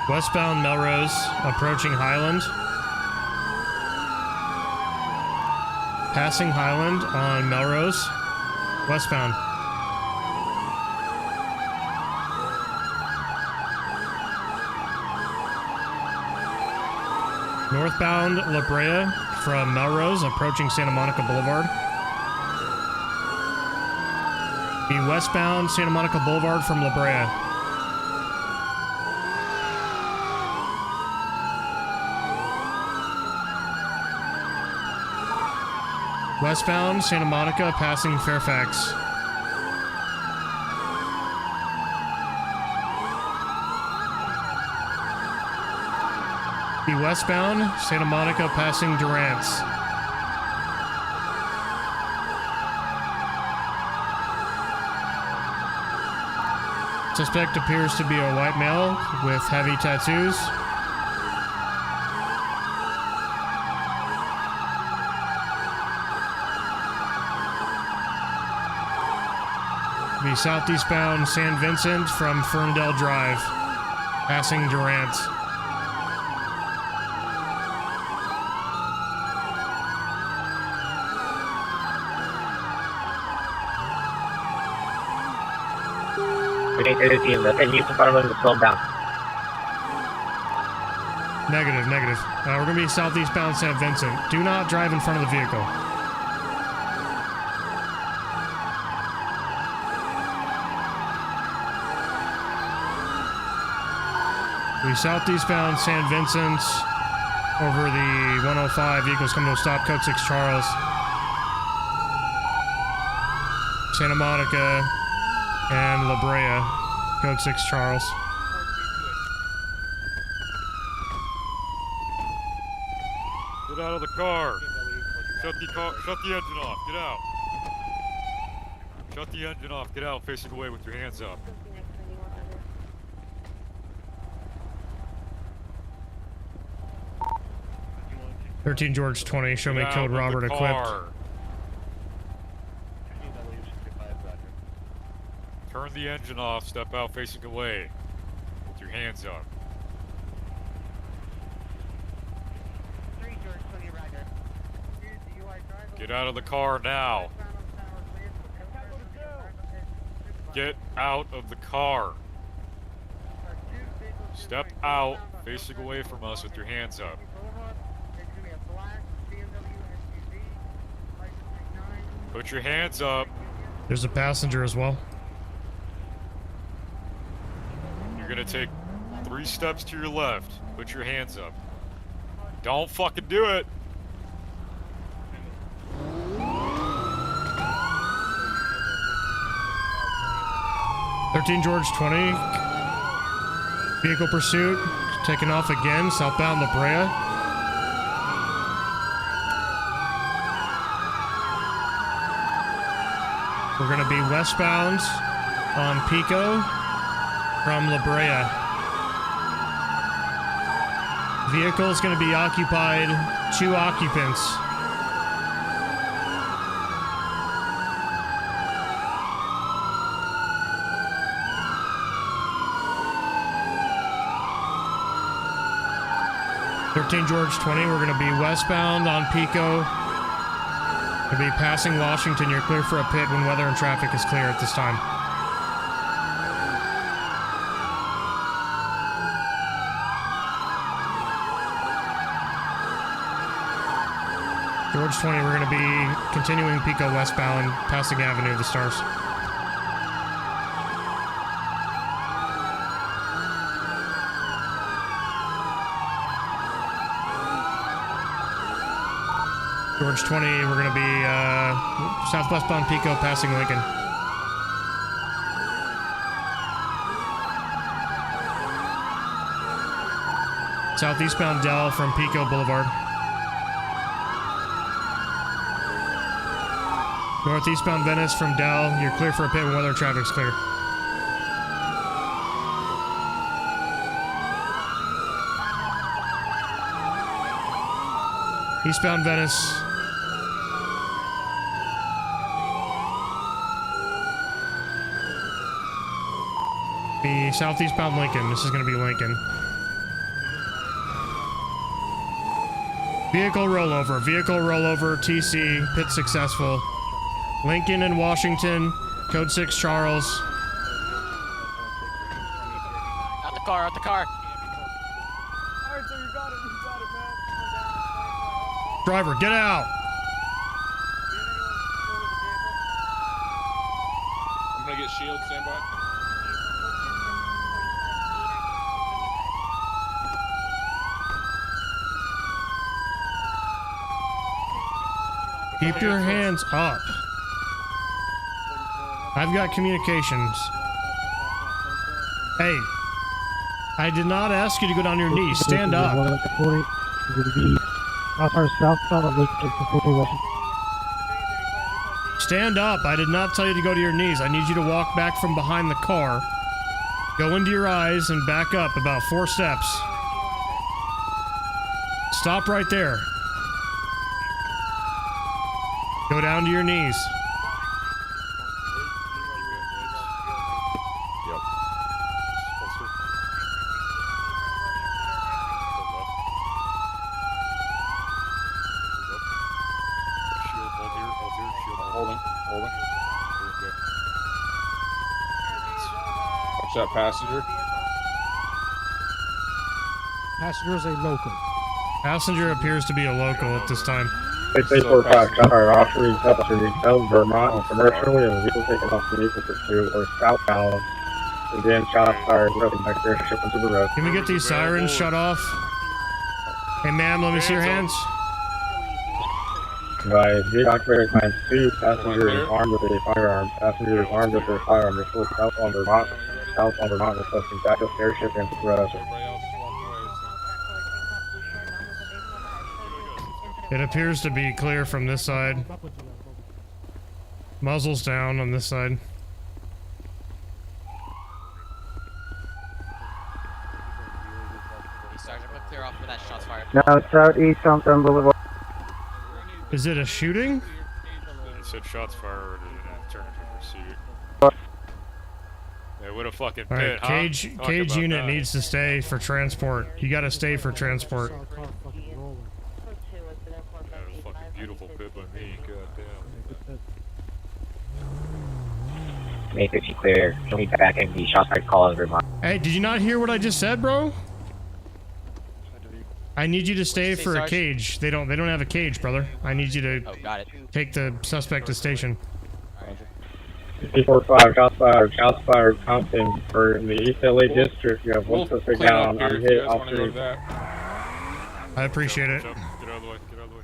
Westbound Melrose, approaching Highland. Passing Highland on Melrose, westbound. Northbound La Brea from Melrose, approaching Santa Monica Boulevard. Be westbound Santa Monica Boulevard from La Brea. Westbound Santa Monica, passing Fairfax. Be westbound Santa Monica, passing Durant's. Suspect appears to be a white male with heavy tattoos. Be southeastbound San Vincent from Ferndale Drive, passing Durant. Negative. We're going to be southeastbound San Vincent. Do not drive in front of the vehicle. We southeastbound San Vincent over the 105. Vehicles coming to a stop, code 6 Charles. Santa Monica and La Brea, code 6 Charles. Get out of the car. Shut the engine off. Get out. Shut the engine off. Get out facing away with your hands up. 13 George 20, show me code Robert equipped. Turn the engine off, step out facing away with your hands up. 3 George 20, Roger. Get out of the car now. Get out of the car. Step out facing away from us with your hands up. Put your hands up. There's a passenger as well. You're gonna take 3 steps to your left. Put your hands up. Don't fucking do it. George 20. Vehicle pursuit. Taking off again. Southbound La Brea. We're going to be westbound on Pico from La Brea. Vehicle is going to be occupied, 2 occupants. George 20, we're going to be westbound on Pico. We'll be passing Washington. You're clear for a pit when weather and traffic is clear at this time. George 20, we're going to be continuing Pico westbound, passing Avenue of the Stars. George 20, we're going to be southwestbound Pico, passing Lincoln. Southeastbound Dell from Pico Boulevard. Northeastbound Venice from Dell, you're clear for a pit when weather and traffic's clear. Eastbound Venice. The southeastbound Lincoln. This is going to be Lincoln. Vehicle rollover, TC, pit successful. Lincoln and Washington, code 6 Charles. Out the car, out the car. Alright, so you got it, man. Driver, get out. I'm gonna get shield, stand by. Keep your hands up. I've got communications. Hey, I did not ask you to go down on your knees. Stand up. Stand up. I did not tell you to go to your knees. I need you to walk back from behind the car. Go into your eyes and back up about 4 steps. Stop right there. Go down to your knees. Yep. Holster. Shield, hold here, shield. Holding. Very good. Watch that passenger. Passenger is a local. Passenger appears to be a local at this time. 6845, Chopper, offering Southern Vermont on commercial, and vehicle taken off the vehicle pursuit or southbound. Again, shot fired, nothing back there, shipping to the road. Can we get these sirens shut off? Hey, ma'am, let me see your hands. By vehicle operator times 2, passenger is armed with a firearm. Passenger is armed with a firearm. Report south on Vermont, requesting backup airship and the garage. It appears to be clear from this side. Muzzles down on this side. Hey, Sergeant, we'll clear off for that shots fired. Now, southeast Thompson Boulevard. Is it a shooting? It said shots fired in an alternative pursuit. Yeah, what a fucking All right, pit, cage huh? cage unit needs to stay for transport. You got to stay for transport. Fucking beautiful pit by me, goddamn. Make it clear. Show me back in the shots fired call in Vermont. Hey, did you not hear what I just said, bro? I need you to stay for a cage. They don't have a cage, brother. I need you to take the suspect to station. 345, shots fired, Compton, for in the East LA district. You have one suspect down, unhit, officer. I appreciate it. Get out of the way, get out of the way.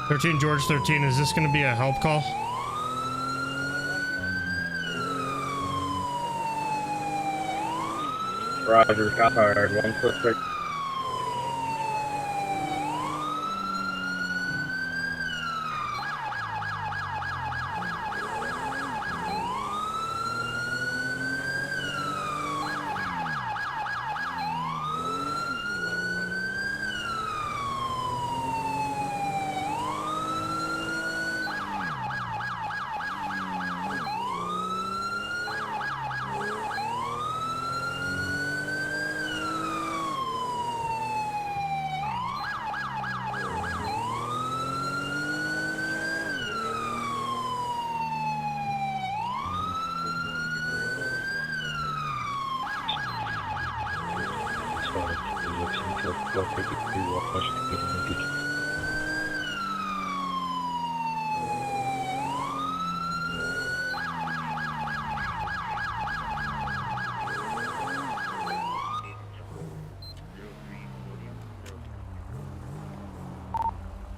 13 George 13, is this going to be a help call? Roger, shots fired. One suspect.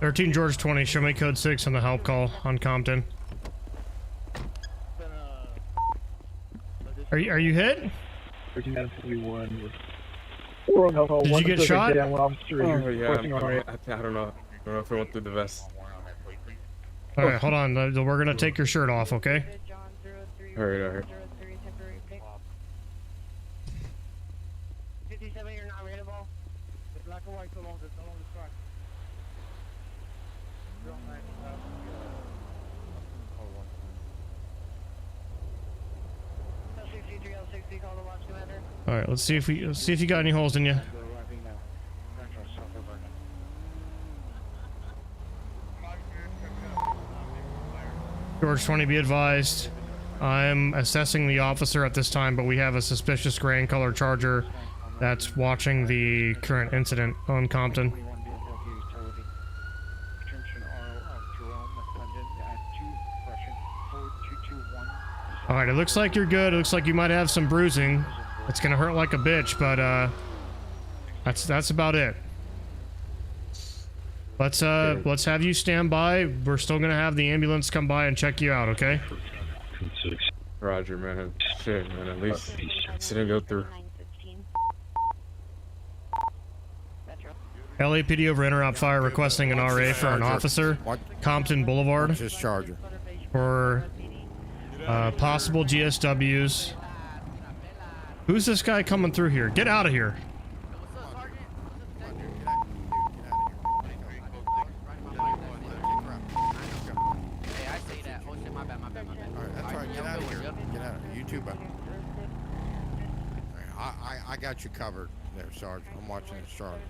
"13 George 20, show me code 6 on the help call on Compton." Are you hit? 3941. Did you get shot? Oh yeah, I don't know. I don't know if it went through the vest. Alright, hold on. We're gonna take your shirt off, okay? Alright. 57, you're not readable. The black and white along the track. Alright, let's see if you got any holes in you. George 20, be advised. I'm assessing the officer at this time, but we have a suspicious gray and color Charger that's watching the current incident on Compton. Alright, it looks like you're good. It looks like you might have some bruising. It's gonna hurt like a bitch, but that's about it. Let's have you stand by. We're still gonna have the ambulance come by and check you out, okay? Roger, man. Shit, man. At least it didn't go through. LAPD over interrupt fire requesting an RA for an officer. Compton Boulevard. Just Charger. For possible GSWs. Who's this guy coming through here? Get out of here. I got you covered there, Sergeant. I'm watching the Charger.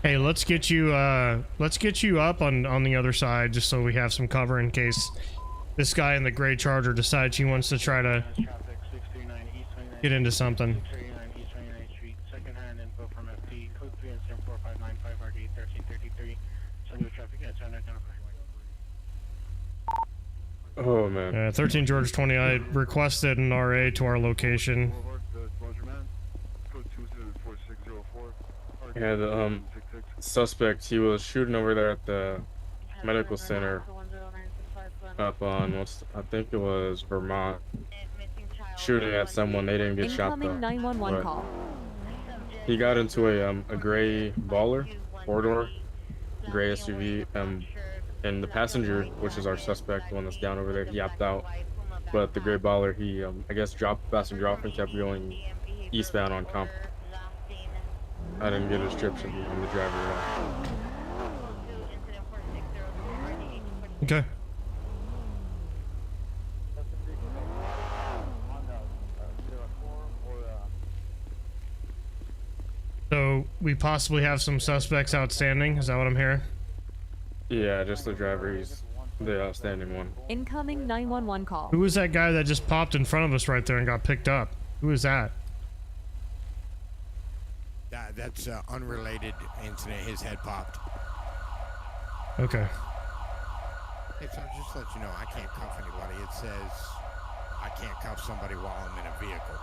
Hey, let's get you up on the other side just so we have some cover in case this guy in the gray Charger decides he wants to try to get into something. Oh man. 13 George 20, I requested an RA to our location. Yeah, the suspect, he was shooting over there at the medical center up on I think it was Vermont, shooting at someone. They didn't get shot though. 911 call. He got into a gray baller, four-door, gray SUV, and the passenger, which is our suspect, the one that's down over there, he opted out. But the gray baller, he I guess dropped the passenger off and kept going eastbound on Comp. I didn't get a description on the driver at all. Okay. So we possibly have some suspects outstanding. Is that what I'm hearing? Yeah, just the driver. He's the outstanding one. Incoming 911 call. Who was that guy that just popped in front of us right there and got picked up? Who is that? That's an unrelated incident. His head popped. Okay. Hey, so just to let you know, I can't cuff anybody. It says I can't cuff somebody while I'm in a vehicle.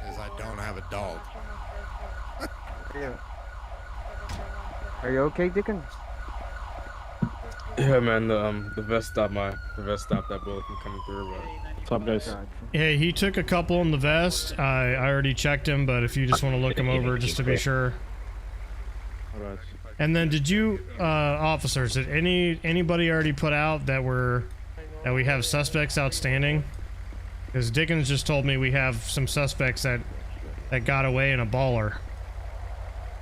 Because I don't have a dog. Are you okay, Dickens? Yeah, man. The vest stopped that bullet from coming through. But... What's up, guys? Yeah, he took a couple in the vest. I already checked him, but if you just want to look him over just to be sure. Alright. And then did you, officers, did anybody already put out that we have suspects outstanding? Because Dickens just told me we have some suspects that got away in a baller.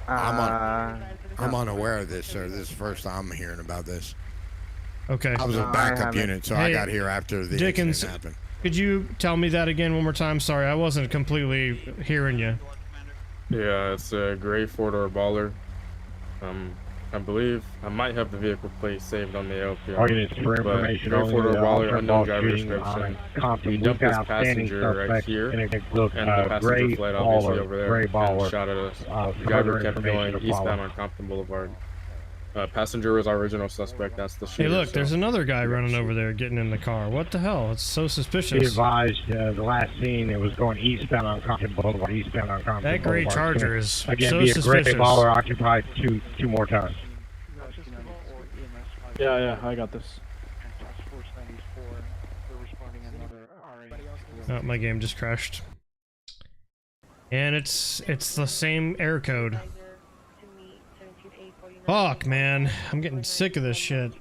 I'm unaware of this, sir. This is the first I'm hearing about this. Okay. I was a backup unit, so I got here after the Dickens, incident happened. could you tell me that again one more time? Sorry, I wasn't completely hearing you. Yeah, it's a gray 4-door baller. I believe I might have the vehicle plate saved on the LPR. All units for information gray only. 4-door The baller, unknown ball driver shooting description. Compton. We We've dumped got this outstanding passenger right here, and and the passenger gray fled obviously over there gray baller. and shot at us. The Further driver kept information going to eastbound follow. on Compton Boulevard. Passenger was our original suspect. That's the Hey, shooter. look, so- there's another guy running over there getting in the car. What the hell? It's so Be suspicious. advised, the last scene, it was going eastbound on Compton Boulevard, eastbound on Compton That gray Boulevard. Charger It's is gonna, again, so be a gray suspicious. baller occupied two more times. Yeah, I got this. Oh, my game just crashed. And it's the same air code. Fuck, man. I'm getting sick of this shit.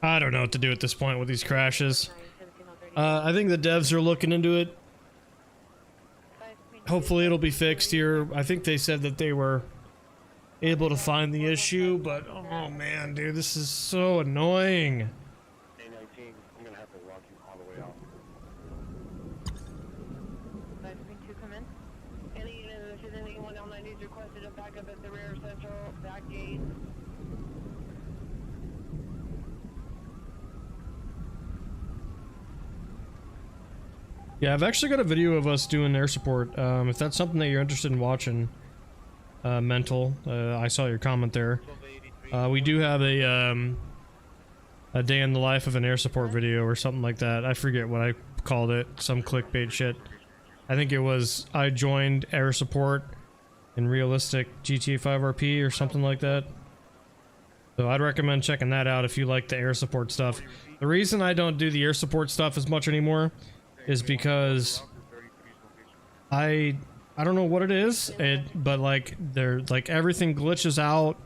I don't know what to do at this point with these crashes. I think the devs are looking into it. Hopefully it'll be fixed here. I think they said that they were able to find the issue, but oh man, dude, this is so annoying. I'm gonna have to walk you all the way out. 5.2, come in. Any unit, if there's anyone on that needs requested a backup at the rear central back gate. Yeah, I've actually got a video of us doing air support. If that's something that you're interested in watching, Mental, I saw your comment there. We do have a day in the life of an air support video or something like that. I forget what I called it, some clickbait shit. I think it was I joined air support in realistic GTA 5 RP or something like that. So I'd recommend checking that out if you like the air support stuff. The reason I don't do the air support stuff as much anymore is because I don't know what it is, but like everything glitches out,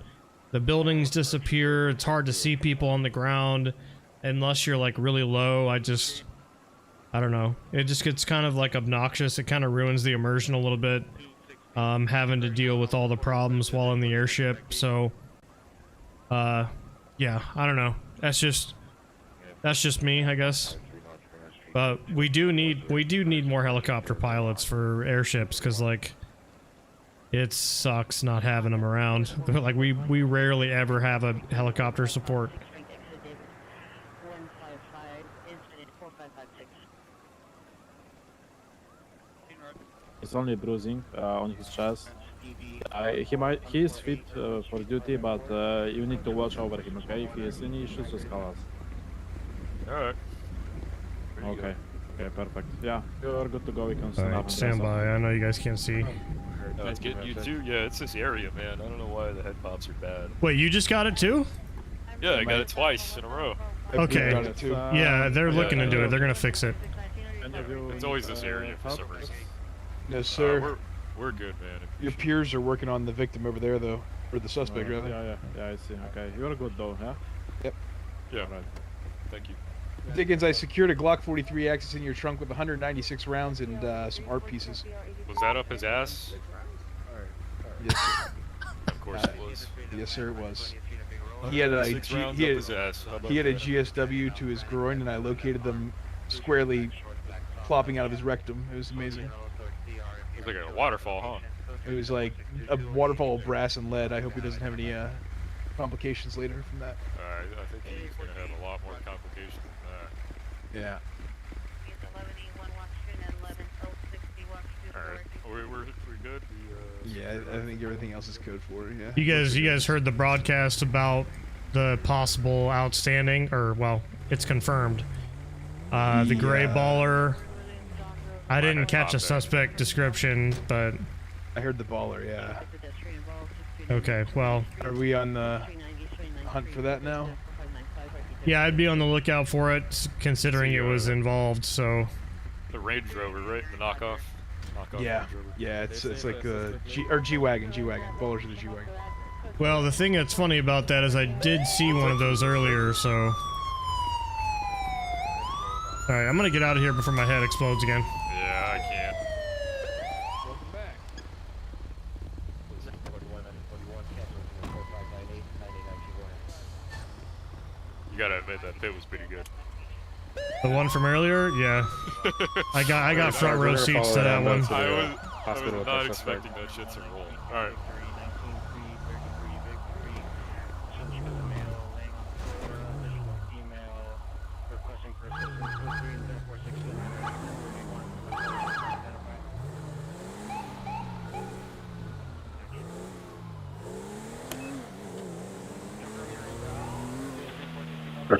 the buildings disappear, it's hard to see people on the ground unless you're like really low. I don't know. It just gets kind of like obnoxious. It kind of ruins the immersion a little bit, having to deal with all the problems while in the airship. So, yeah, I don't know. That's just me, I guess. But we do need more helicopter pilots for airships, because like it sucks not having them around. Like we rarely ever have a helicopter support. 155, incident 4556. It's only bruising on his chest. He is fit for duty, but you need to watch over him, okay? If he has any issues, just call us. Alright. Okay, perfect. Yeah, you're good to go. We can Alright, stand by. I know you guys can't see. No, it's getting you too. Yeah, it's this area, man. I don't know why the head pops are bad. Wait, you just got it too? Yeah, I got it twice in a row. Okay. Yeah, they're looking into it. They're gonna fix it. It's always this area for some reason. No, sir. We're good, man. Your peers are working on the victim over there, though, or the suspect, rather. Yeah, I see. Okay, you're good though, yeah? Yep. Yeah. Right. Thank you. Dickens, I secured a Glock 43 Axis in your trunk with 196 rounds and some art pieces. Was that up his ass? Yes, sir. Of course it was. Yes, sir, it was. He had a GSW to his groin, and I located them squarely plopping out of his rectum. It was amazing. It was like a waterfall, huh? It was like a waterfall of brass and lead. I hope he doesn't have any complications later from that. I think he's gonna have a lot more complications than that. Yeah. Alright, we're good. Yeah, I think everything else is code for it. Yeah. You guys heard the broadcast about the possible outstanding, or well, it's confirmed. The gray baller. I didn't catch a suspect description, but I heard the baller. Yeah. Okay, well. Are we on the hunt for that now? Yeah, I'd be on the lookout for it, considering it was involved, so. The Range Rover, right? The knockoff? Yeah, Range Rover. yeah, it's like a G-Wagon. Bowlers of the G-Wagon. Well, the thing that's funny about that is I did see one of those earlier, so. Alright, I'm gonna get out of here before my head explodes again. Yeah, I can't. You gotta admit that pit was pretty good. The one from earlier? Yeah. I got front row seats to that one. I was not expecting that shit to roll. Alright.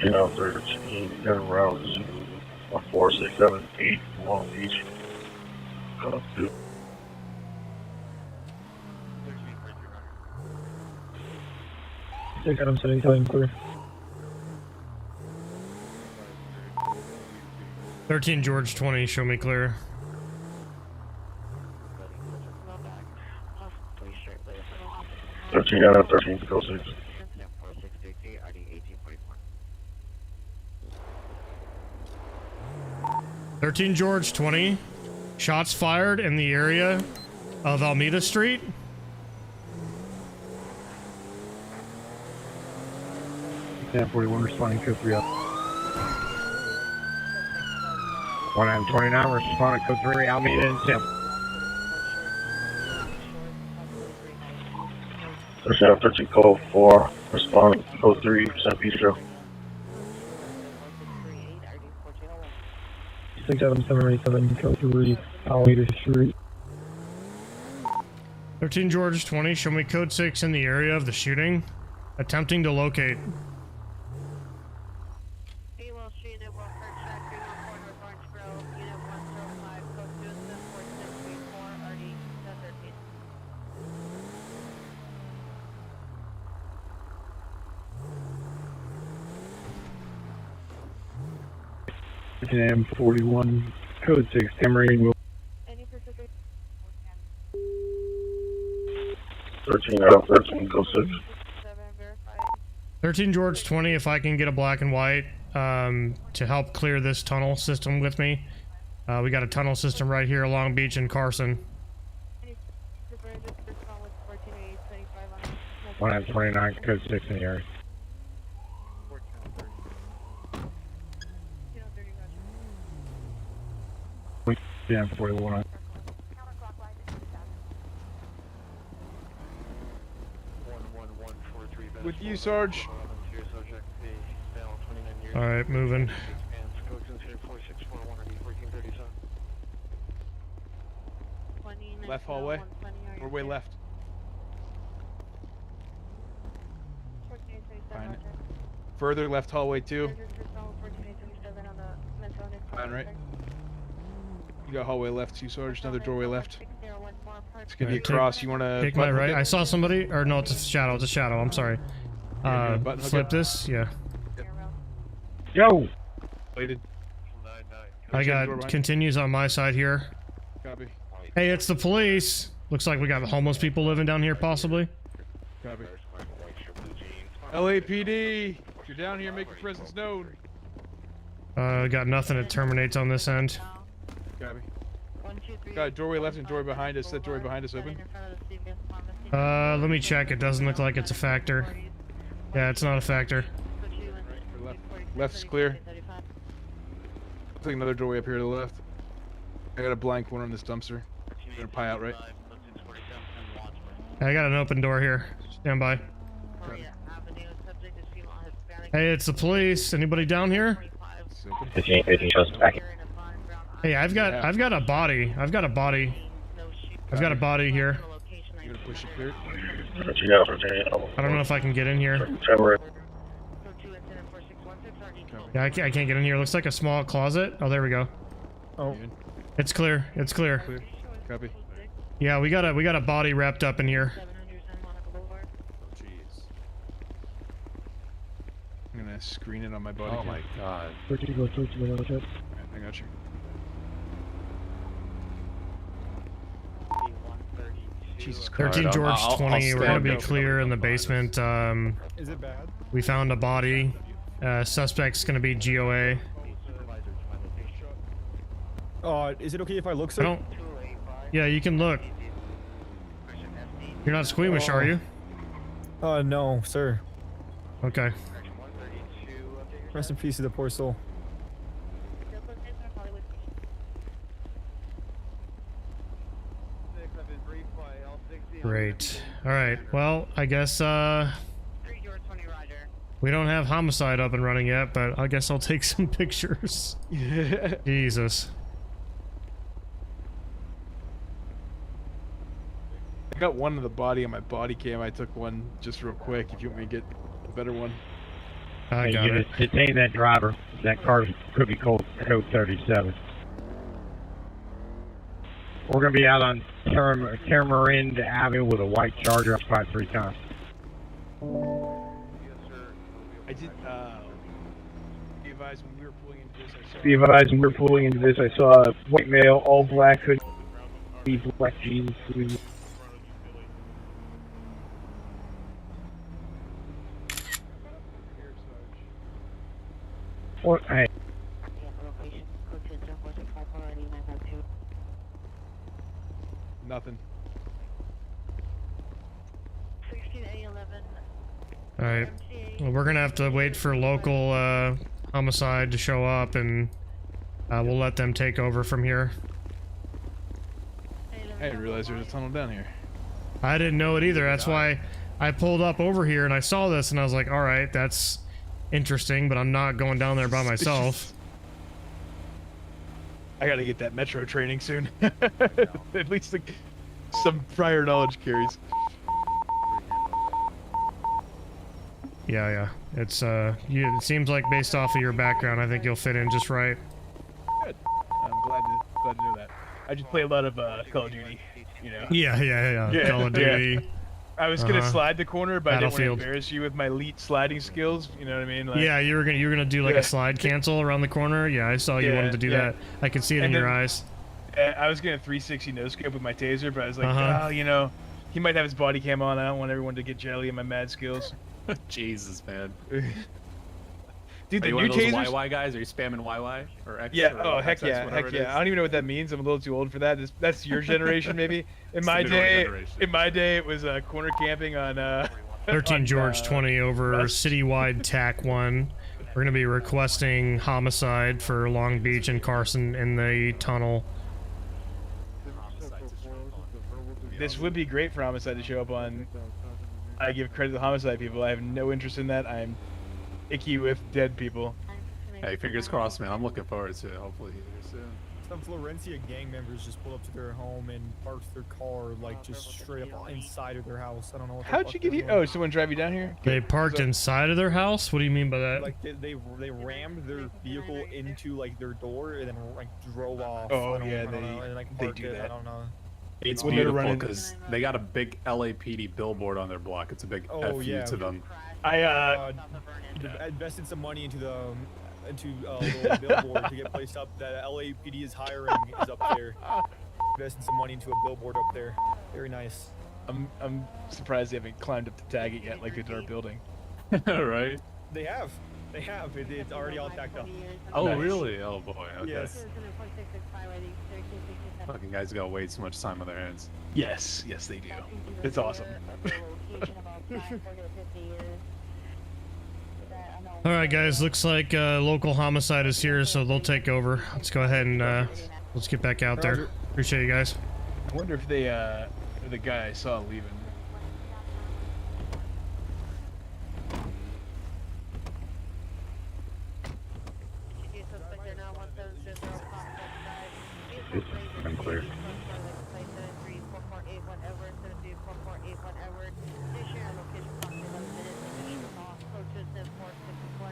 Now 13, 10 rounds, 4, 6, 7, 8, Long Beach. Come to. Take Adam 70, telling clear. 13 George 20, show me clear. Thirteen Adam 13, go 6. 13 George 20. Shots fired in the area of Alameda Street. Ten 41 responding code 3 up. 129 responding code 3 Alameda and Tim. 13 code 4 responding code 3 San Pedro. 67787 code 3 Alameda Street. 13 George 20, show me code 6 in the area of the shooting. Attempting to locate. Jam 41 code 6 Tamarine will 13 out of 13 code 6. 13 George 20, if I can get a black and white to help clear this tunnel system with me. We got a tunnel system right here, Long Beach and Carson. 129 code 6 in the area. Jam 41. With you, Sarge. Alright, moving. Left hallway. Or way left. Fine. Further left hallway too. Fine, right? You got hallway left too, Sarge. Another doorway left. It's gonna be across. You wanna take my right? I saw somebody, or no, it's a shadow. It's a shadow. I'm sorry. Flip this. Yeah. Yo. Waited. I got continues on my side here. Copy. Hey, it's the police. Looks like we got homeless people living down here, possibly. Copy. LAPD, if you're down here, make your presence known. Got nothing. It terminates on this end. Copy. Got a doorway left and doorway behind us. That doorway behind us open? Let me check. It doesn't look like it's a factor. Yeah, it's not a factor. Left's clear. Looks like another doorway up here to the left. I got a blank one on this dumpster. You're gonna pie out, right? I got an open door here. Stand by. Hey, it's the police. Anybody down here? 15 shots back. Hey, I've got a body. I've got a body here. You gonna push it clear? I don't know if I can get in here. Yeah, I can't get in here. Looks like a small closet. Oh, there we go. Oh. It's clear. It's clear. Copy. Yeah, we got a body wrapped up in here. screen it on my body. Oh my god. I got you. Jesus Christ. 13 George I'll 20. We're gonna stand be up. clear in the basement. Is it bad? We found a body. Suspect's gonna be GOA. Is it okay if I look, I sir? don't. Yeah, you can look. You're not squeamish, are you? No, sir. Okay. Rest in peace to the poor soul. Great. All right. Well, I guess we don't have homicide up and running yet, but I guess I'll take some pictures. Jesus. I got one of the body on my body cam. I took one just real quick. If you want me to get a better one. I got it. Detain that driver. That car could be code 37. We're going to be out on Tamarind Avenue with a white Charger up 5 times. I did, be advised when we were pulling into this, Be advised when we were pulling into this, I saw a white male, all black hoodie, black jeans. What? Hey. Nothing. 16A11. All right. Well, we're gonna have to wait for local homicide to show up, and we'll let them take over from here. I didn't realize there was a tunnel down here. I didn't know it either. That's why I pulled up over here and I saw this, and I was like, all right, that's interesting, but I'm not going down there by myself. I gotta get that metro training soon. At least like, some prior knowledge carries. Yeah. It's it seems like based off of your background, I think you'll fit in just right. Good. I'm glad to know that. I just play a lot of Call of Duty, you know. Yeah. Call of Duty. Yeah. I was gonna slide the corner, but I didn't want to Battlefield. embarrass you with my elite sliding skills. You know what I mean? Like, Yeah, you were gonna do like a slide cancel around the corner. Yeah, I saw you wanted to do that. I could see it in your eyes. I was gonna 360 no scope with my taser, but I was like, you know, he might have his body cam on. I don't want everyone to get jelly in my mad skills. Jesus, man. Dude, Are the you new one of those tasers. YY guys? Are you spamming YY or X? Yeah. Or Oh heck XX, yeah, whatever heck it yeah. is? I don't even know what that means. I'm a little too old for that. That's your generation maybe. In It's my the newer day, generation. it was corner camping on 13 George 20 over West. citywide TAC 1. We're gonna be requesting homicide for Long Beach and Carson in the tunnel. This would be great for homicide to show up on. I give credit to homicide people. I have no interest in that. I'm icky with dead people. Hey, fingers crossed, man. I'm looking forward to it. Hopefully here soon. Some Florencia gang members just pulled up to their home and parked their car like just straight up inside of their house. I don't know what the How'd fuck you get they're here? doing. Oh, someone drive you down here? They parked inside of their house? What do you mean by that? Like they rammed their vehicle into like their door and then like drove off. Oh, I don't yeah, know, and, like, they parked do it. that. I don't know. It's When they're beautiful running- because they got a big LAPD billboard on their block. It's a big Oh, F yeah. you to them. I invested some money into the little billboard to get placed up. That LAPD is hiring is up there. Invested some money into a billboard up there. Very nice. I'm surprised they haven't climbed up to tag it yet like they did our building. Right? They have. It's already all tacked up. Oh, Nice. really? Oh, boy. Okay. Yes. Fucking guys got way too much time on their hands. Yes, they do. It's awesome. All right, guys. Looks like local homicide is here, so they'll take over. Let's go ahead and let's get back out there. Roger. Appreciate you guys. I wonder if they the guy I saw leaving. I'm clear.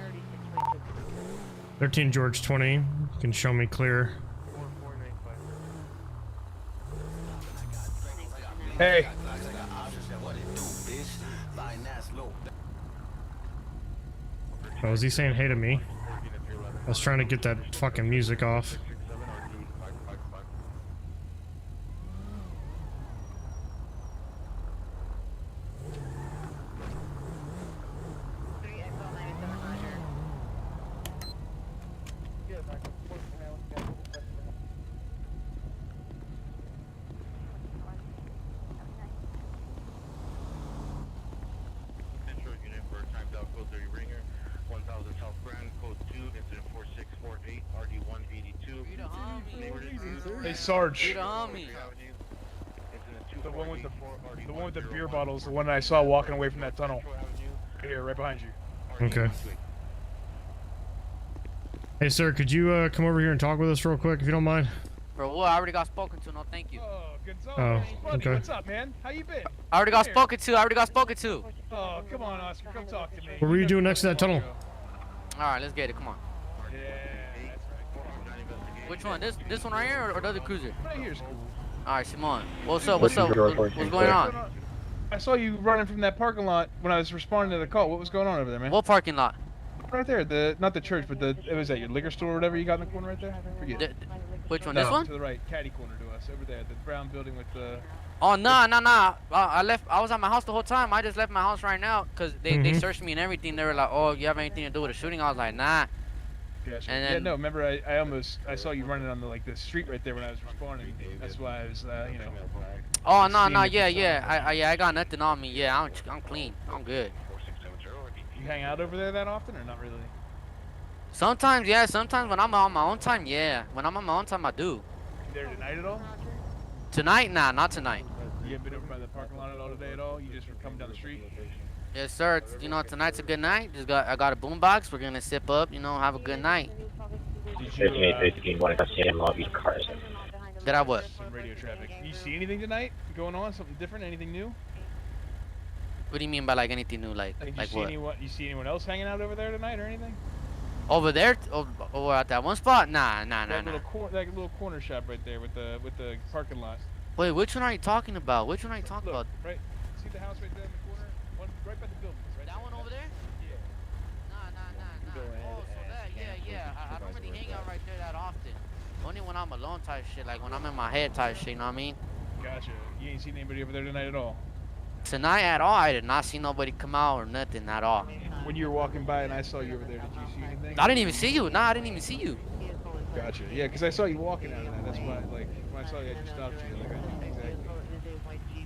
Apprehension. 13 George 20. You can show me clear. Hey. Oh, was he saying hey to me? I was trying to get that fucking music off. Central unit for times out code 30 ringer, 1000 South Grand, code 2, incident 4648, RD 182. Hey Sarge. The one with the beer bottles, the one I saw walking away from that tunnel. Right here, right behind you. Okay. Hey, sir, could you come over here and talk with us real quick, if you don't mind? Bro, what? I already got spoken to. No, thank you. Oh, okay. What's up, man? How you been? I already got spoken to. I already got spoken to. Oh, come on, Oscar. Come talk to me. What were you doing next to that tunnel? All right, let's get it. Come on. Yeah, that's right. Which one? This one right here, or the other cruiser? Right here's cool. All right, Simone. What's up? What's up? What's going on? I saw you running from that parking lot when I was responding to the call. What was going on over there, man? What parking lot? Right there, not the church, but it was at your liquor store or whatever you got in the corner right there? Forget. Which one? No, This one? to the right, caddy corner to us, over there, the brown building with the... Oh, nah. I was at my house the whole time. I just left my house right now because they searched me and everything. They were like, oh, you have anything to do with a shooting? I was like, nah. Gotcha. And then, yeah, no, remember I saw you running on the street right there when I was responding. That's why I was, you know... Oh, no, I got nothing on me. Yeah, I'm clean. I'm good. You hang out over there that often or not really? Sometimes, yeah. Sometimes when I'm on my own time, yeah. When I'm on my own time, I do. You there tonight at all? Tonight? Nah, not tonight. You haven't been over by the parking lot at all today at all? You just were coming down the street? Yes, sir. You know, tonight's a good night. I got a boombox. We're gonna sip up. You know, have a good night. Did I what? Some radio traffic. You see anything tonight going on? Something different? Anything new? What do you mean by like anything new? Like what? You see anyone else hanging out over there tonight or anything? Over there? Over at that one spot? Nah. That little corner shop right there with the parking lot. Wait, which one are you talking about? Which one are you talking Look, about? Right. See the house right there in the corner? One right by the building. Right that one over there? Yeah. Nah. Oh, so that, yeah. I don't really hang out right there that often. Only when I'm alone type shit, like when I'm in my head type shit, you know what I mean? Gotcha. You ain't seen anybody over there tonight at all? Tonight at all, I did not see nobody come out or nothing at all. When you were walking by and I saw you over there, did you see anything? I didn't even see you. Nah, I didn't even see you. Gotcha. Yeah, because I saw you walking out of that. That's why, like, when I saw you, I just stopped you. Like, I knew exactly.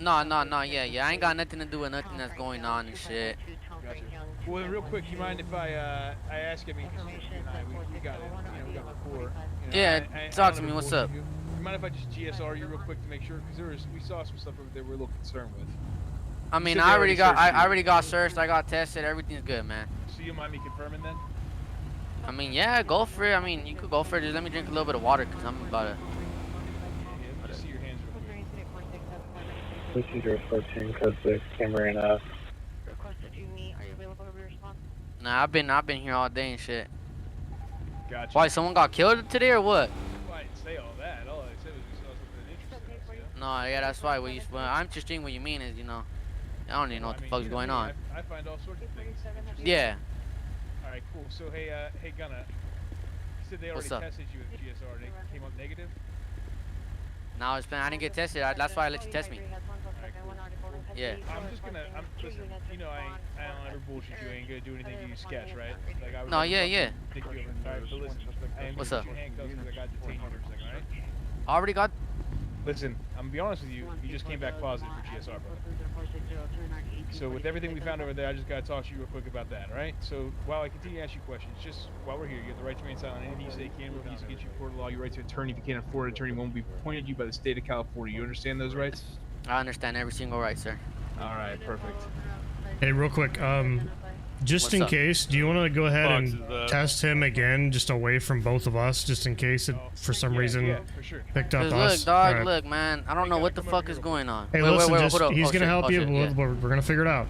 No. Yeah. I ain't got nothing to do with nothing that's going on and shit. Gotcha. Well, real quick, you mind if I ask you? I mean, because you and I, we got it. You know, we got rapport. You know, Yeah, talk to me. What's up? You mind if I just GSR you real quick to make sure? Because we saw some stuff over there we're a little concerned with. I mean, I already got searched. I got tested. Everything's good, man. So you mind me confirming then? I mean, yeah, go for it. I mean, you could go for it. Just let me drink a little bit of water because I'm about to. Yeah, just see your hands real quick. Passenger 14, code 6, camera and Nah, I've been here all day and shit. Gotcha. Why, someone got killed today or what? Well, I didn't say all that. All I said was we saw something interesting. Yeah? No, yeah, that's why. Well, I'm just thinking what you mean is, you know, I don't even know what the fuck's going on. I find all sorts of things. Yeah. All right, cool. So hey Gunna, you said they already tested you with GSR. They came up negative. No, I didn't get tested. That's why I let you test me. Yeah. Listen, you know, I don't ever bullshit you. I ain't gonna do anything to you sketch, right? Like, I would no, yeah. Think you over. All right, but listen, I am What's gonna up? put you in handcuffs because I got detained for a second, all right? I already got. Listen, I'm gonna be honest with you. You just came back positive for GSR, brother. So with everything we found over there, I just gotta talk to you real quick about that, all right? So while I continue to ask you questions, just while we're here, you have the right to remain silent. Anything you say can be used against you in court of law. Your right to attorney, if you can't afford an attorney, won't be appointed you by the state of California. You understand those rights? I understand every single right, sir. All right, perfect. Hey, real quick, just in case, do you want to go ahead and test him again, just away from both of us, just in case it, for some reason, picked up us? Look, dog, look, man, I don't know what the fuck is going on. Hey, listen, just, he's gonna help you. We're gonna figure it out.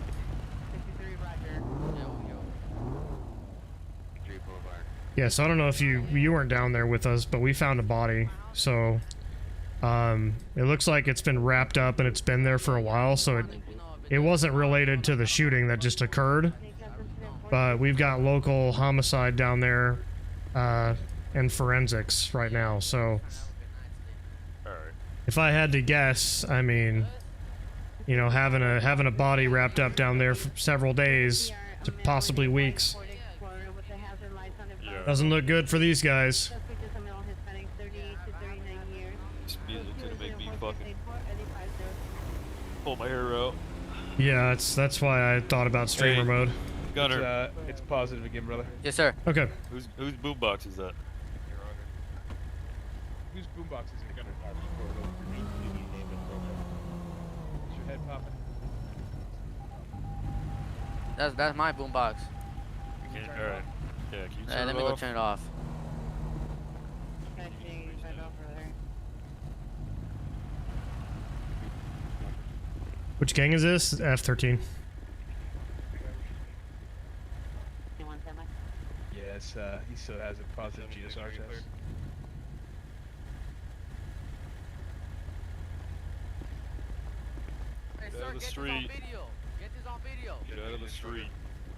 Yeah, so I don't know if you weren't down there with us, but we found a body. So, it looks like it's been wrapped up and it's been there for a while. So it wasn't related to the shooting that just occurred. but we've got local homicide down there and forensics right now. So if I had to guess, I mean, you know, having a body wrapped up down there for several days to possibly weeks doesn't look good for these guys. This music's gonna make me fucking pull my hair out. Yeah, that's why I thought about streamer mode. Gunner. It's positive again, brother. Yes, sir. Okay. Whose boombox is that? Whose boombox is it, Gunner? Is your head popping? That's my boombox. Alright. Yeah, can you turn Let it me go off? turn it off. Which gang is this? F-13. Yes, he still has a positive GSR test. Hey, Get sir, out of the get street. this on video. Get this on video. Get out of the street.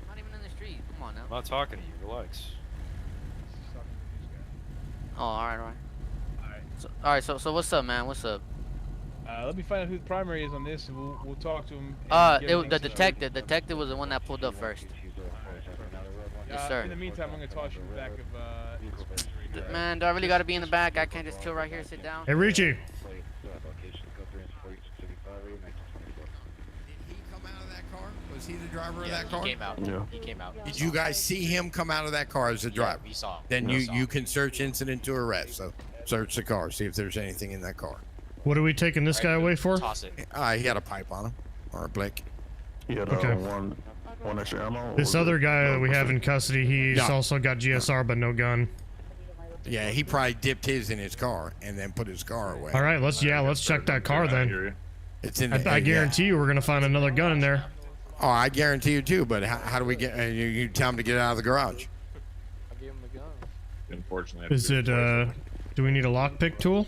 I'm not even in the street. Come on now. I'm not talking to you. Relax. Oh, alright. So what's up, man? What's up? Let me find out who the primary is on this, and we'll talk to him. The detective. The detective was the one that pulled up first. Yes, sir. In the meantime, I'm gonna toss you in the back of. Man, do I really gotta be in the back? I can't just chill right here, sit down. Hey, Richie. Was he the driver of that car? He came out. Yeah. He came out. Did you guys see him come out of that car as the driver? we saw him. Then We you saw you him. can search incident to arrest. So search the car, see if there's anything in that car. What are we taking this guy away for? Toss it. He had a pipe on him or a blick. He had Okay. one extra ammo. or This was other it- guy that we have in custody, he's Yeah. also got GSR but no gun. Yeah, he probably dipped his in his car and then put his car away. All right, let's check that car then. It's in. I guarantee you we're gonna find another gun in there. Oh, I guarantee you too. But how do we get? You tell him to get out of the garage. I gave him the gun. Unfortunately. Is it do we need a lockpick tool?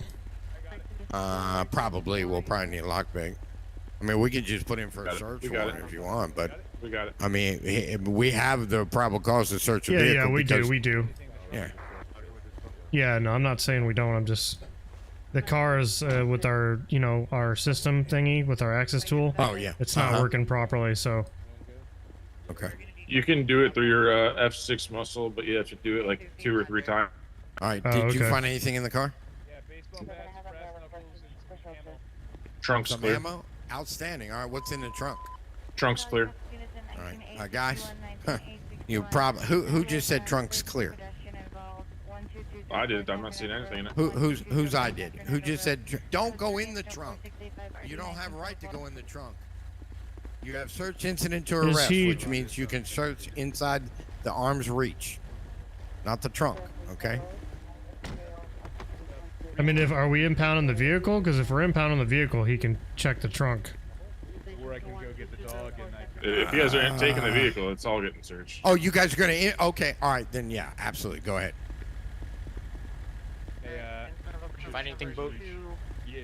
Probably. We'll probably need a lockpick. I mean, we could just put him for a search warrant if you want, but We got it. I mean, we have the probable cause to search a Yeah, vehicle. we because- do. Yeah. Yeah, no, I'm not saying we don't. I'm just the car is with our our system thingy with our access tool. Oh yeah. It's not Uh-huh. working properly, so. Okay. You can do it through your F6 muscle, but you have to do it like 2 or 3 times. All right. Oh, Did you okay. find anything in the car? Trunk's Some clear. ammo. Outstanding. All right. What's in the trunk? Trunk's clear. All right, guys. You who just said trunk's clear? I did. I'm not seeing anything in it. Who's I did? Who just said don't go in the trunk? You don't have a right to go in the trunk. You have search incident to Is arrest, he- which means you can search inside the arm's reach, not the trunk. Okay. I mean, are we impounding the vehicle? Because if we're impounding the vehicle, he can check the trunk. Where I can go get the dog and I If you guys are taking the vehicle, it's all getting searched. Oh, you guys are gonna? Okay. All right. Then yeah, absolutely. Go ahead. Hey, Find anything, boat? Yeah.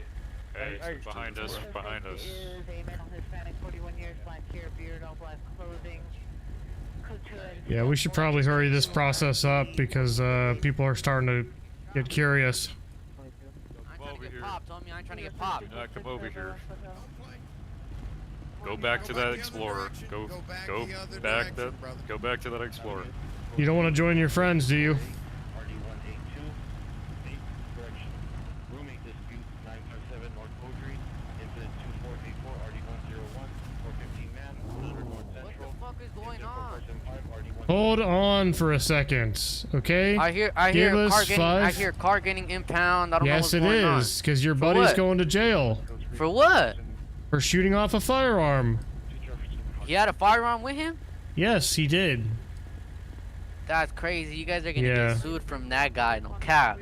Hey, behind us, behind us. Is a male Hispanic, 41 years, black hair, beard, all black clothing. Yeah, we should probably hurry this process up because people are starting to get curious. Popped, homie. I ain't trying to get popped. Do not come over here. Go back to that Explorer. Go back to that Explorer. You don't want to join your friends, do you? Rooming dispute 957 North Beaudry. Incident 2484 RD101 415 man 100 North Central. What the fuck is going on? Hold on for a second, okay? I hear Give us car getting. I 5. hear car getting impound. I don't know Yes, what's it going on. is, because your For buddy's what? going to jail For what? for shooting off a firearm. He had a firearm with him? Yes, he did. That's crazy. You guys are gonna Yeah. get sued from that guy. No cap.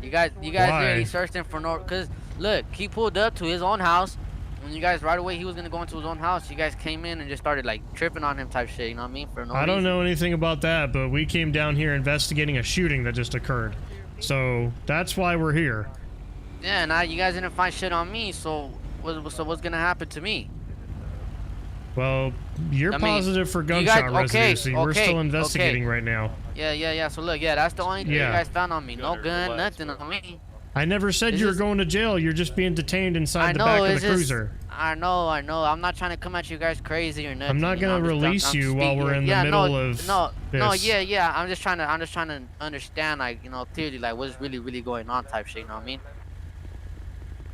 You guys Why? literally searched him for no. Cause look, he pulled up to his own house. When you guys right away, he was gonna go into his own house. You guys came in and just started like tripping on him type shit. You know what I mean? For no I don't reason. know anything about that, but we came down here investigating a shooting that just occurred. So that's why we're here. Yeah, now you guys didn't find shit on me. So what's gonna happen to me? Well, you're I mean, positive for you gunshot guys- residue, okay, so we're okay, still investigating okay. right now. Yeah. So look, that's the only thing Yeah. you guys found on me. No gun, nothing on me. I never said It's you were just- going to jail. You're just being detained I inside the know, back of it's the just- cruiser. I know. I'm not trying to come at you guys crazy or nothing. I'm not you know, gonna release you while we're in the middle of No, this. yeah. I'm just trying to understand, like, you know, clearly, like, what's really going on, type shit. You know what I mean?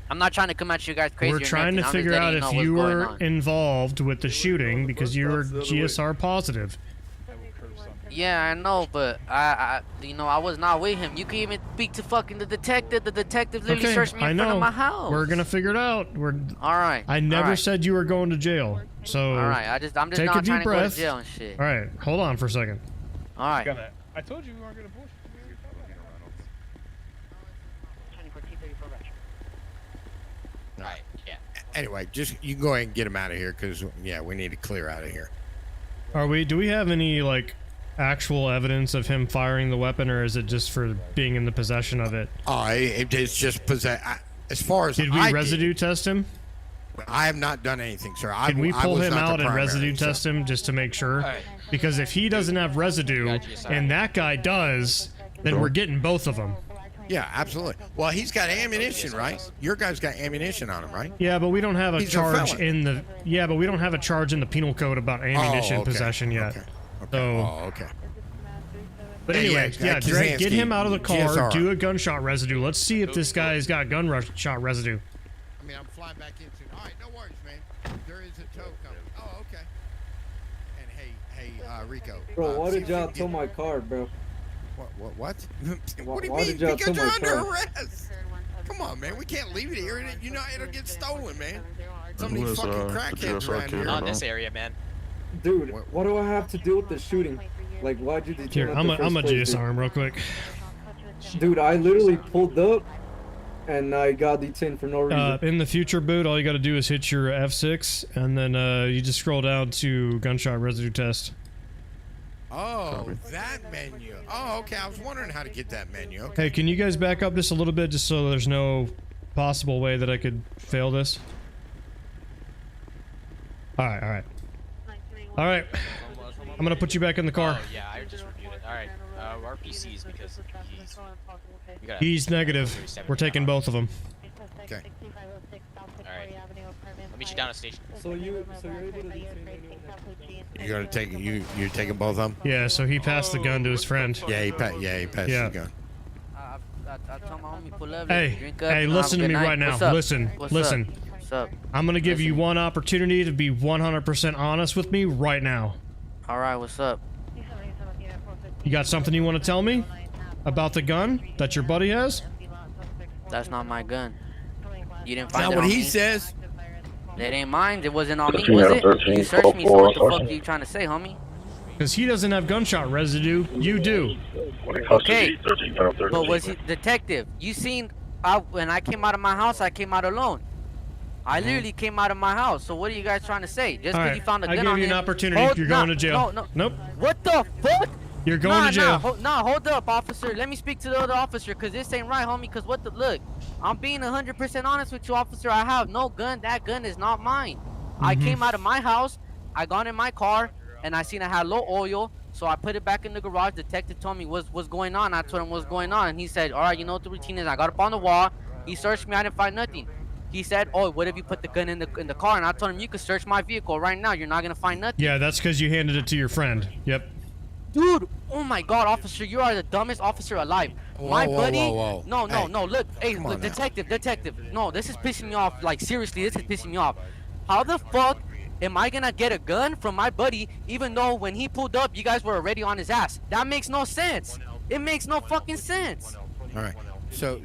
I'm not trying to come at you guys crazy. We're or trying nothing. to I'm figure just out letting if know you what's going were on. involved with the shooting because you were GSR positive. Yeah, I know, but I was not with him. You can even speak to fucking the detective. The detective literally Okay, searched me I in front know. of my house. We're gonna figure it out. All right. I never all right. said you were going to jail. So All right. I'm just take not a deep trying to breath. go to jail and shit. All right, hold on for a second. All right. I told you we weren't gonna bullshit. Right. Yeah. Anyway, just you can go ahead and get him out of here because we need to clear out of here. Do we have any like actual evidence of him firing the weapon, or is it just for being in the possession of it? It's just possess. As far as Did we residue test him? I have not done anything, sir. Can we I pull was him not the out and primary, residue so- test him just to make sure? Because if he doesn't have residue and that guy does, then we're getting both of them. Yeah, absolutely. Well, he's got ammunition, right? Your guy's got ammunition on him, right? Yeah, but we don't have a He's a charge felon. in the. Yeah, but we don't have a charge in the penal code about ammunition okay. possession yet. Okay. So. Okay. But Yeah, anyway, yeah, Drake, get Kazansky, him out of the car. GSR. Do a gunshot residue. Let's see if this guy's got gunshot residue. I mean, I'm flying back in soon. All right, no worries, man. There is a tow coming. Oh, okay. And hey, Rico. Bro, why see did if y'all you can tow get- my car, bro? What? What do you Why mean? did y'all Because tow you're my under car? arrest. Come on, man. We can't leave it here. You know it'll get stolen, man. Some of these fucking crackheads around here. Not in this area, man. Dude, what do I have to do with the shooting? Like, why'd you detain Here, me I'm at the a first place, GSR him real quick. Dude, I literally pulled up, and I got detained for no reason. In the future boot, all you got to do is hit your F6, and then you just scroll down to gunshot residue test. Oh, that menu. Oh, okay. I was wondering how to get that menu. Okay. Hey, can you guys back up just a little bit, just so there's no possible way that I could fail this? All right. I'm gonna put you back in the car. Oh, yeah, I just reviewed it. All right. RPCs because He's negative. We're taking both of them. Okay. Alright. I'll meet you down at station. So you're able to detain anyone? You're gonna take you're taking both of them. Yeah, so he passed the gun to his friend. Yeah, he passed Yeah. the gun. I told my homie pull up. Hey, drink up, hey, and have listen a to good me night. right now. What's up? Listen, What's listen. Up? What's up? I'm gonna give you one opportunity to be 100% honest with me right now. All right, what's up? You got something you want to tell me about the gun that your buddy has? That's not my gun. You didn't Is find that it what on he me? says? It ain't mine. It wasn't on me, 13, was it? 13, You searched me, so 4, what the fuck sergeant. are you trying to say, homie? Because he doesn't have gunshot residue. You do. Okay, but was he detective? You seen? When I came out of my house, I came out alone. I literally came out of my house. So what are you guys trying to say? Just All because right, you found a I gun gave on you an him- opportunity. Hold- You're nah, going to jail. No. Nope. What the fuck? You're going to jail. Hold up, officer. Let me speak to the other officer, because this ain't right, homie. Because look, I'm being 100% honest with you, officer. I have no gun. That gun is not mine. I came out of my house, I got in my car, and I seen I had low oil, so I put it back in the garage. Detective told me what's going on. I told him what's going on, and he said, all right, you know what the routine is. I got up on the wall. He searched me. I didn't find nothing. He said, oh, what if you put the gun in the car? And I told him, you can search my vehicle right now. You're not going to find nothing. Yeah, that's because you handed it to your friend. Yep. Dude, oh my god, officer, you are the dumbest officer alive. My buddy, whoa. no, Hey, look, hey, come on look, now. detective, no, this is pissing me off, like, seriously, this is pissing me off. How the fuck am I gonna get a gun from my buddy, even though when he pulled up, you guys were already on his ass? That makes no sense. It makes no fucking sense. All right. So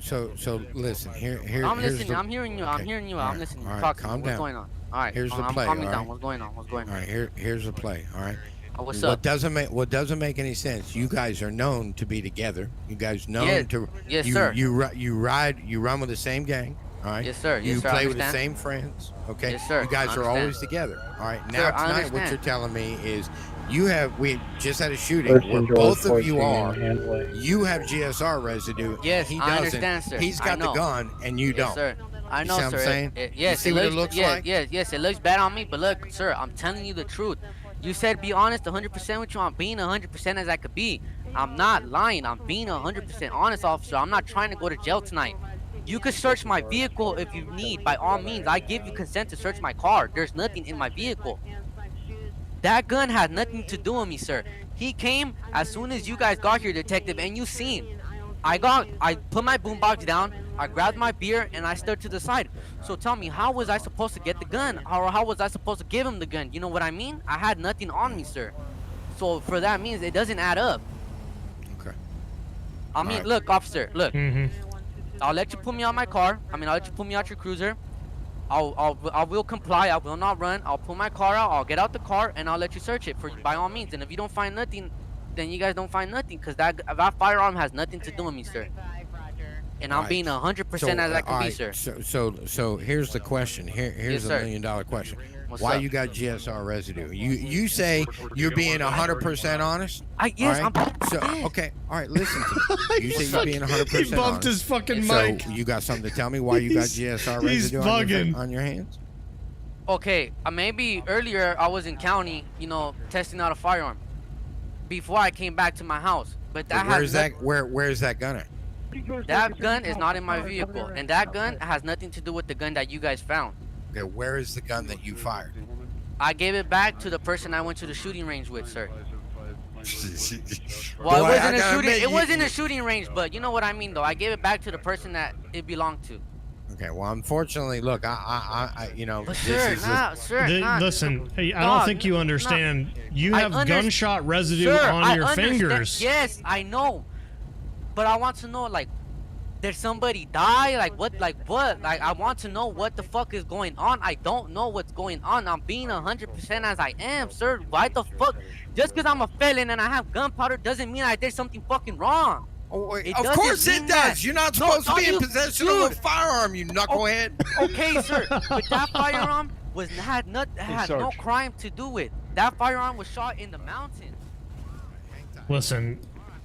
listen. Here. I'm here's listening, the- I'm hearing you, Okay. I'm All right, listening. all right, Talk to me. calm What's down. going on? All right, Here's the I'm play. calming all down. right? What's going on? All right. Here's the play. All right. What's What up? doesn't make any sense. You guys are known to be together. You guys known Yeah. to. Yes, you, sir. You run with the same gang. All right. Yes, sir. Yes, You sir, I play with the understand. same friends. Okay. Yes, sir. You guys I are understand. always together. All right. Sir, Now I tonight, what understand. you're telling me is we just had a shooting First where and both George of you 14 are. handling. You have GSR residue. Yes, he I doesn't. understand, sir. He's I got the know. gun and you Yes, don't. sir. I know, see what sir. I'm saying? Yes, you see what it looks yes, like? yes, it looks bad on me. But look, sir, I'm telling you the truth. You said be honest 100% with you. I'm being 100% as I could be. I'm not lying. I'm being 100% honest, officer. I'm not trying to go to jail tonight. You could search my vehicle if you need. By all means, I give you consent to search my car. There's nothing in my vehicle. That gun had nothing to do with me, sir. He came as soon as you guys got here, detective, and you seen. I put my boombox down, I grabbed my beer, and I stood to the side. So tell me, how was I supposed to get the gun? Or how was I supposed to give him the gun? You know what I mean? I had nothing on me, sir. So for that means it doesn't add up. Okay. I mean, look, officer, look. I'll let you put me on my car. I'll let you put me out your cruiser. I will comply. I will not run. I'll pull my car out. I'll get out the car and I'll let you search it for by all means. And if you don't find nothing, then you guys don't find nothing, because that firearm has nothing to do with me, sir. And I'm being 100% as I can be, sir. So here's the question. Here's Yes, $1 million question. What's Why up? you got GSR residue? You say you're being 100% honest? Yes, all right? Okay, all right, listen to me. You say you're being 100% honest. He bumped his fucking mic. So you got something to tell me why you got GSR He's residue bugging. on your hands? Okay, maybe earlier I was in county, testing out a firearm before I came back to my house. But that Where's that gun at? That gun is not in my vehicle, and that gun has nothing to do with the gun that you guys found. Okay, where is the gun that you fired? I gave it back to the person I went to the shooting range with, sir. Boy, Well, I it wasn't a shooting range, but you know what I mean, though. I gave it back to the person that it belonged to. Okay, well, unfortunately, look, I But sir, listen, hey, I don't think you understand. You have gunshot residue on your fingers. Yes, I know. But I want to know, did somebody die? Like what? I want to know what the fuck is going on. I don't know what's going on. I'm being 100% as I am, sir. Why the fuck? Just because I'm a felon and I have gunpowder doesn't mean I did something fucking wrong. Of course it does. You're not supposed to be in possession of a firearm, you knucklehead. Okay, sir. But that firearm had no crime to do with. That firearm was shot in the mountains. Listen,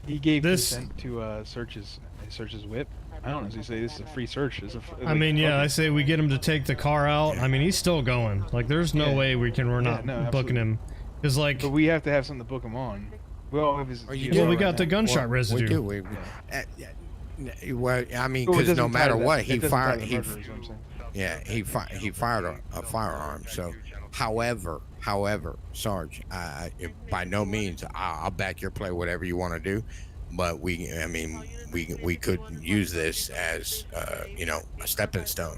he gave consent to search his whip. I don't honestly say this is a free search. I mean, yeah, I say we get him to take the car out. I mean, he's still going. Like, there's no way we're not booking him. Cause but we have to have something to book him on. We all have his. Well, we got the gunshot residue. We do. Well, I mean, because no matter what, he fired. He fired a firearm. So, however, Sarge, by no means, I'll back your play, whatever you want to do. But we could use this as a stepping stone.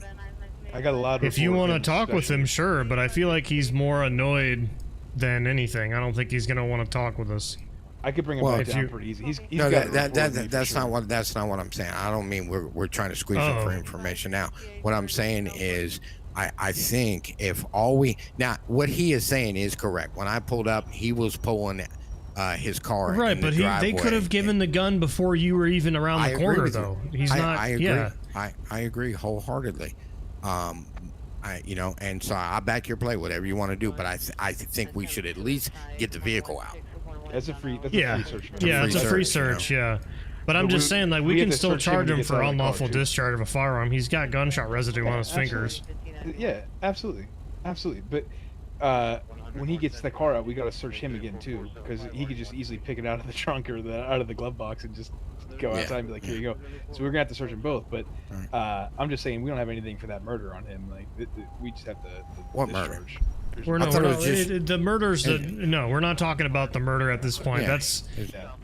I got a lot of. If you want to talk with him, sure, but I feel like he's more annoyed than anything. I don't think he's gonna want to talk with us. I could bring him back down pretty easy. He's no, got that's not what I'm saying. I don't mean we're trying to squeeze him for information now. What I'm saying is I think if what he is saying is correct. When I pulled up, he was pulling his car right, but they could have given the gun before you were even around the corner, though. He's not. I agree. Yeah. I agree wholeheartedly. And so I back your play, whatever you want to do. But I think we should at least get the vehicle out. That's a free search. Yeah, it's a free search. Yeah. But I'm just saying, like, we can still charge him for unlawful discharge of a firearm. He's got gunshot residue on his fingers. Yeah, absolutely. But when he gets the car out, we got to search him again too, because he could just easily pick it out of the trunk or out of the glove box and just go outside and be like, here you go. So we're gonna have to search them both. But I'm just saying we don't have anything for that murder on him. Like we just have the discharge. The murder's no, we're not talking about the murder at this point.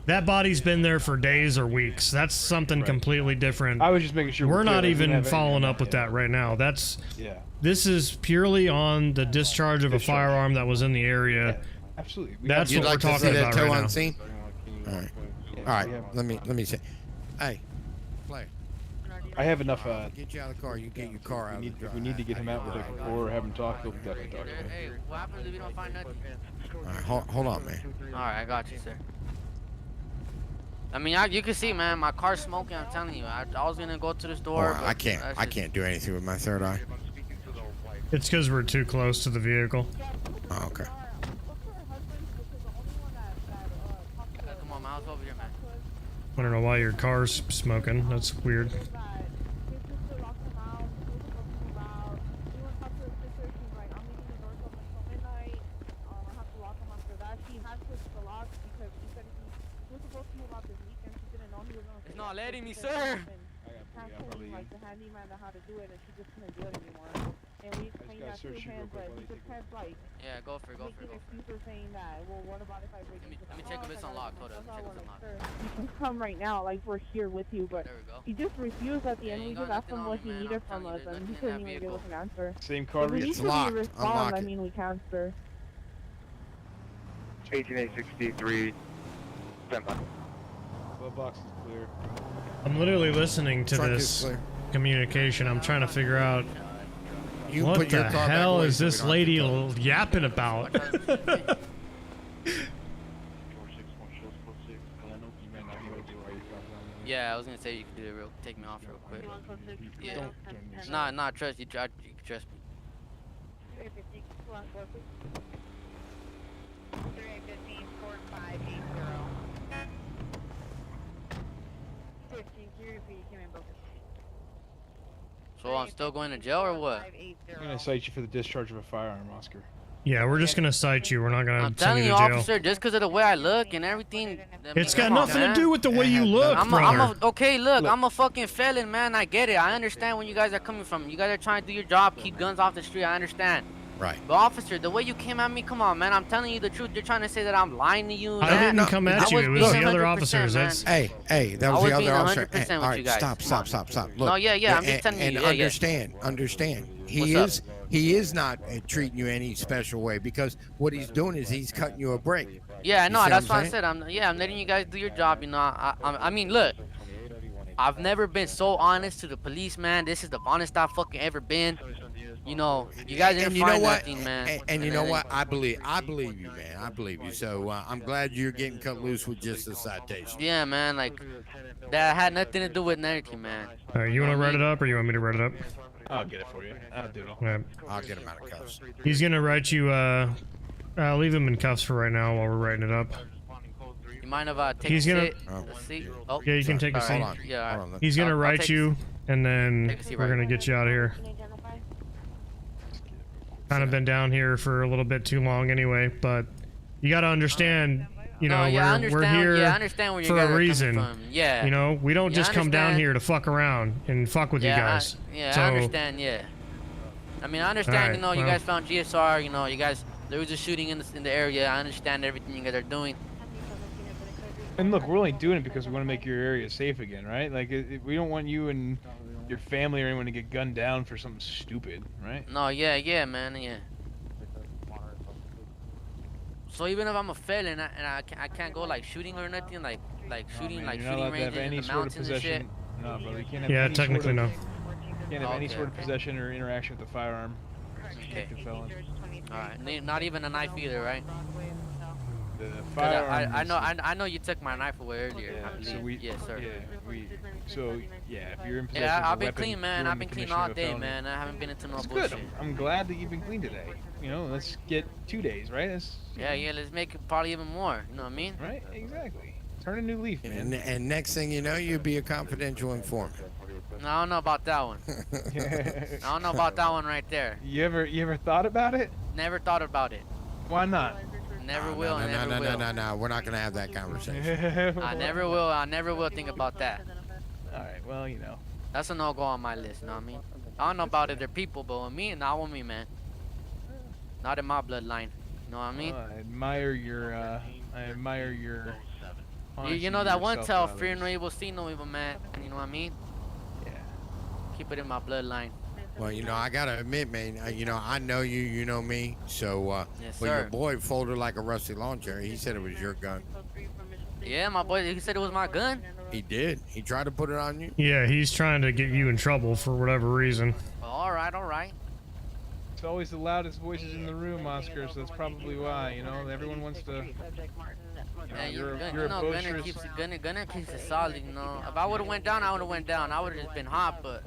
That body's been there for days or weeks. That's something completely different. I was just making sure we're not even following up with that right now. This is purely on the discharge of a firearm that was in the area. Absolutely. That's what we're talking about right now. Scene? All right. Let me say. Hey, play. I have enough. Get you out of the car. You get your car out. If we need to get him out with a or have him talk, we'll definitely talk. Hey, what happens if you don't find nothing? All right, hold on, man. All right, I got you, sir. I mean, you can see, man, my car's smoking. I'm telling you, I was gonna go to the store. I can't do anything with my third eye. It's because we're too close to the vehicle. Oh, okay. Come on, Miles, over here, man. I don't know why your car's smoking. That's weird. not letting me, sir. Like the handyman on how to do it, and she just couldn't do it anymore. And we explained that to him, but he just kept like. Yeah, go for it. Excuses saying that. Well, what about if I break into the Let me check if it's unlocked. Hold on, let me check if it's unlocked. You can come right now, like we're here with you, but he just refused at the end. We just asked him what he needed from us, and he couldn't even give us an answer. Same car. If we need to respond, I mean, we can, sir. 18863. Stand by. Glove box is clear. I'm literally listening to this communication. I'm trying to figure out what the hell is this lady yapping about? Yeah, I was gonna say you could do it take me off real quick. Yeah. Nah, trust you. Trust me. 315 4580. 15, can you repeat? Come in, both. So I'm still going to jail or what? I'm gonna cite you for the discharge of a firearm, Oscar. Yeah, we're just gonna cite you. We're not gonna I'm send telling you you, to jail. officer, just because of the way I look and everything. It's got nothing to do with the way you look, brother. Okay, look, I'm a fucking felon, man. I get it. I understand where you guys are coming from. You guys are trying to do your job, keep guns off the street. I understand. Right. But officer, the way you came at me, come on, man. I'm telling you the truth. You're trying to say that I'm lying to you. I didn't come at you. It was the other officers. That's hey, that was the other officer. Hey, all right, stop. Look. No, yeah. I'm just telling you. And understand. He is not treating you any special way because what he's doing is he's cutting you a break. Yeah, no, that's what I said. I'm letting you guys do your job. You know, I mean, look. I've never been so honest to the police, man. This is the honest I've fucking ever been. You know, you guys didn't find nothing, man. And you know what? I believe you, man. I believe you. So I'm glad you're getting cut loose with just a citation. Yeah, man. Like that had nothing to do with anything, man. All right, you want to write it up, or you want me to write it up? I'll get it for you. I'll do it all. Yeah. I'll get him out of cuffs. He's gonna write you. Leave him in cuffs for right now while we're writing it up. You mind if I take a seat? Oh, yeah, you can take a seat. Right. Yeah, all right. He's gonna write you, and then we're gonna get you out of here. Kind of been down here for a little bit too long anyway, but you gotta understand, you know, we're here for a reason. Yeah. You know, we don't just come down here to fuck around and fuck with you guys. I understand, yeah. I mean, I understand, you know, you guys found GSR, you know, you guys, there was a shooting in the area. I understand everything you guys are doing. And look, we're only doing it because we want to make your area safe again, right? Like, we don't want you and your family or anyone to get gunned down for something stupid, right? No, yeah, man, yeah. So even if I'm a felon and I can't go like shooting or nothing, like shooting ranges in the mountains and shit. No, brother, you can't have technically no. You can't have any sort of possession or interaction with the firearm. Okay. Alright, not even a knife either, right? The firearm. I know you took my knife away earlier. Yeah, I believe. so Yes, sir. If you're in possession Yeah, of a I've been weapon, clean, man. you're I've been clean all day, man. I haven't been into no bullshit. Good. I'm glad that you've been clean today. You know, let's get 2 days, right? Yeah, let's make it probably even more. You know what I mean? Right, exactly. Turn a new leaf, man. And next thing you know, you'll be a confidential informant. No, I don't know about that one. I don't know about that one right there. You ever thought about it? Never thought about it. Why not? Never will. No. We're not gonna have that conversation. I never will. I never will think about that. All right. Well, you know. That's a no-go on my list. You know what I mean? I don't know about other people, but with me, not with me, man. Not in my bloodline. You know what I mean? I admire your. You know that one tell, fear no evil, see no evil, man. You know what I mean? Yeah. Keep it in my bloodline. Well, you know, I gotta admit, man. You know, I know you. You know me. So, yes, when your boy folded like a rusty lawn chair, he said it was your gun. Yeah, my boy. He said it was my gun. He did. He tried to put it on you. Yeah, he's trying to get you in trouble for whatever reason. All right. It's always the loudest voices in the room, Oscar. So that's probably why. You know, everyone wants to. Gunner keeps it solid, you know. If I would have went down, I would have went down. I would have just been hot, but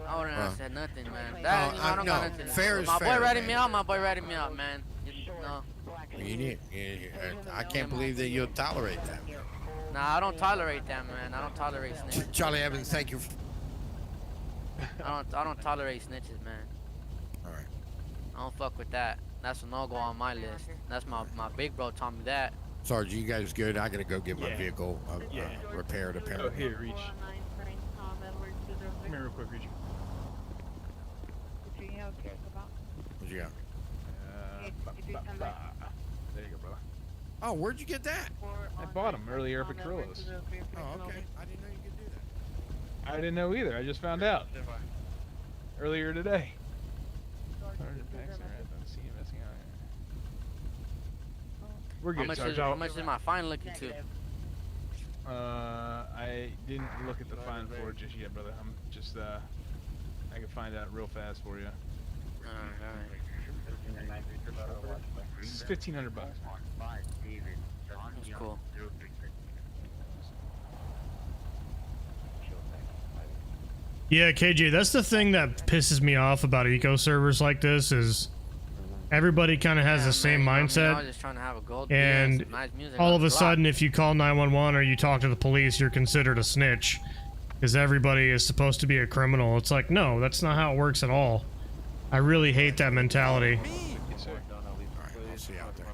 I wouldn't have said nothing, man. That, I don't got nothing. Fair is my fair, boy ratted me out. My boy ratted me out, man. No. You did. I can't believe that you'll tolerate that. Nah, I don't tolerate that, man. I don't tolerate snitches. Charlie Evans, thank you. I don't tolerate snitches, man. All right. I don't fuck with that. That's a no-go on my list. That's my big bro taught me that. Sarge, you guys good? I gotta go get my Yeah. vehicle repaired. Oh, Apparently. here, reach. Come here real quick, reach. What you got? There you go, brother. Oh, where'd you get that? I bought them earlier up at Carrillo's. Oh, okay. I didn't know you could do that. I didn't know either. I just found out earlier today. We're good, Sarge. How much is my fine looking to? I didn't look at the fine for it just yet, brother. I'm just I can find out real fast for you. It's $1,500. That's cool. Yeah, KJ, that's the thing that pisses me off about eco servers like this is everybody kind of has the same mindset. I was just trying to have a gold And some nice music all on of the a block. sudden, if you call 911 or you talk to the police, you're considered a snitch because everybody is supposed to be a criminal. It's like, no, that's not how it works at all. I really hate that mentality. Yes, sir. I'll see you out there.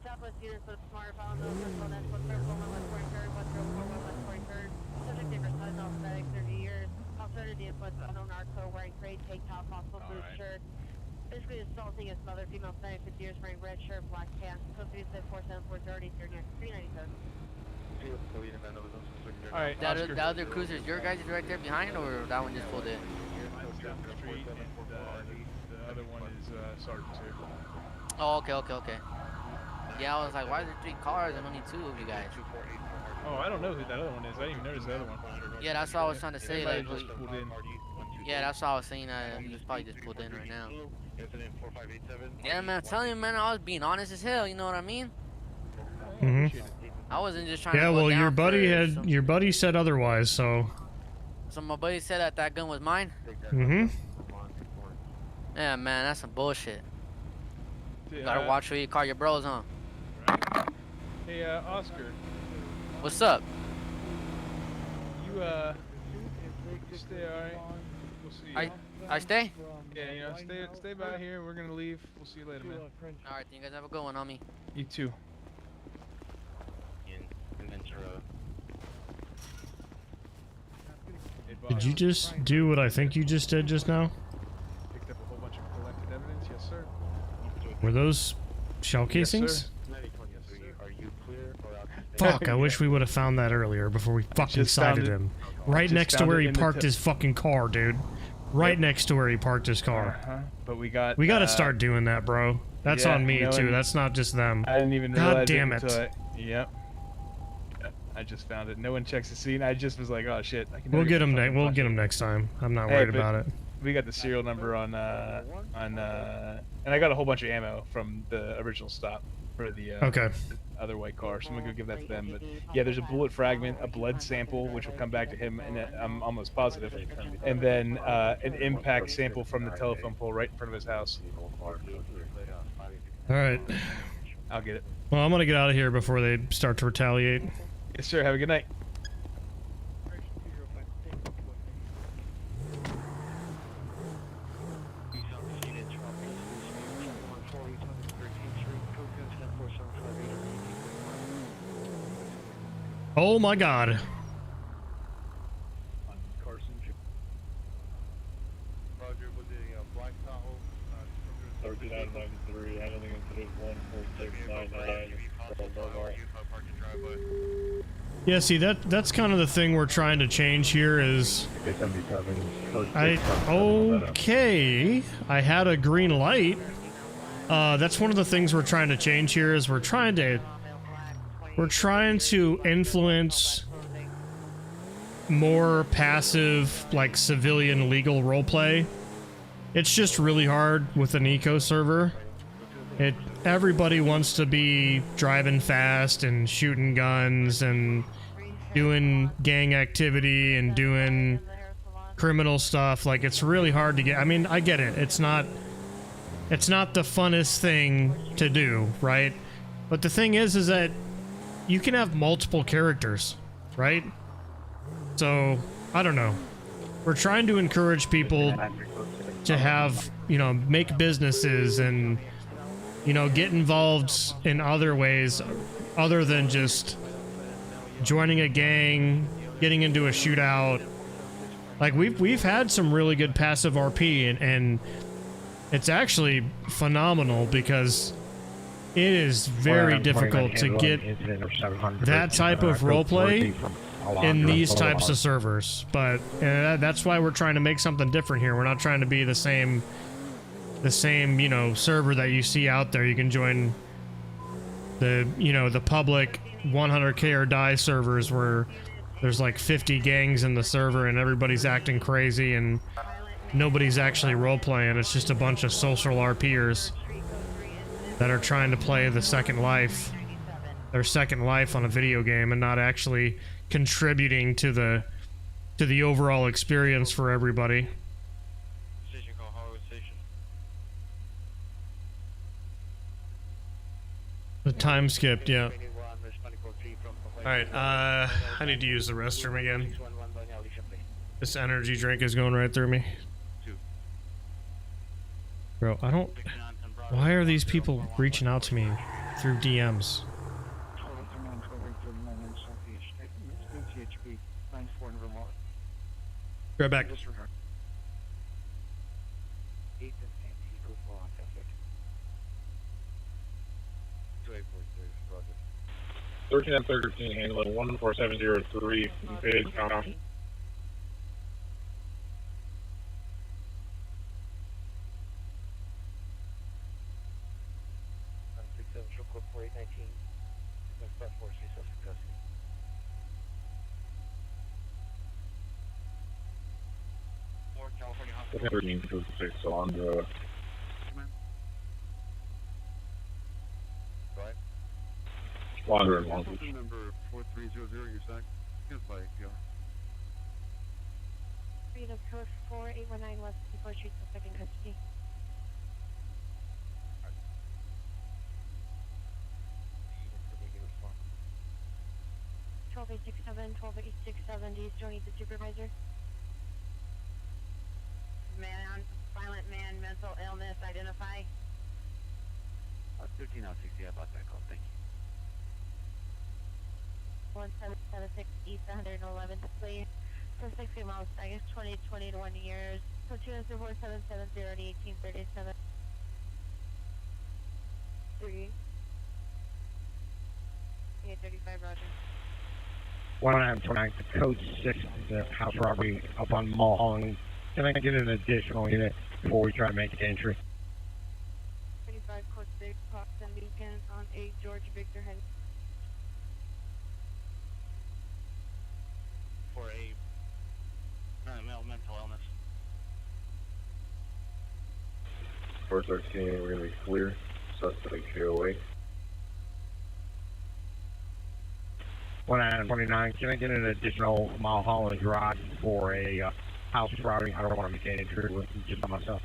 Southwest units with smartphone, no circle, next one, circle, 1 west 43rd, west 041 west 43rd. Subject neighbor size, alphabetic, 30 years. Alternative inputs, unknown narco, wearing gray tank top, possible blue shirt. Basically assaulting his mother, female 50 years, wearing red shirt, black pants. Custody said 47430, 397. Alright, The other cruiser is your guys right there behind, or that one just pulled in? Mine's down the street, and the other one is Sergeant too. Oh, okay. Yeah, I was like, why is there 3 cars and only 2 of you guys? Oh, I don't know who that other one is. I didn't even notice the other one. Yeah, that's what I was trying to say. Everybody Like, just pulled in. yeah, that's what I was saying. He was probably just pulled in right now. Yeah, man, I'm telling you, man, I was being honest as hell. You know what I mean? I wasn't just trying to. Yeah, go well, down for your buddy said otherwise, so. So my buddy said that gun was mine. Yeah, man, that's some bullshit. You gotta watch who you call your bros, huh? Hey, Oscar. What's up? You stay alright. We'll see you. I stay? Yeah, you know, stay by here. We're gonna leave. We'll see you later, man. Alright, you guys have a good one on me. You too. Did you just do what I think you just did just now? Picked up a whole bunch of collected evidence. Yes, sir. Were those shell casings? Are you clear or out? Fuck, I wish we would have found that earlier before we fucking Just found cited it. him. Right Just next to found where it he in the parked his fucking car, dude. Right next to where he parked his car. But we got. We gotta start doing that, bro. That's yeah, on me, no, too. and That's not just them. I didn't even God realize damn it. it. Until Yep. I just found it. No one checks the scene. I just was like, oh shit. I can We'll never get him. the fucking We'll flash. get him next time. I'm not Hey, worried but about it. We got the serial number on, and I got a whole bunch of ammo from the original stop for the Okay. other white car. So I'm gonna go give that to them. But yeah, there's a bullet fragment, a blood sample, which will come back to him, and I'm almost positive. And then an impact sample from the telephone pole right in front of his house. All right. I'll get it. Well, I'm gonna get out of here before they start to retaliate. Yes, sir. Have a good night. Oh my god. Yeah, see that's kind of the thing we're trying to change here is okay, I had a green light. That's one of the things we're trying to change here is we're trying to influence more passive, like, civilian legal roleplay. It's just really hard with an eco server. Everybody wants to be driving fast and shooting guns and doing gang activity and doing criminal stuff. Like, it's really hard to get. I mean, I get it. It's not the funnest thing to do, right? But the thing is that you can have multiple characters. right? So, I don't know. We're trying to encourage people to have, you know, make businesses and, you know, get involved in other ways other than just joining a gang, getting into a shootout. Like, we've had some really good passive RP, and it's actually phenomenal because it is very difficult to get that type of roleplay in these types of servers. But that's why we're trying to make something different here. We're not trying to be the same, you know, server that you see out there. You can join the, you know, the public 100k or die servers where there's like 50 gangs in the server and everybody's acting crazy and nobody's actually role-playing. It's just a bunch of social RPers that are trying to play the second life, their second life on a video game, and not actually contributing to the overall experience for everybody. Station call Hollywood Station. The time skipped, yeah. Alright, I need to use the restroom again. This energy drink is going right through me. Bro, I don't... Why are these people reaching out to me through DMs? Be right back. 13 and 13, handling 14703, page count. California 13 so on the Wander and Long Beach. Number 4300, your side. Good play, PR. Freedom code 4819 West 54th Street, suspect in custody. Twelve 867, 12 867. Do you still need the supervisor? Man, violent man, mental illness, identify. 13 out 60, I bought that call, thank you. 1776 East 111th, please. Suspect female, I guess 20 to 21 years. So 24770 1837. 3. 835, Roger. 129, code 6, the house robbery up on Mulholland. Can I get an additional unit before we try to make an entry? 35 code 6, Cox and Beacon on 8 George Victor Henry. For a male mental illness. 413, we're gonna be clear. Suspect away. 129, can I get an additional Mulholland Drive for a house robbery? I don't want to make any intruder with just by myself.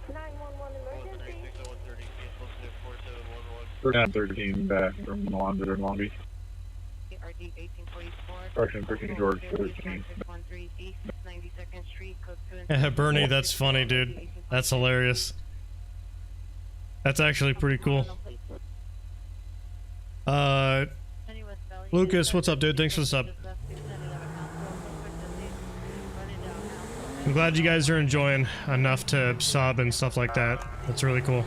911 emergency. 13 back from Wander and Long Beach. RD 1844. Correction, 13 George 13. 13 East 92nd Street, code 2. Bernie, that's funny, dude. That's hilarious. That's actually pretty cool. Lucas, what's up, dude? Thanks for the sub. I'm glad you guys are enjoying enough to sub and stuff like that. That's really cool.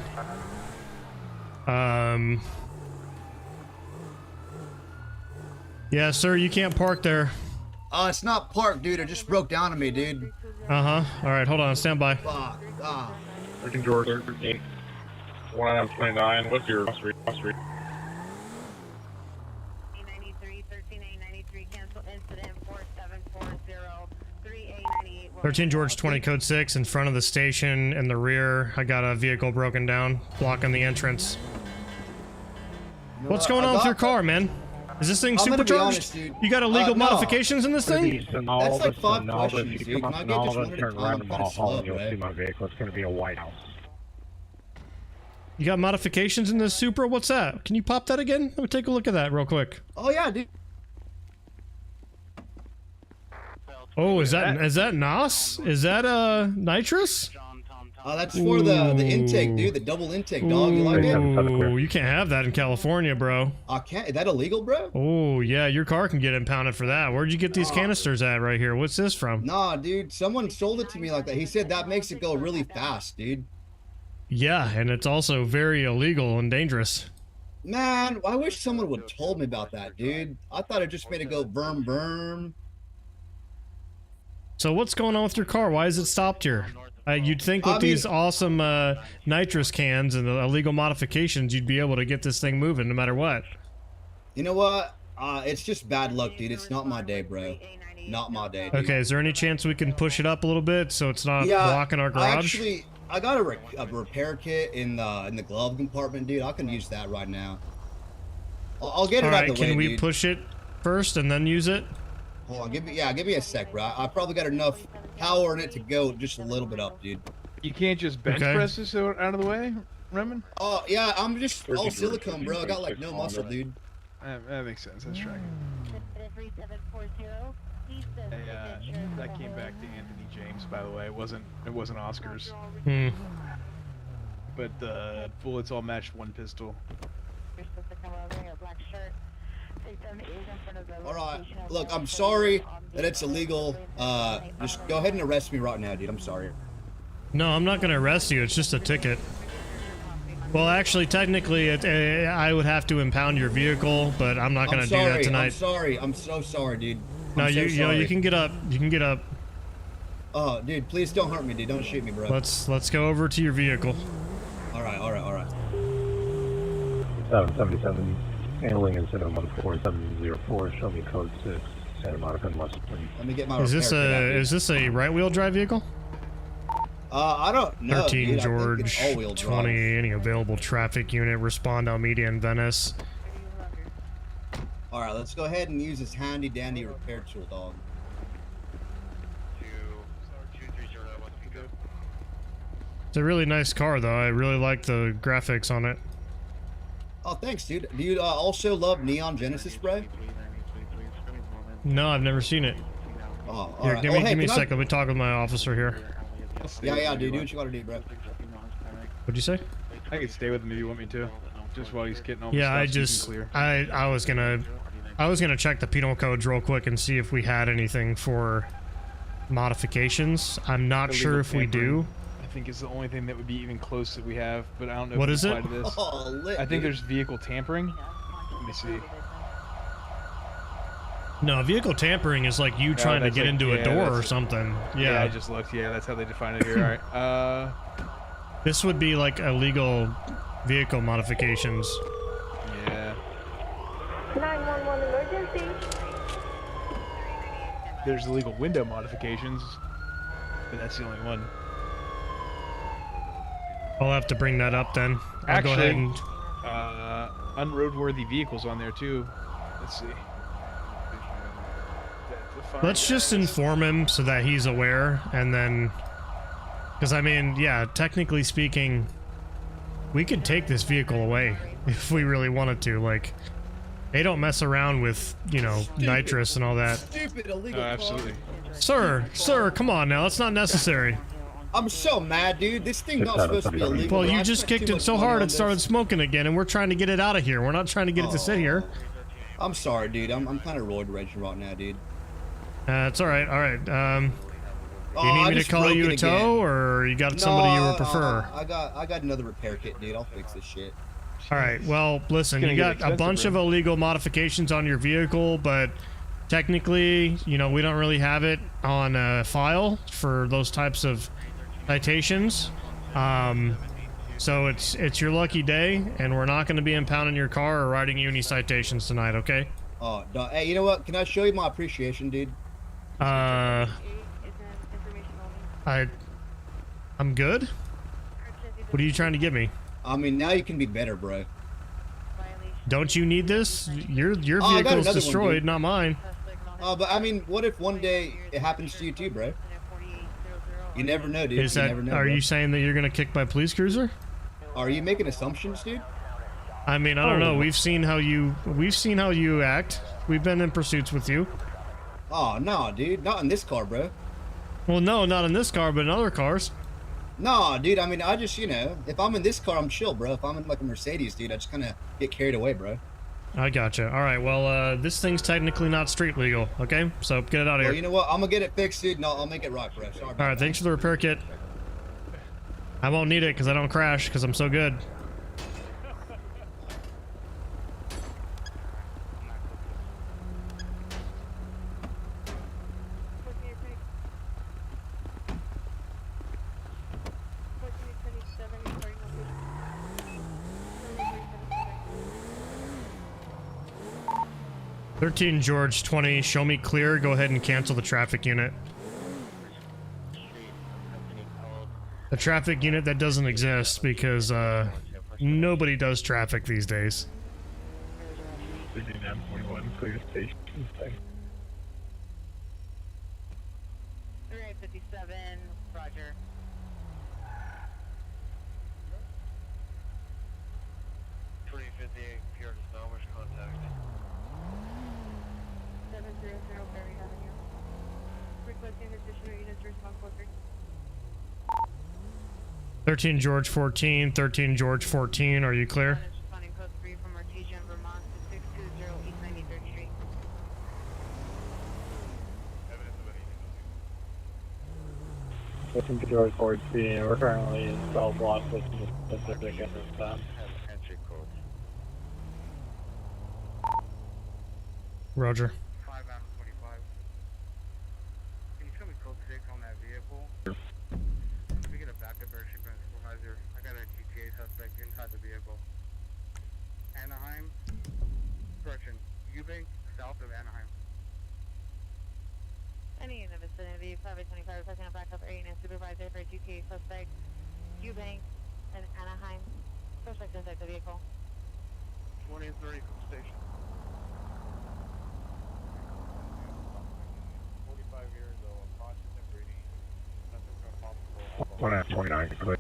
Yeah, sir, you can't park there. Oh, it's not parked, dude. It just broke down on me, dude. Uh-huh. Alright, hold on. Stand by. Fuck. Ah. 13 George 13. 129, what's your street? 93, 13A93, cancel incident 4740, 3898. 13 George 20 code 6 in front of the station in the rear. I got a vehicle broken down, blocking the entrance. What's going on with your car, man? Is this thing supercharged? You got illegal modifications in this thing? That's like 5 questions, dude. Can I get just one at a time? I'm kind of slow, You'll see my vehicle. It's going to be a White House. You got modifications in this Supra? What's that? Can you pop that again? Let me take a look at that real quick. Oh yeah, dude. Oh, is that NOS? Is that nitrous? That's for the intake, dude. The double intake, dog. You like it? Ooh, you can't have that in California, bro. I can't. Is that illegal, bro? Oh yeah, your car can get impounded for that. Where'd you get these canisters at right here? What's this from? Nah, dude. Someone sold it to me like that. He said that makes it go really fast, dude. Yeah, and it's also very illegal and dangerous. Man, I wish someone would have told me about that, dude. I thought it just made it go verm verm. So what's going on with your car? Why is it stopped here? You'd think with these awesome nitrous cans and the illegal modifications, you'd be able to get this thing moving no matter what. You know what? It's just bad luck, dude. It's not my day, bro. Not my day, dude. Okay, is there any chance we can push it up a little bit so it's not blocking our garage? I got a repair kit in the glove compartment, dude. I can use that right now. I'll get it out the way, can we dude. push it first and then use it? Hold on, give me a sec, bro. I probably got enough power in it to go just a little bit up, dude. You can't just bench press this out of the way, Remen? Oh, yeah, I'm just all silicone, bro. I got like no muscle, dude. That makes sense. That's tracking. That came back to Anthony James, by the way. It wasn't Oscar's. But the bullets all matched one pistol. Alright, look, I'm sorry that it's illegal. Just go ahead and arrest me right now, dude. I'm sorry. No, I'm not going to arrest you. It's just a ticket. Well, actually, technically, I would have to impound your vehicle, but I'm not going to do that tonight. I'm sorry. I'm so sorry, dude. No, you can get up. You can get up. Oh, dude, please don't hurt me, dude. Don't shoot me, bro. Let's go over to your vehicle. Alright. 777, handling in 714-704, show me code 6, Santa Monica must please. Let me get my Is this a right-wheel drive vehicle? I don't know, 13 dude. George, I think it's all-wheel 20, drive. any available traffic unit, respond Almeida and Venice. Alright, let's go ahead and use this handy-dandy repair tool, dog. It's a really nice car, though. I really like the graphics on it. Oh, thanks, dude. Do you also love Neon Genesis spray? No, I've never seen it. Oh, here, right. give me a second. Let me talk with my officer here. Yeah, dude. Do what you gotta do, bro. What'd you say? I can stay with him if you want me to. Just while he's getting all Yeah, I the was gonna check the penal codes real quick and see if we had anything for modifications. I'm not sure if we do. I think it's the only thing that would be even close that we have, but I don't know What if is it? it? To this. Oh, lit, I think there's vehicle tampering. Let me see. No, vehicle tampering is like you trying to get into a door or something. Yeah, I just looked. Yeah, that's how they define it here. All right. This would be like illegal vehicle modifications. Yeah. 911 emergency. There's illegal window modifications, but that's the only one. I'll have to bring that up then. I'll go ahead and unroadworthy vehicles on there too. Let's see. let's just inform him so that he's aware, and then, because I mean, yeah, technically speaking, we could take this vehicle away if we really wanted to. Like, they don't mess around with, you know, nitrous and all that. Stupid illegal. Absolutely. Sir, come on now. That's not necessary. I'm so mad, dude. This thing's not supposed to be illegal. Well, you I just spent kicked too it much so money hard on it this. started smoking again, and we're trying to get it out of here. We're not trying to get it to sit here. I'm sorry, dude. I'm kind of roid raging right now, dude. It's all right. All right. You I need me to just call broke you it a tow, again. or you got somebody you would prefer? I got another repair kit, dude. I'll fix this shit. All right. Well, listen, you got a bunch of illegal modifications on your vehicle, but technically, you know, we don't really have it on file for those types of citations. So it's your lucky day, and we're not going to be impounding your car or writing you any citations tonight, okay? Oh, no. Hey, you know what? Can I show you my appreciation, dude? I'm good. What are you trying to give me? I mean, now you can be better, bro. Don't you need this? Your I got vehicle's another one, destroyed, dude. not mine. But I mean, what if one day it happens to you too, bro? You never know, dude. Is You that? never know, Are bro. you saying that you're gonna kick my police cruiser? Are you making assumptions, dude? I mean, I don't know. We've seen how you act. We've been in pursuits with you. Oh no, dude, not in this car, bro. Well, no, not in this car, but in other cars. No, dude. I mean, I just, if I'm in this car, I'm chill, bro. If I'm in like a Mercedes, dude, I just kind of get carried away, bro. I gotcha. All right. Well, this thing's technically not street legal. Okay, so get it out of Well, here. you know what? I'm gonna get it fixed, dude. No, I'll make it right, bro. Sorry. All right. Thanks for the repair kit. I won't need it because I don't crash because I'm so good. $13 George 20. Show me clear. Go ahead and cancel the traffic unit. The traffic unit that doesn't exist because nobody does traffic these days. 39.1, clear station. 3857, Roger. Pierre Snowmer's contact. 700 Berry Avenue. Requesting additional units responsible for 13 George 14. 13 George 14. Are you clear? Responding code 3 from Artesian, Vermont to 620 East 93rd Street. Listen to George 14. We're currently in cell block with the specific at this time. Roger. 5 out of 25. Can you show me code 6 on that vehicle? Let me get a backup airship and supervisor. I got a GTA suspect inside the vehicle. Anaheim. Correction. Eubank, south of Anaheim. Any in the vicinity, 525, requesting a backup area and supervisor for GTA suspect, Eubank, and Anaheim. Suspect inside the vehicle. 20 and 30 from station. 45 years old, approximate breeding. Nothing from possible. 1 at 29, clear.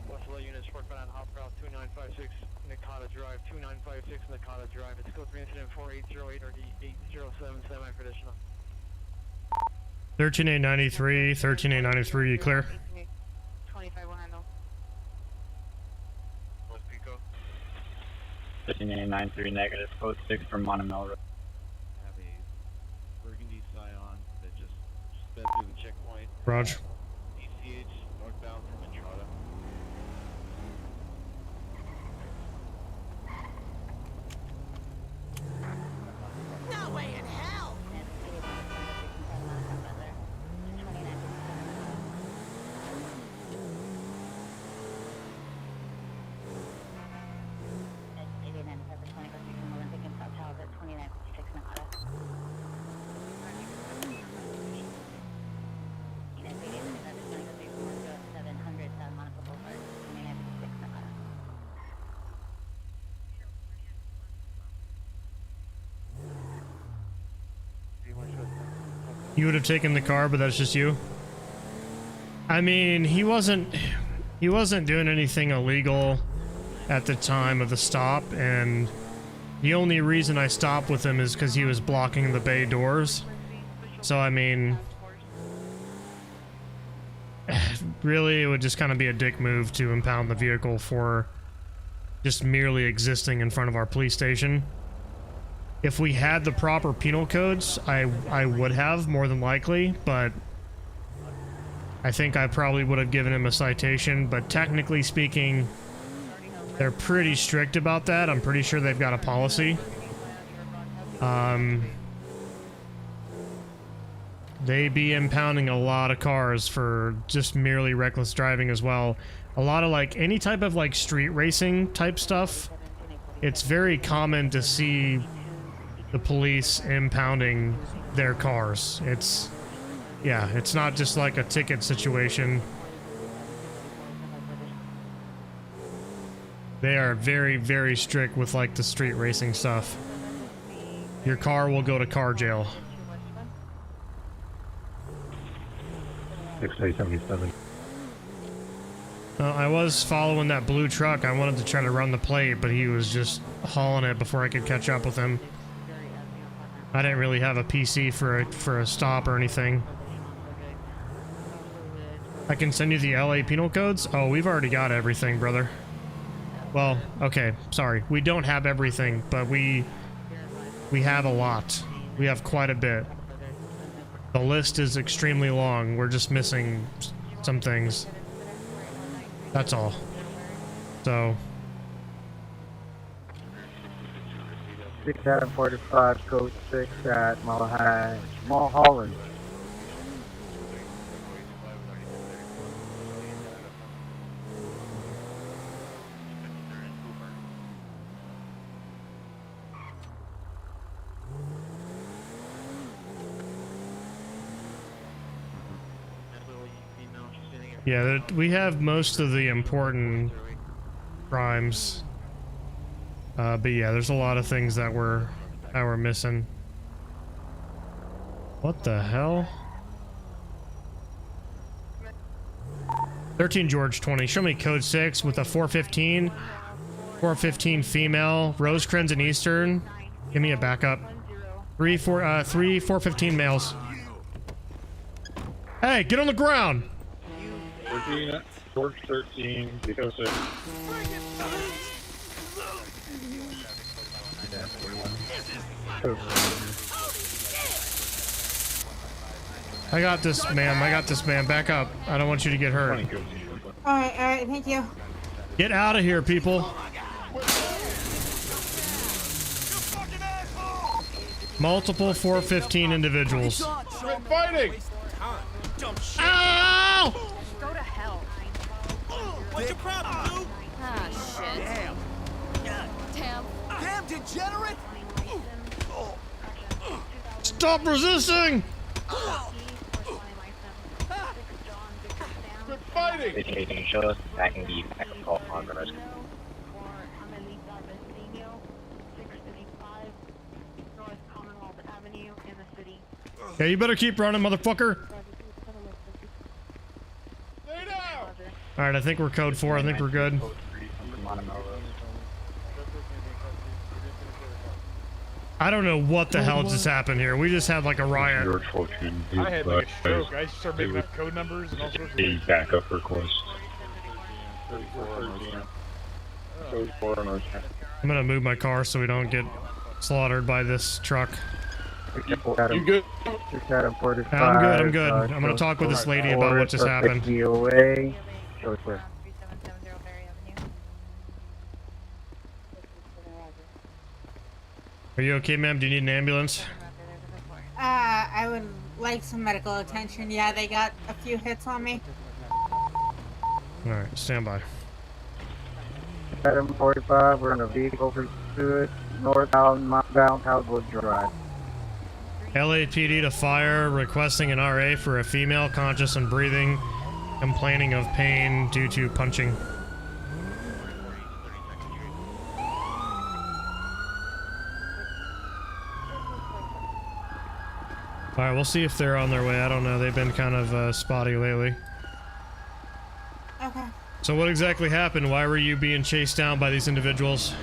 Buffalo units working on Hop Route 2956, Nakata Drive, 2956 Nakata Drive. It's code 3 incident 4808 or 8077 for additional. 13893. 13893. You clear? 25 will handle. West Pico. 13893 negative, code 6 from Monomel Road. Have a burgundy Scion that just sped through the checkpoint. Roger. DCH northbound from Entrada. No way in hell! You would have taken the car, but that's just you? I mean, he wasn't doing anything illegal at the time of the stop, and the only reason I stopped with him is because he was blocking the bay doors. So, I mean, really, it would just kind of be a dick move to impound the vehicle for just merely existing in front of our police station. If we had the proper penal codes, I would have, more than likely, but I think I probably would have given him a citation, but technically speaking, they're pretty strict about that. I'm pretty sure they've got a policy. They be impounding a lot of cars for just merely reckless driving as well. A lot of, like, any type of, like, street racing type stuff, it's very common to see the police impounding their cars. It's not just like a ticket situation. They are very, very strict with, like, the street racing stuff. Your car will go to car jail. 6877. I was following that blue truck. I wanted to try to run the plate, but he was just hauling it before I could catch up with him. I didn't really have a PC for a stop or anything. I can send you the LA penal codes? Oh, we've already got everything, brother. Well, okay, sorry. We don't have everything, but we have a lot. We have quite a bit. The list is extremely long. We're just missing some things. That's all. So. 645, code 6 at Mulholland. Yeah, we have most of the important crimes. But yeah, there's a lot of things that we're missing. What the hell? 13 George 20. Show me code 6 with a 415. 415 female. Rosecrans and Eastern. Give me a backup. 3 415 males. Hey, get on the ground! 14, George 13, Eco 6. I got this, ma'am. I got this, ma'am. Back up. I don't want you to get hurt. Alright, thank you. Get out of here, people. Multiple 415 individuals. Quit fighting! Ow! Go to hell. What's your problem, dude? Ah, shit. Damn. Damn degenerate! Stop resisting! Quit fighting! If anything show us, I can give you back a call on the rescue. Yeah, you better keep running, motherfucker. Alright, I think we're code 4. I think we're good. I don't know what the hell just happened here. We just had like a riot. I had like a stroke. I started making up code numbers and all sorts of things. Backup request. I'm gonna move my car so we don't get slaughtered by this truck. You good? I'm good. I'm gonna talk with this lady about what just happened. Are you okay, ma'am? Do you need an ambulance? I would like some medical attention. Yeah, they got a few hits on me. Alright, stand by. 745, we're in a vehicle pursuit, northbound, Howard Drive. LAPD to fire, requesting an RA for a female conscious and breathing, complaining of pain due to punching. Alright, we'll see if they're on their way. I don't know. They've been kind of spotty lately. Okay. So what exactly happened? Why were you being chased down by these individuals?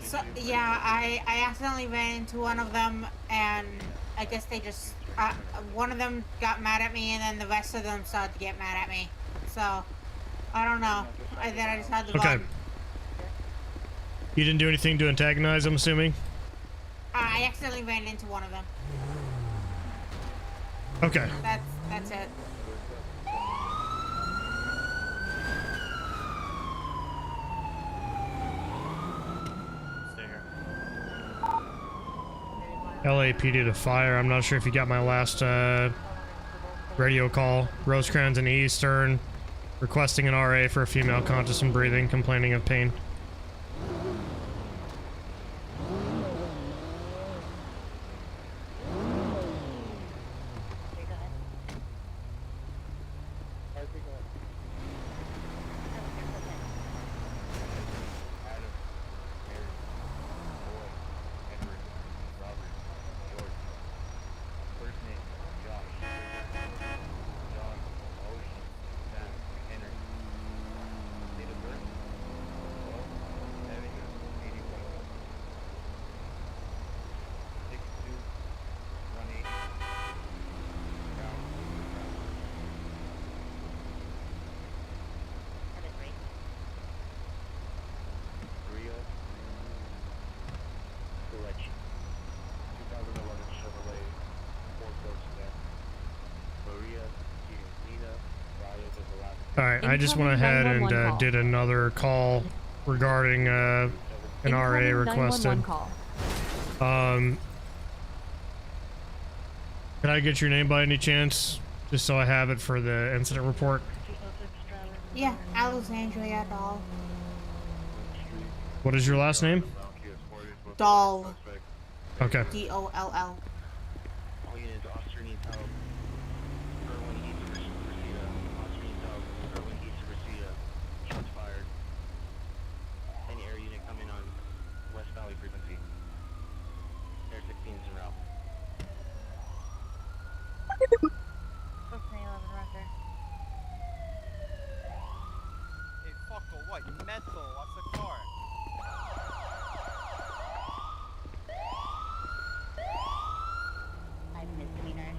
So, yeah, I accidentally ran into one of them, and I guess they just... one of them got mad at me, and then the rest of them started to get mad at me. So, I don't know. Then I just had the Okay. You didn't do anything to antagonize, I'm assuming? I accidentally ran into one of them. Okay. That's it. LAPD to fire. I'm not sure if you got my last radio call. Rosecrans and Eastern requesting an RA for a female conscious and breathing, complaining of pain. All right, I just went ahead and did another call regarding an RA requested. Can I get your name by any chance, just so I have it for the incident report? Yeah, Alexandria Doll. What is your last name? Doll. Okay. Doll. All units, officer needs help. Everyone needs to proceed. Officer needs help. Everyone needs to proceed. Shots fired. Any air unit coming on West Valley frequency. Air 16 is en route. Hey, fucker, what? You mental? What's the car? Five misdemeanors.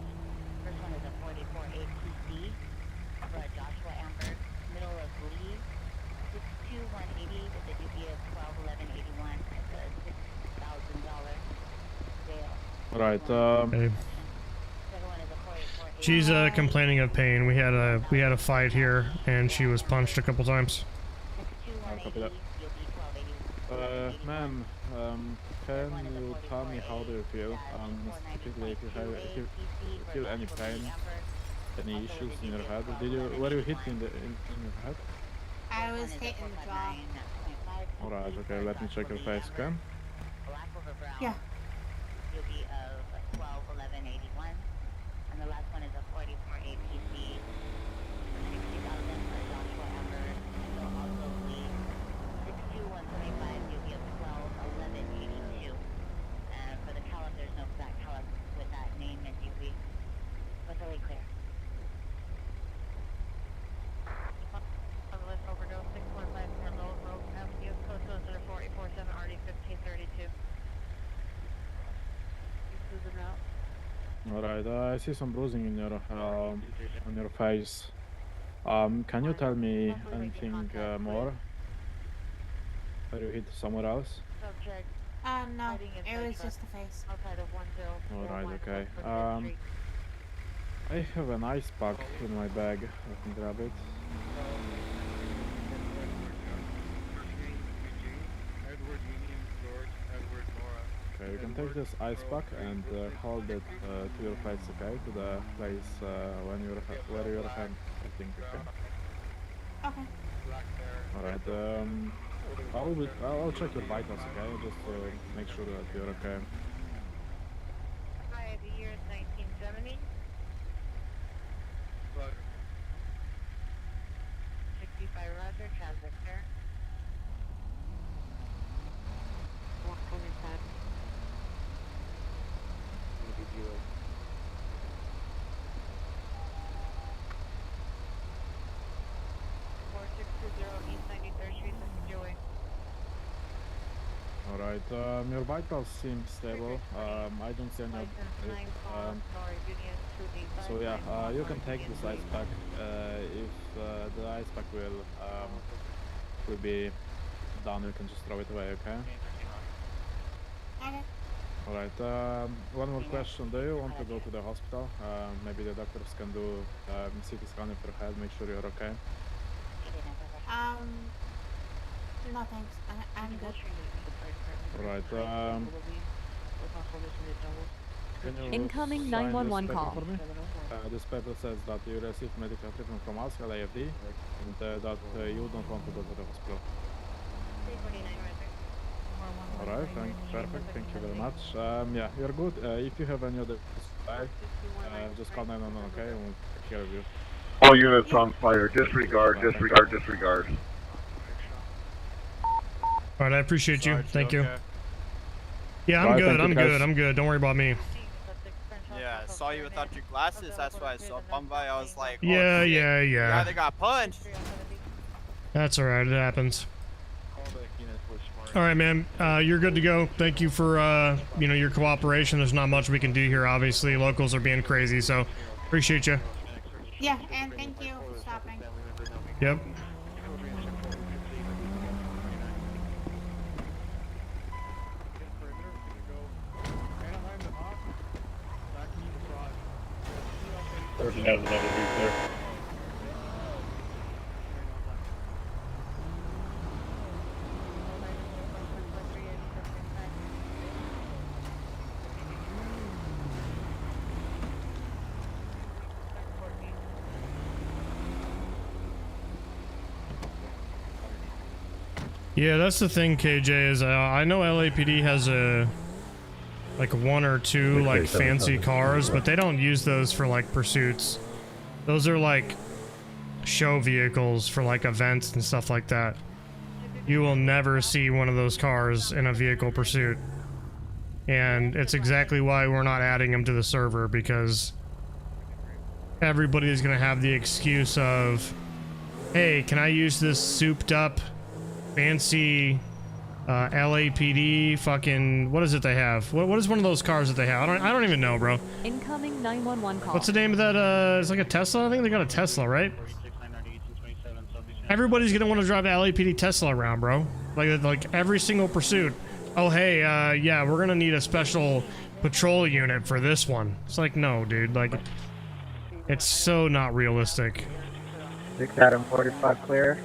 First one is a 44-8PC for Joshua Amber, middle of Lee, 62180 with a DP of 121181. It's a $6,000 bail. Right. Second one is a 44-8. She's complaining of pain. We had a fight here, and she was punched a couple times. Copy that. Ma'am, can you tell me how do you feel? Specifically, if you feel any pain, any issues in your head? Were you hit in your head? I was hit in the jaw. Alright, okay, let me check your face, okay? Yeah. DP of 121181. And the last one is a 44-8PC for $60,000 for Joshua Amber, middle also Lee, 62175 DP of 121182. And for the caliber, there's no black caliber with that name and DP. Totally clear. Overdose 615 Low Road Avenue, code 447 RD 1532. Alright, I see some bruising in your on your face. Can you tell me anything more? Are you hit somewhere else? No, it was just the face. Alright, okay. I have an ice pack in my bag. Let me grab it. Okay, you can take this ice pack and hold it to your face, okay? To the place where your hand, I think, okay? Okay. Alright, I'll check your vitals, okay? Just to make sure that you're okay. Hi, the year is 1970. 65 Roger, traffic there. 125. Alright, your vitals seem stable. I don't see any so yeah, you can take this ice pack if the ice pack will be done, you can just throw it away, okay? Okay. Alright, one more question. Do you want to go to the hospital? Maybe the doctors can do CT scan of your head, make sure you're okay. No thanks. I'm good. Alright, can you Incoming sign 911 this call. paper for me? This paper says that you received medical treatment from us, LAFD, and that you don't want to go to the hospital. Alright, perfect, thank you very much. Yeah, you're good. If you have any other just call 911, okay? And we'll take care of you. All units on fire. Disregard, disregard, disregard. Alright, I appreciate you. Thank you. Okay. Yeah, I'm good. I'm good. I'm good. Don't worry about me. Yeah, I saw you without your glasses. That's why I saw bum by. I was like, oh, Yeah, shit. yeah, You yeah. either got punched. That's alright. It happens. Alright, man. You're good to go. Thank you for, your cooperation. There's not much we can do here, obviously. Locals are being crazy, so appreciate you. Yeah, and thank you for stopping. Yep. Yeah, that's the thing, KJ, is I know LAPD has like one or two like fancy cars, but they don't use those for like pursuits. Those are like show vehicles for like events and stuff like that. You will never see one of those cars in a vehicle pursuit. And it's exactly why we're not adding them to the server, because everybody is going to have the excuse of, hey, can I use this souped up fancy LAPD fucking, what is it they have? What is one of those cars that they have? I don't even know, bro. Incoming 911 call. What's the name of that? It's like a Tesla? I think they got a Tesla, right? Everybody's gonna want to drive the LAPD Tesla around, bro. Like every single pursuit. Oh, hey, yeah, we're gonna need a special patrol unit for this one. It's like, no, dude, like, it's so not realistic. 6 Adam 45 clear.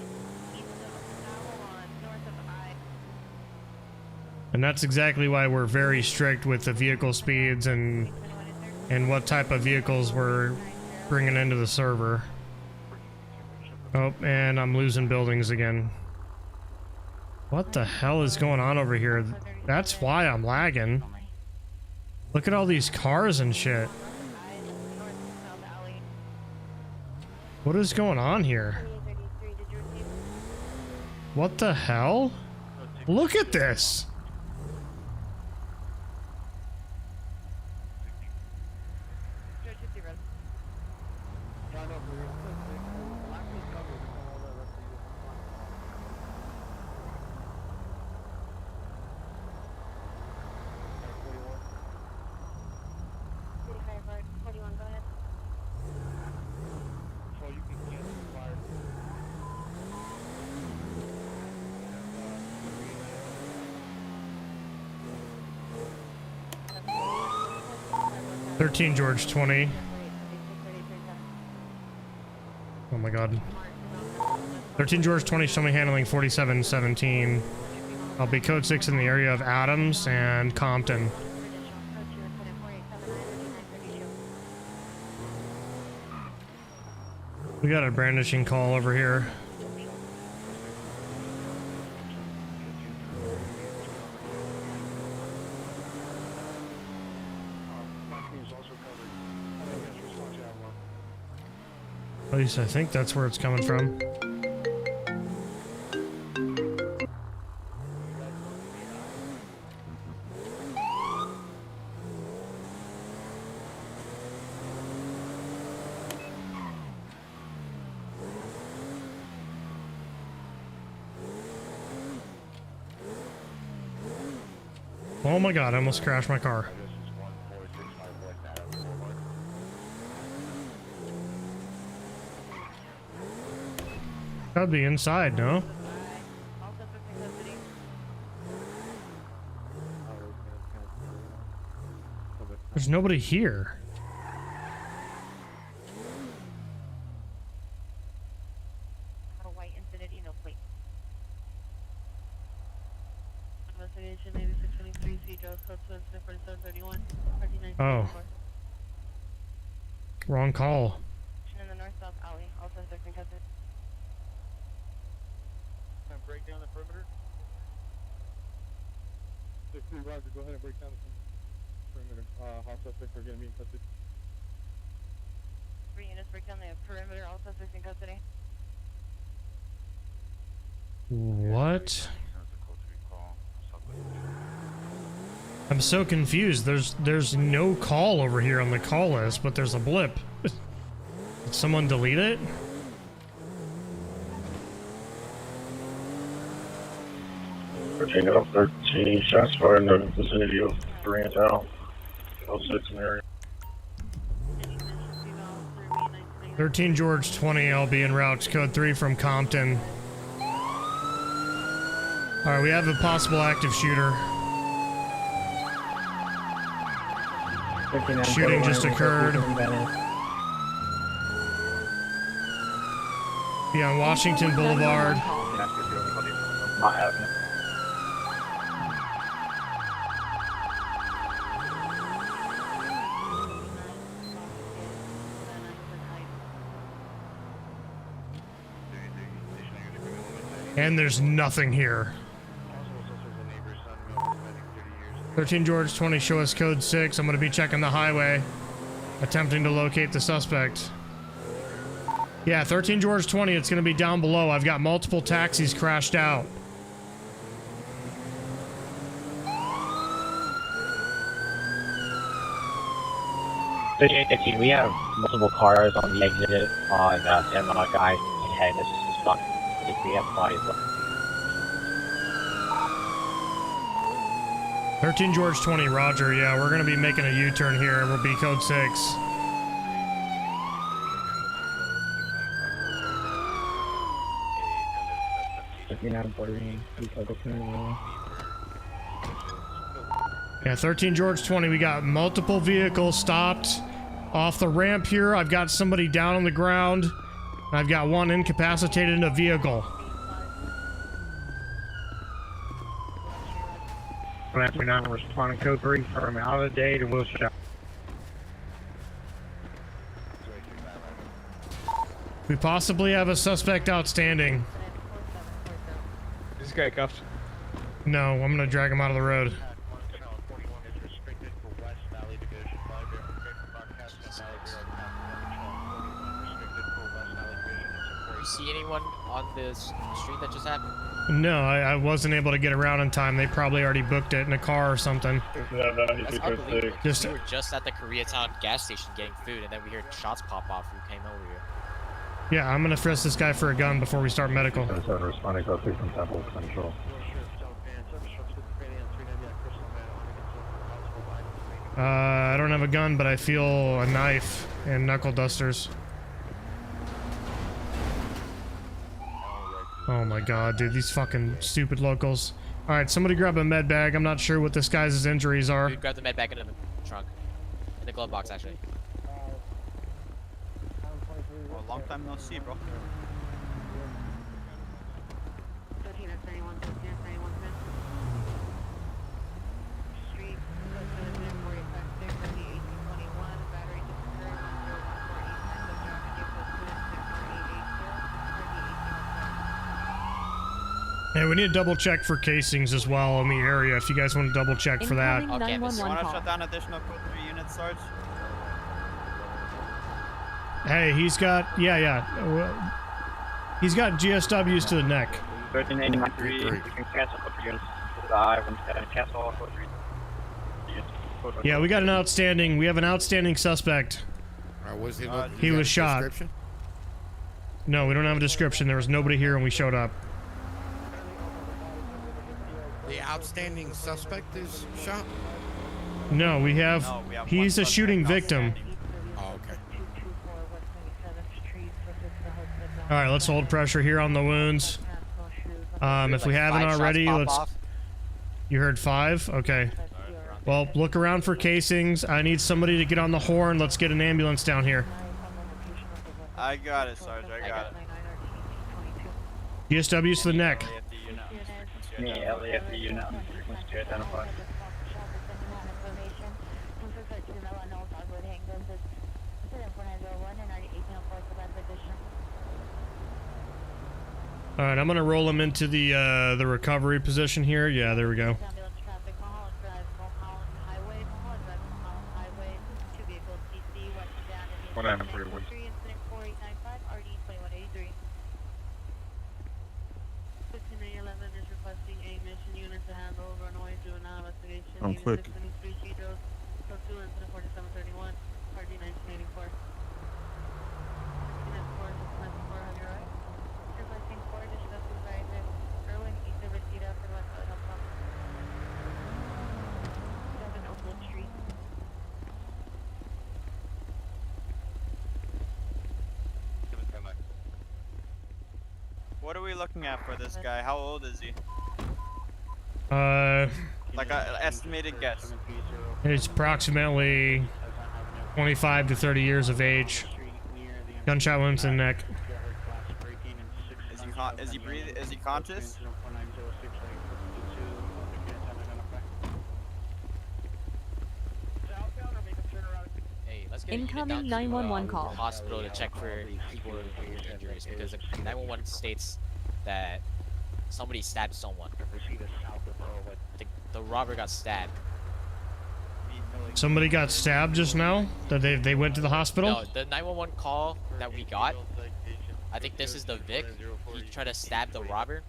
And that's exactly why we're very strict with the vehicle speeds and what type of vehicles we're bringing into the server. Oh, and I'm losing buildings again. What the hell is going on over here? That's why I'm lagging. Look at all these cars and shit. What is going on here? What the hell? Look at this! George 20. Oh my god. 13 George 20, show me handling 4717. I'll be code 6 in the area of Adams and Compton. We got a brandishing call over here. At least I think that's where it's coming from. Oh my god, I almost crashed my car. Gotta be inside, no? There's nobody here. A white Infiniti, no plate. Investigation 8623, C Joe's code 4731, 39. Oh. Wrong call. In the north-south alley, also second cousin. Break down the perimeter. 6-3 Roger, go ahead and break down the perimeter. Hot suspects are going to be in custody. 3 units break down the perimeter, all suspects in custody. What? I'm so confused. There's no call over here on the call list, but there's a blip. Did someone delete it? Virginia 13 shots fired in the vicinity of Greentown. 06 in the area. 13 George 20, I'll be en route. Code 3 from Compton. Alright, we have a possible active shooter. Shooting just occurred. Be on Washington Boulevard. Not happening. And there's nothing here. 13 George 20, show us code 6. I'm going to be checking the highway, attempting to locate the suspect. Yeah, 13 George 20, it's going to be down below. I've got multiple taxis crashed out. We have multiple cars on the exit on San Monica I-10. This is stuck. I think we have bodies. 13 George 20, roger. Yeah, we're going to be making a U-turn here, and we'll be code 6. Yeah, 13 George 20, we got multiple vehicles stopped off the ramp here. I've got somebody down on the ground. I've got one incapacitated in a vehicle. After 9, responding code 3 from out of the day to Will Shop. We possibly have a suspect outstanding. Is this guy cuffed? No, I'm gonna drag him out of the road. You see anyone on this street that just happened? No, I wasn't able to get around in time. They probably already booked it in a car or something. That's unbelievable. We were just at the Koreatown gas station getting food, and then we heard shots pop off. We came over here. Yeah, I'm gonna frisk this guy for a gun before we start medical. Responding code 3 from Temple Central. I don't have a gun, but I feel a knife and knuckle dusters. Oh my god, dude, these fucking stupid locals. Alright, somebody grab a med bag. I'm not sure what this guy's injuries are. Dude, grab the med bag into the trunk. In the glove box, actually. Well, long time no see, bro. 13 or 31, 13 or 31, Street, 446, 1821, battery disturbance, 014 Hey, we need to double check for casings as well in the area if you guys want to double check for that. Okay, you want to shut down additional code 3 units, Sarge? Hey, he's got, he's got GSWs to the neck. 1383, you can cancel code 3 units. Cancel all code 3. Yeah, we got an outstanding, we have an outstanding suspect. Was he was shot. No, we don't have a description. There was nobody here when we showed up. The outstanding suspect is shot? No, we have, he's a shooting victim. Oh, okay. Alright, let's hold pressure here on the wounds. If we haven't already, let's... You heard 5? Okay. Well, look around for casings. I need somebody to get on the horn. Let's get an ambulance down here. I got it, Sarge, I got it. GSW's to the neck. Yeah, LAFD unit, frequency to identify. Alright, I'm gonna roll him into the recovery position here. Yeah, there we go. I'm quick. What are we looking at for this guy? How old is he? Like an estimated guess. He's approximately 25 to 30 years of age. Gunshot wounds in the neck. Is he breathing? Is he conscious? Hey, let's get Incoming 911 call. Hospital to check for people with weird injuries because the 911 states that somebody stabbed someone. The robber got stabbed. Somebody got stabbed just now? That they went to the hospital? No, the 911 call that we got, I think this is the Vic. He tried to stab the robber,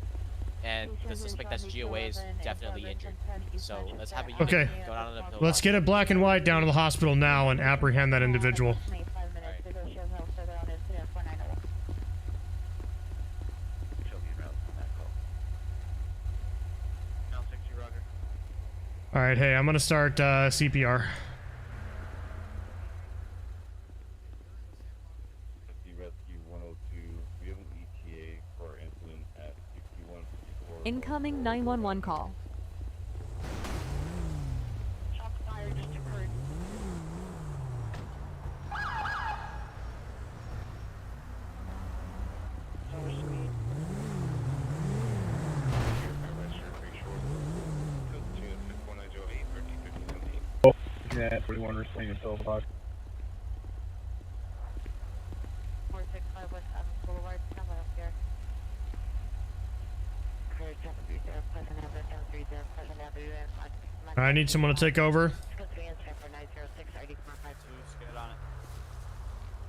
and the suspect that's GOA is definitely injured. So let's have a unit Okay. go down on the pill. Let's get it black and white down to the hospital now and apprehend that individual. Alright, hey, I'm gonna start CPR. Incoming 911 call. Shots fired just occurred. Yeah, 41 restrain yourself, Box. 465 West Adams Boulevard, stand by up here. Clear 730, Pleasant Avenue, 730, Pleasant Avenue, I need someone to take over. Go to the answer for 906 ID, come on, 5. Get on it.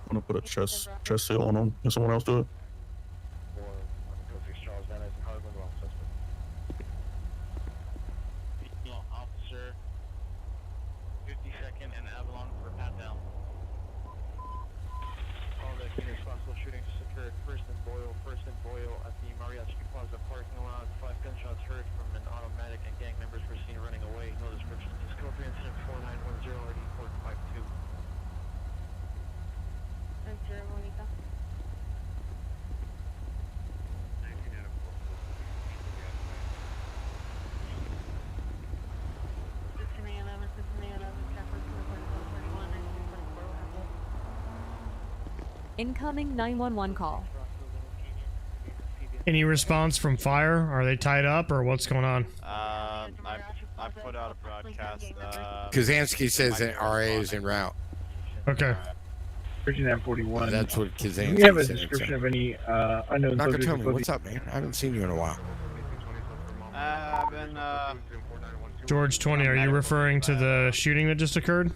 I'm gonna put a chest seal on him. Can someone else do it? Officer 52nd and Avalon for pat down. All that irresponsible shooting just occurred first in Boyle at the Mariachi Plaza parking lot. 5 gunshots heard from an automatic and gang members were seen running away. No description. Discovery incident 4910 RD 452. Monica. Incoming 911 call. Any response from fire? Are they tied up or what's going on? I put out a broadcast. Kazansky says that RA is en route. Okay. Virgin 41. That's what Kazansky Do you have a said. description of any unknown Nakatomi, what's up, man? I haven't seen you in a while. I've been, George 20, are you referring to the shooting that just occurred?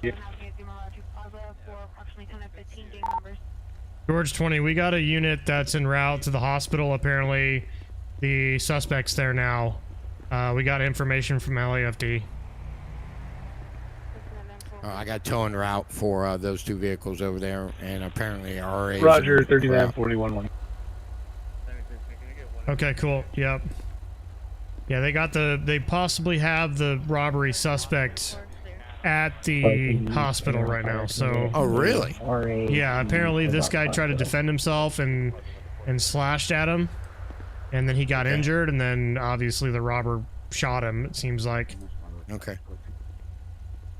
Yeah. George 20, we got a unit that's en route to the hospital. Apparently, the suspect's there now. We got information from LAFD. I got tow en route for those 2 vehicles over there, and apparently RA. Roger, 3941. Okay, cool. Yep. Yeah, they possibly have the robbery suspect at the hospital right now, so. Oh, really? Yeah, apparently this guy tried to defend himself and slashed at him, and then he got injured, and then obviously the robber shot him, it seems like. Okay.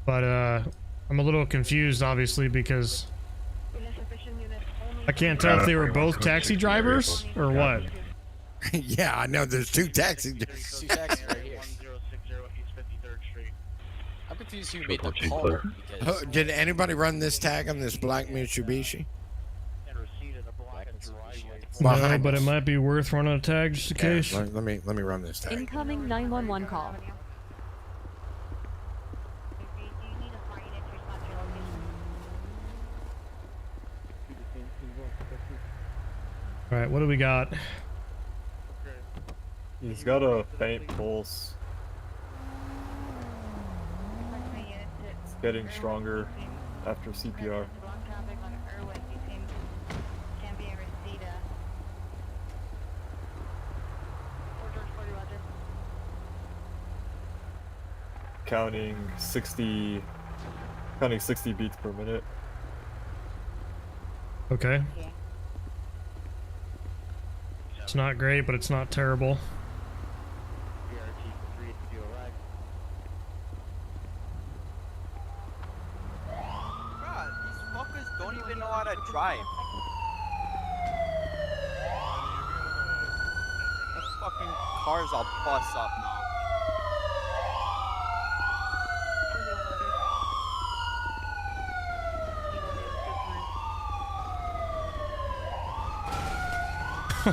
But I'm a little confused, obviously, because I can't tell if they were both taxi drivers or what. Yeah, I know there's 2 taxis. 2 taxis right here. I'm confused who made the call. Because Did anybody run this tag on this black Mitsubishi? No, but it might be worth running a tag just in case. Let me run this tag. Incoming 911 call. All right, what do we got? He's got a faint pulse. It's getting stronger after CPR. Counting 60 beats per minute. Okay. It's not great, but it's not terrible. God, these fuckers don't even know how to drive. The fucking cars all bust up now.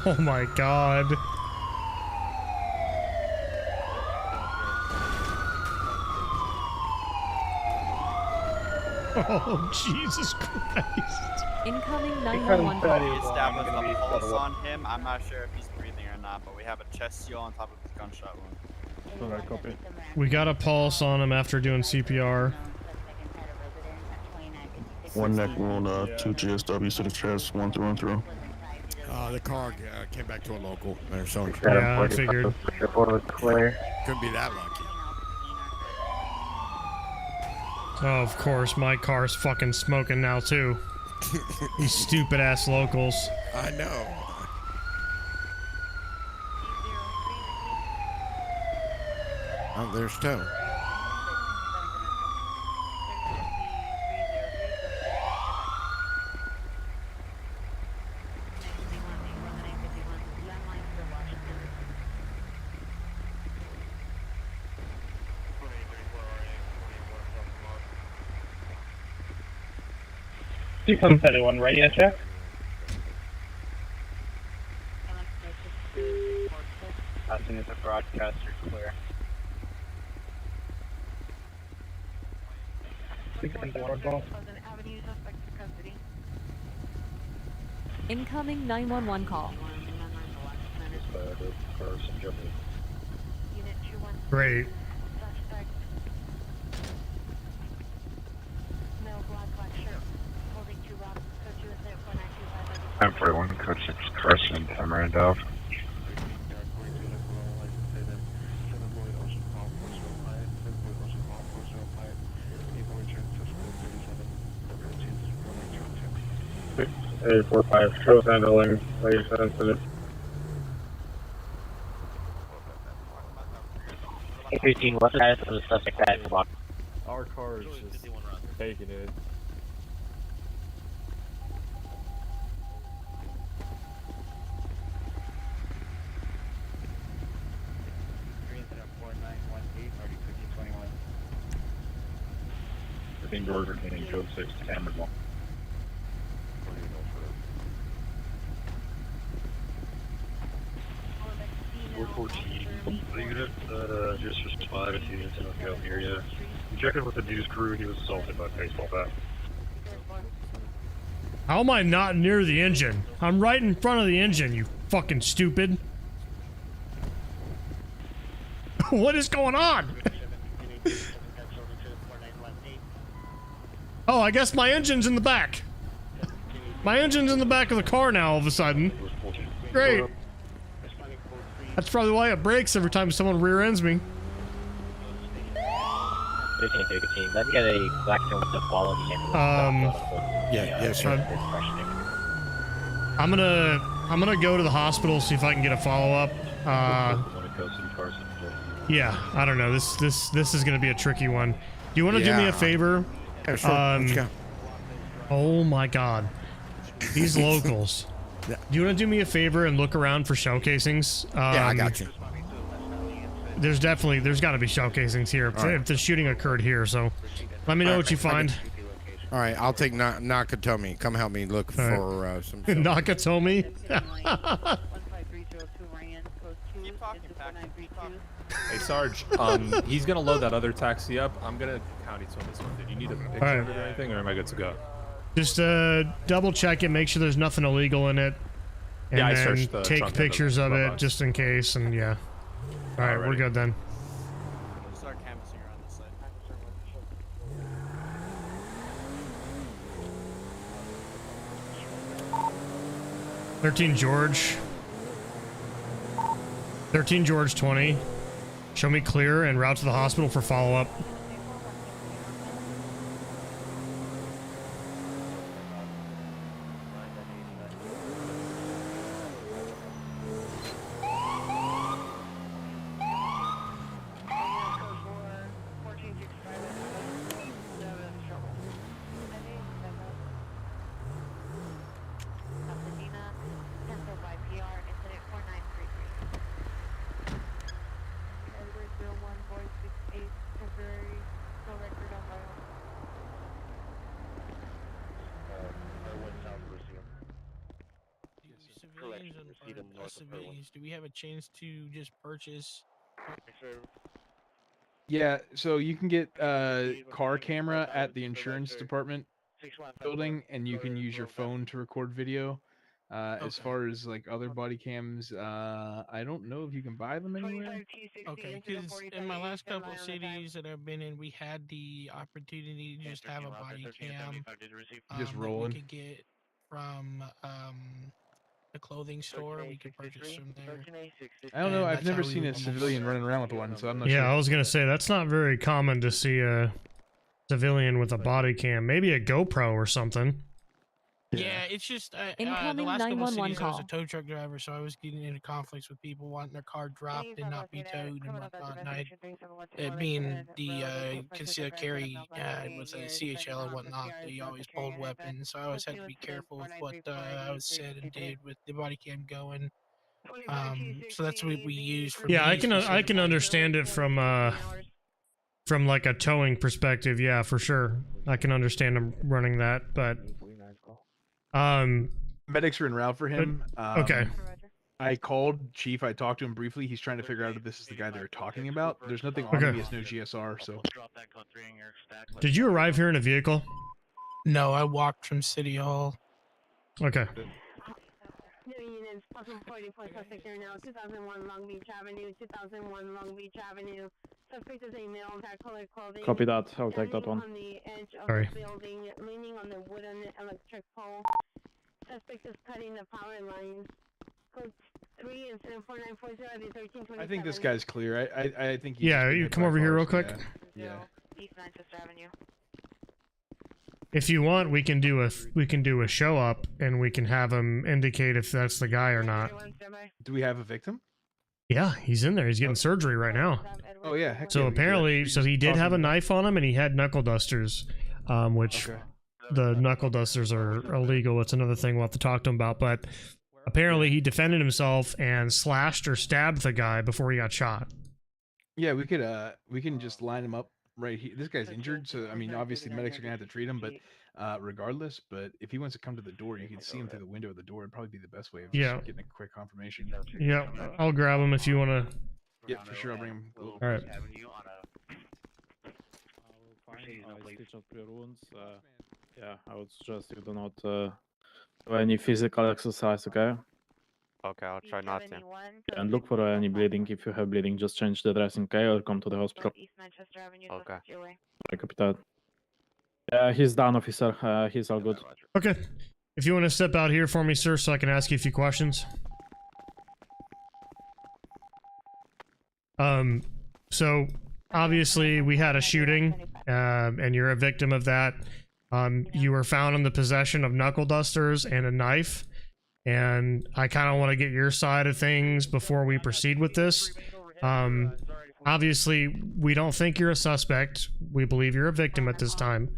Oh my god. Oh, Jesus Christ. Incoming 911 We call. established a pulse on him. I'm not sure if he's breathing or not, but we have a chest seal on top of his gunshot wound. Alright, copy. We got a pulse on him after doing CPR. One neck wound, 2 GSWs to the chest, 1 through and through. The car came back to a local. There's so Yeah, I figured. Clear. Couldn't be that lucky. Oh, of course, my car's fucking smoking now, too. These stupid ass locals. I know. Oh, there's Toe. Become 31 radio check. Passing as a broadcaster clear. Incoming 911 call. Great. I'm 41, code 6, Carson, Miranda. A 45, shows handling, ladies sensitive. 15, what's the status of the suspect at the block? Our car is just taking it. I think doors are hitting code 6, Cameron 1. We're 14 unit, just responded to units in the area. I'm checking with the news crew, he was assaulted by a baseball bat. How am I not near the engine? I'm right in front of the engine, you fucking stupid. What is going on? Oh, I guess my engine's in the back. My engine's in the back of the car now all of a sudden. Great. That's probably why it breaks every time someone rear ends me. 15, 15. Let me get a black and with the follow the ambulance. Yes, sir. I'm gonna go to the hospital, see if I can get a follow-up. Yeah, I don't know. This is gonna be a tricky one. Do you want to do me a favor? Yeah, sure. Let's go. Oh my God, these locals. Do you want to do me a favor and look around for shell casings? Yeah, I got you. There's got to be shell casings here if the shooting occurred here. So, let me know what you find. All right, I'll take Nakatomi. Come help me look for some. Nakatomi. Hey Sarge, he's gonna load that other taxi up. I'm gonna county tow this one. Did you need a picture of it or anything, or am I good to go? Just double check it, make sure there's nothing illegal in it, and Yeah, I then searched the take trunk pictures of and the it just in case. And yeah, all right, we're good then. We'll start canvassing around this side. 13 George. 13 George 20. Show me clear and route to the hospital for follow-up. Civilians, do we have a chance to just purchase Yeah, so you can get car camera at the insurance department building, and you can use your phone to record video. As far as like other body cams, I don't know if you can buy them anywhere. Okay, because in my last couple of cities that I've been in, we had the opportunity to just have a body cam Just that rolling. we could get from the clothing store. We could purchase from there. I don't know. And I've that's never how we seen a would use- civilian running around with one, so I'm not Yeah, sure. I was gonna say that's not very common to see a civilian with a body cam. Maybe a GoPro or something. Yeah, it's just the Incoming last couple of 911 cities I was a call. tow truck driver, so I was getting into conflicts with people wanting their car dropped and not be towed and whatnot. And it being the concealed carry with a CHL and whatnot, they always pulled weapons, so I always had to be careful with what I was said and did with the body cam going. So that's what we use for Yeah, me I can specifically. understand it from like a towing perspective. Yeah, for sure, I can understand them running that, but medics are en route for him. Okay. I called Chief. I talked to him briefly. He's trying to figure out if this is the guy they're talking about. There's nothing on him. Okay. He has no GSR, so. Did you arrive here in a vehicle? No, I walked from City Hall. Okay. New units, possible 44 suspect here now, 2001 Long Beach Avenue, 2001 Long Beach Avenue. Suspect is a male, dark colored clothing. Copy that. I'll take that one. On the edge of Sorry. the building, leaning on the wooden electric pole. Suspect is cutting the power lines. Code 3 incident 4940 at the 1327. I think this guy's clear. I think. he's Yeah, just been you hit come by over here real cars, quick. Yeah. East Manchester Avenue. If you want, we can do a show up, and we can have him indicate if that's the guy or not. Do we have a victim? Yeah, he's in there. He's getting surgery right now. Oh yeah. Heck So yeah, we can do that. apparently, so he did have a knife on him, and he had knuckle dusters, which the knuckle dusters are illegal. It's another thing we'll have to talk to him about. But apparently, he defended himself and slashed or stabbed the guy before he got shot. Yeah, we can just line him up right here. This guy's injured, so I mean, obviously medics are gonna have to treat him, but regardless. But if he wants to come to the door, you can see him through the window of the door. It'd probably be the best way of just Yeah. getting a quick confirmation. Yeah, I'll grab him if you want to. Yeah, for sure. I'll bring him. All right. Stitch up your wounds. Yeah, I would suggest you do not do any physical exercise, okay? Okay, I'll try not to. And look for any bleeding. If you have bleeding, just change the dressing, okay? Or come to the hospital. East Manchester Avenue, Okay. your way. I copy that. Yeah, he's done, officer. He's all good. Okay. If you want to step out here for me, sir, so I can ask you a few questions. So obviously we had a shooting, and you're a victim of that. You were found in the possession of knuckle dusters and a knife, and I kind of want to get your side of things before we proceed with this. Obviously, we don't think you're a suspect. We believe you're a victim at this time.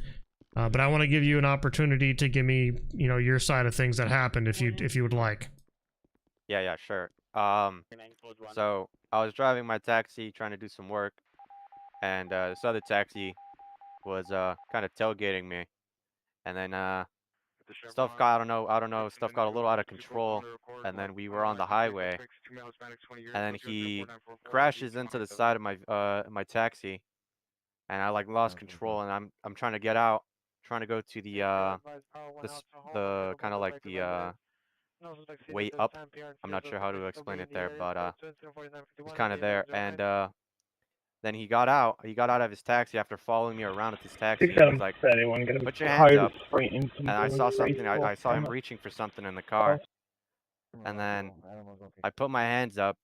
But I want to give you an opportunity to give me, your side of things that happened, if you would like. Yeah, sure. So I was driving my taxi, trying to do some work, and this other taxi was kind of tailgating me, and then stuff got I don't know, stuff got a little out of control, and then we were on the highway, and then he crashes into the side of my taxi, and I lost control, and I'm trying to get out, trying to go to the kind of like the way up. I'm not sure how to explain it there, but it's kind of there, and then he got out of his taxi after following me around with his taxi. He was like, put your hands up, and I saw something. I saw him reaching for something in the car, and then I put my hands up,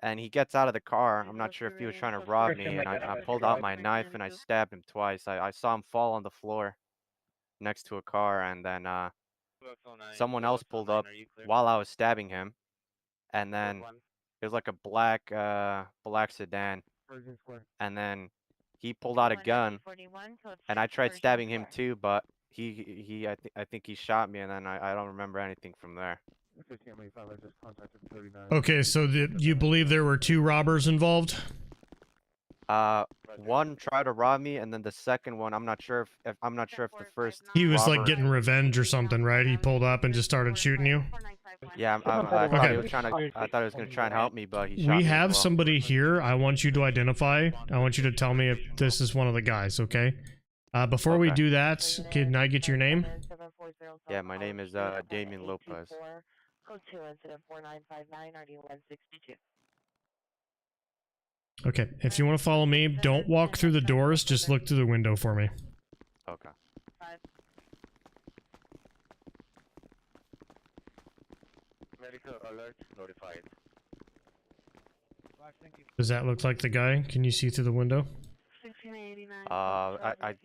and he gets out of the car. I'm not sure if he was trying to rob me, and I pulled out my knife and I stabbed him twice. I saw him fall on the floor next to a car, and then someone else pulled up while I was stabbing him, and then it was like a black sedan, and then he pulled out a gun, and I tried stabbing him too, but I think he shot me, and then I don't remember anything from there. Okay, so you believe there were two robbers involved? One tried to rob me, and then the second one, I'm not sure if the first He was robber, like getting revenge or something, right? He pulled up and just started shooting you? Yeah, I thought he was trying to. I thought he was gonna try and help me, but he shot me We as have well. somebody here. I want you to identify. I want you to tell me if this is one of the guys. Okay. Before we Okay. do that, can I get your name? Yeah, my name is Damien Lopez. Code 2 incident 4959 RD162. Okay. If you want to follow me, don't walk through the doors. Just look through the window for me. Okay. Medical alert notified. Does that look like the guy? Can you see through the window? I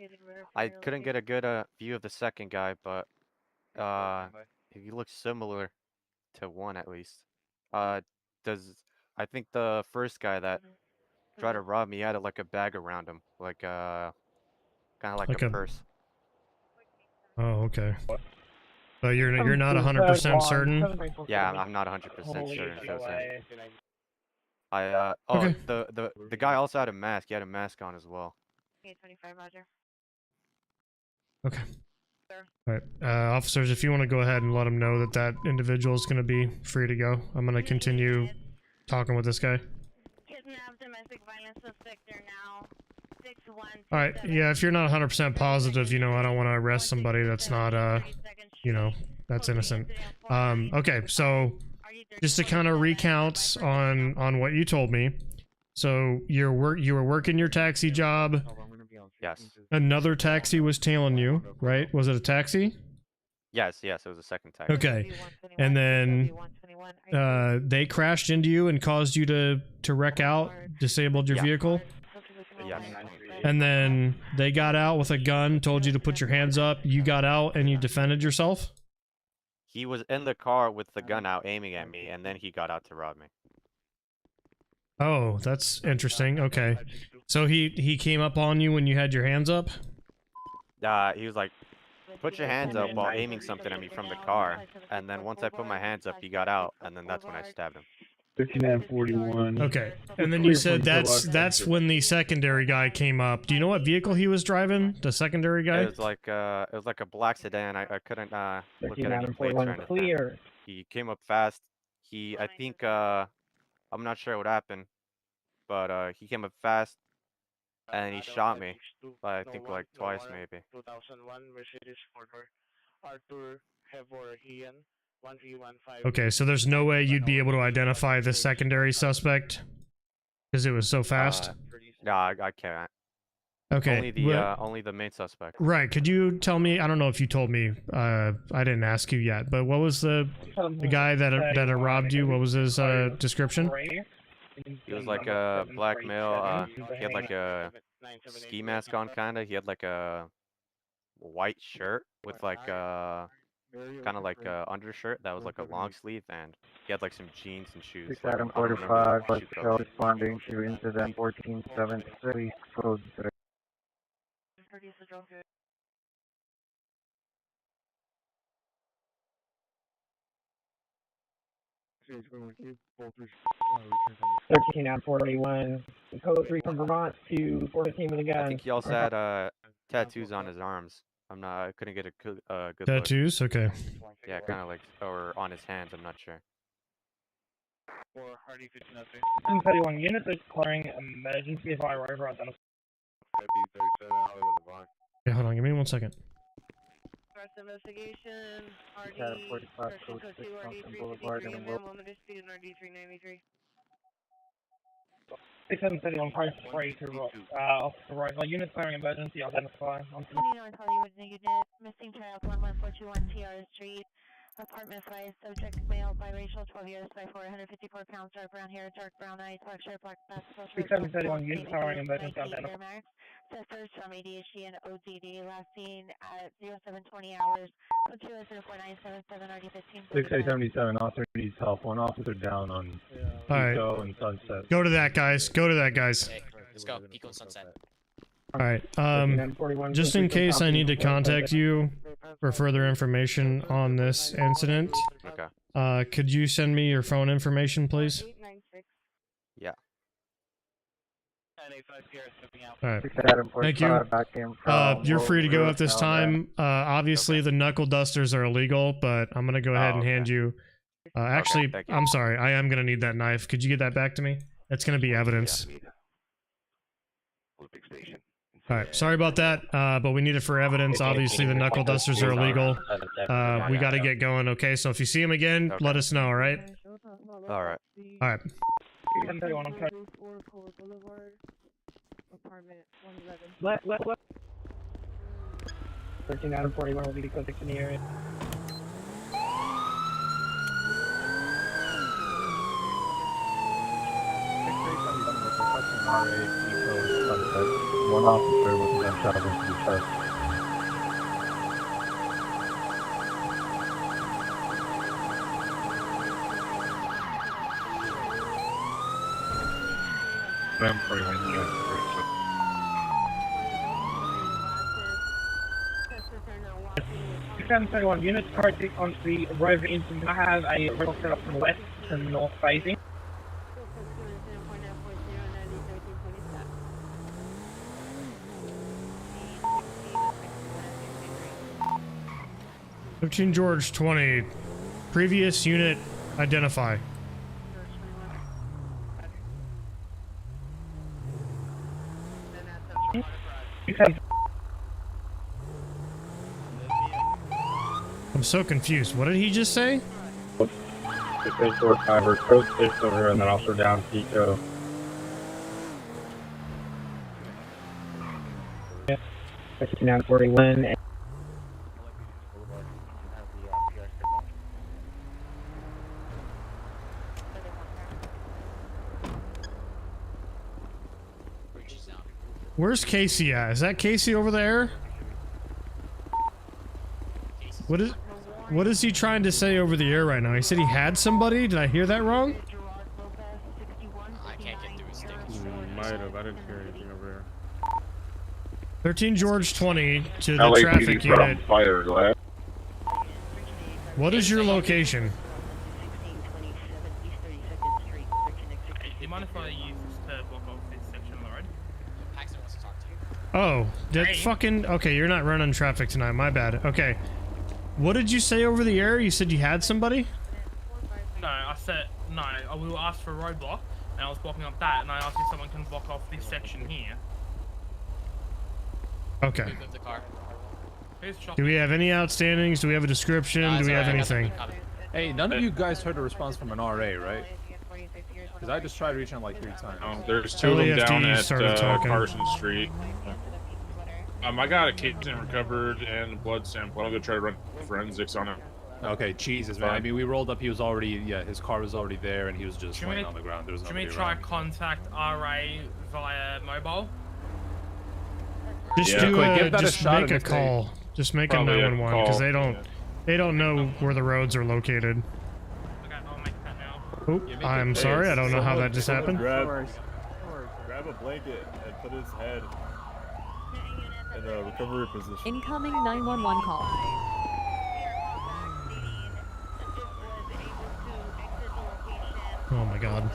couldn't get a good view of the second guy, but he looks similar to one at least. Does I think the first guy that tried to rob me had like a bag around him, like kind of like a purse. Oh, okay. But you're not 100% certain? Yeah, I'm not 100% certain if it was him. Okay. The guy also had a mask. He had a mask on as well. 25, Roger. Okay. Alright, officers, if you want to go ahead and let them know that that individual is going to be free to go. I'm going to continue talking with this guy. Kidnapped domestic violence suspect there now. 61. Alright, yeah, if you're not 100% positive, you know, I don't want to arrest somebody that's not, you know, that's innocent. Okay, so just to kind of recount on what you told me. So you were working your taxi job. Yes. Another taxi was tailing you, right? Was it a taxi? Yes, it was a second taxi. Okay. And then they crashed into you and caused you to wreck out, disabled your vehicle? Yes. And then they got out with a gun, told you to put your hands up. You got out and you defended yourself? He was in the car with the gun out aiming at me, and then he got out to rob me. Oh, that's interesting. Okay. So he came up on you when you had your hands up? He was like, put your hands up while aiming something at me from the car. And then once I put my hands up, he got out, and then that's when I stabbed him. 5941. Okay. And then you said that's when the secondary guy came up. Do you know what vehicle he was driving? The secondary guy? It was like a black sedan. I couldn't look at any plates or anything. Clear. He came up fast. I think I'm not sure what happened, but he came up fast and he shot me. I think like twice maybe. 2001 Mercedes 4-door Arthur Hevorhian 1315. Okay, so there's no way you'd be able to identify the secondary suspect because it was so fast? No, I can't. Okay. Only the main suspect. Right. Could you tell me? I don't know if you told me. I didn't ask you yet. But what was the guy that robbed you? What was his description? He was like a black male. He had like a ski mask on, kind of. He had like a white shirt with like kind of like a undershirt that was like a long sleeve, and he had like some jeans and shoes. 6 Adam 45, show responding to incident 1473, code 3. Thirteen out 41. Code 3 from Vermont to 415 with a gun. I think he also had tattoos on his arms. I couldn't get a good tattoos? look. Okay. Yeah, kind of like, or on his hands. I'm not sure. 31 units are declaring emergency if I arrive at Yeah, hold on. Give me 1 second. First investigation, Adam RD, 45, person code code 6, 2, RD Thompson Boulevard, 353, and and then limited speed in RD 393. 6731 price spray to arrival. Unit firing emergency, identify. 29 Hollywood unit, missing child 11421 TR Street, apartment 5, subject male, biracial, 12 years, 5'4", 154 pounds, dark brown hair, dark brown eyes, black shirt, black basketball shirt. 6731 unit firing emergency, identify. Suspect from ADHD and ODD, last seen at 0720 hours. Code 2 is 04977 RD15. 6877, officer needs help. One officer down on Pico and Sunset. Go to that, guys. Go to that, guys. Okay, let's go. Pico and Sunset. Alright, just in case I need to contact you for further information on this incident, could you send me your phone information, please? Yeah. Alright, thank you. You're free to go at this time. Obviously the knuckle dusters are illegal, but I'm gonna go ahead and hand you Actually, thank you. I'm sorry. I am gonna need that knife. Could you get that back to me? That's gonna be evidence. All right. Sorry about that. But we need it for evidence. Obviously, the knuckle dusters are illegal. We got to get going. Okay. So if you see him again, let us know. All right. All right. All right. 13 out of 41 will be contact in the area. One officer with a gunshot into the chest. I'm pretty much 2021 units currently on the arrival incident. I have a rebel set up from west to north facing. George 20. Previous unit identify. I'm so confused. What did he just say? It's George 5, we're code 6 over here, and then also down Pico. Yeah. 5941. Where's Casey at? Is that Casey over there? What is he trying to say over the air right now? He said he had somebody? Did I hear that wrong? I can't get through his stick. Might have. I didn't hear anything over here. 13 George 20 to the traffic unit. What is your location? Do you mind if I use this to block off this section of the road? Paxton wants to talk to you. Oh, that fucking... Okay, you're not running traffic tonight. My bad. Okay. What did you say over the air? You said you had somebody? No, I said... No, I will ask for a roadblock, and I was blocking up that, and I asked if someone can block off this section here. Okay. Move the car. Do we have any outstandings? Do we have a description? Do we have anything? Hey, none of you guys heard a response from an RA, right? Because I just tried reaching him like 3 times. There's 2 of them down at talking. Carson Street. I got a kitten recovered and a blood sample. I'm gonna try to run forensics on it. Okay, Jesus, man. I mean, we rolled up. He was already, his car was already there, and he was just laying on the ground. There was nobody Should we try around. contact RA via mobile? Just just make a call. Just make a 911 because they don't know where the roads are located. Okay, I'll make that now. Oop, I'm sorry. I don't know how that just happened. Grab a blanket and put his head in a recovery position. Incoming 911 call. Oh my god.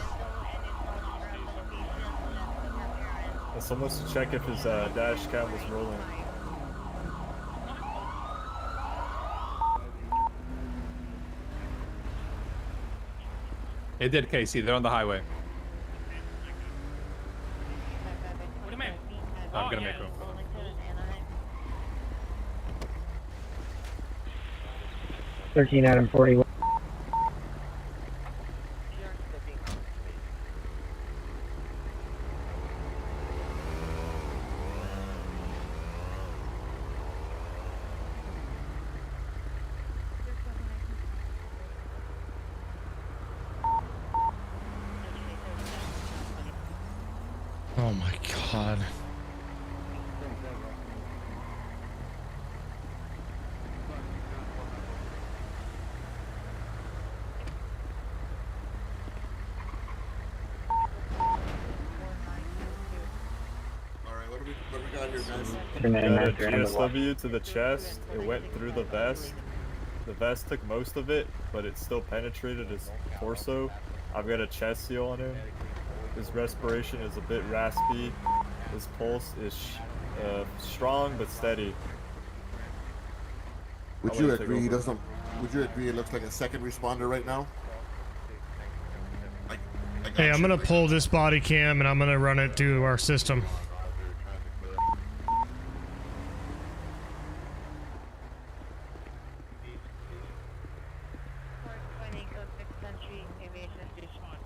And someone to check if his dash cam was rolling. It did, Casey. They're on the highway. What do you mean? I'm gonna make room. 13 out of 41. Oh my god. Got a GSW to the chest. It went through the vest. The vest took most of it, but it still penetrated his torso. I've got a chest seal on him. His respiration is a bit raspy. His pulse is strong but steady. Would you agree he doesn't Would you agree it looks like a second responder right now? Hey, I'm gonna pull this body cam and I'm gonna run it through our system.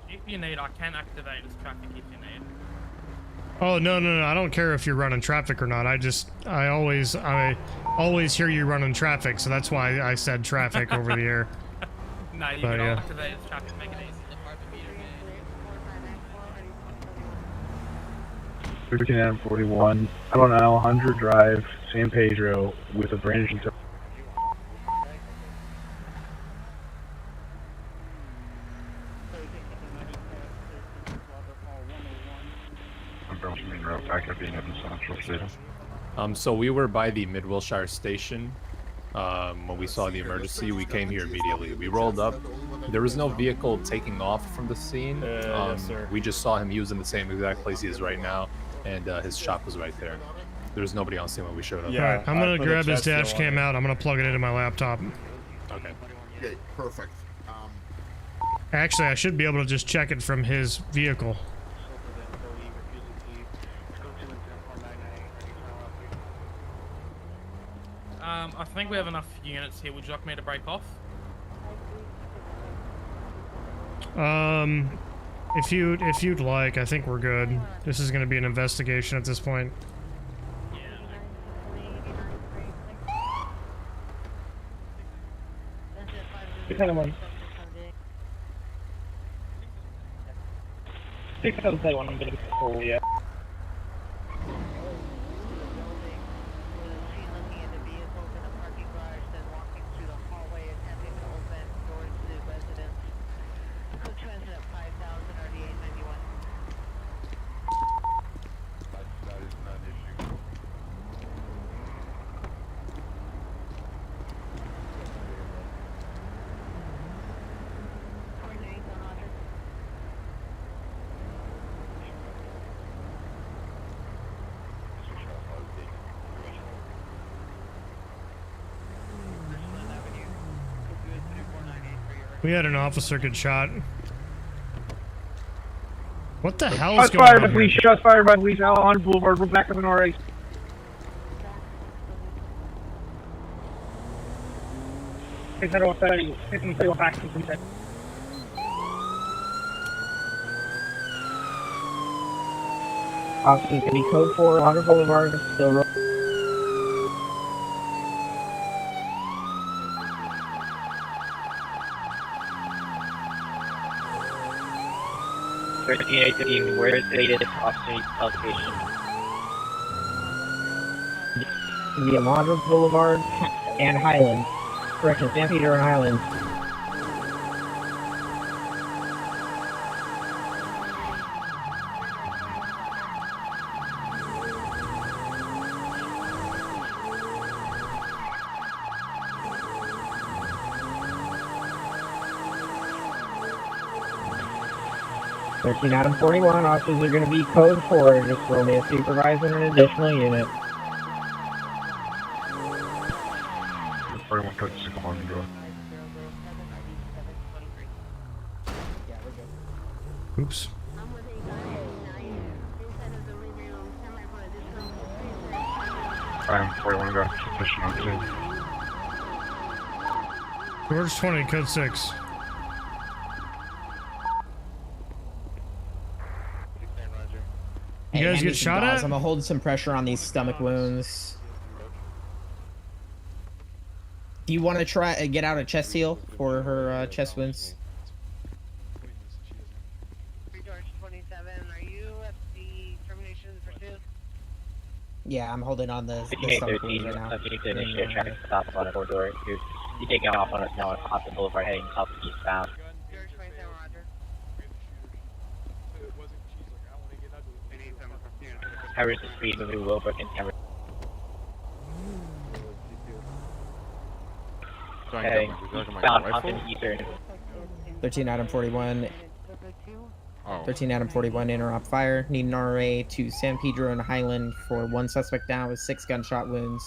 If you need, I can activate this traffic if you need. Oh no, I don't care if you're running traffic or not. I always hear you running traffic, so that's why I said traffic over the air. No, you But, can yeah. activate this traffic, make it easy. 13 Adam 41. I don't know, 100 Drive, San Pedro, with a brandishing. So we were by the Mid Wilshire station. When we saw the emergency, we came here immediately. We rolled up. There was no vehicle taking off from the scene. Yes, sir. We just saw him. He was in the same exact place he is right now, and his shop was right there. There was nobody on scene when we showed up. Yeah, alright, I'm gonna grab his dash cam out. I'm gonna plug it into my laptop. Okay. Okay, perfect. Actually, I should be able to just check it from his vehicle. I think we have enough units here. Would you like me to break off? If you'd like, I think we're good. This is gonna be an investigation at this point. Kind of one. 671, I'm gonna call you. We had an officer get shot. What the hell is Shots going fired on by here? police, shots fired by police out on Boulevard, we're back with an RA. Take that off, take them to back to police. Officers can be code 4, Honor Boulevard, still road. Where is the latest officer location? The Alondra Boulevard and Highland. Correction, San Pedro and Highland. Item 41, officers are going to be code 4, just roll me a supervisor and an additional unit. 41 code 6 on the door. Oops. I'm 41 got sufficient on scene. George 20, code 6. You guys get shot at? I'm gonna hold some pressure on these stomach wounds. Do you want to try get out a chest seal for her chest wounds? George 27, are you at the termination pursuit? Yeah, I'm holding on the Okay, stomach 13, wounds right now. you need to initiate a traffic stop on the corridor. You're taking off on it now off the boulevard heading south eastbound. George 27, roger. Harris the speed moving Willbrook and Cameron. Heading eastbound Compton Eastern. 13 Adam 41. 13 Adam 41 interrupt fire. Need an RA to San Pedro and Highland for one suspect down with 6 gunshot wounds.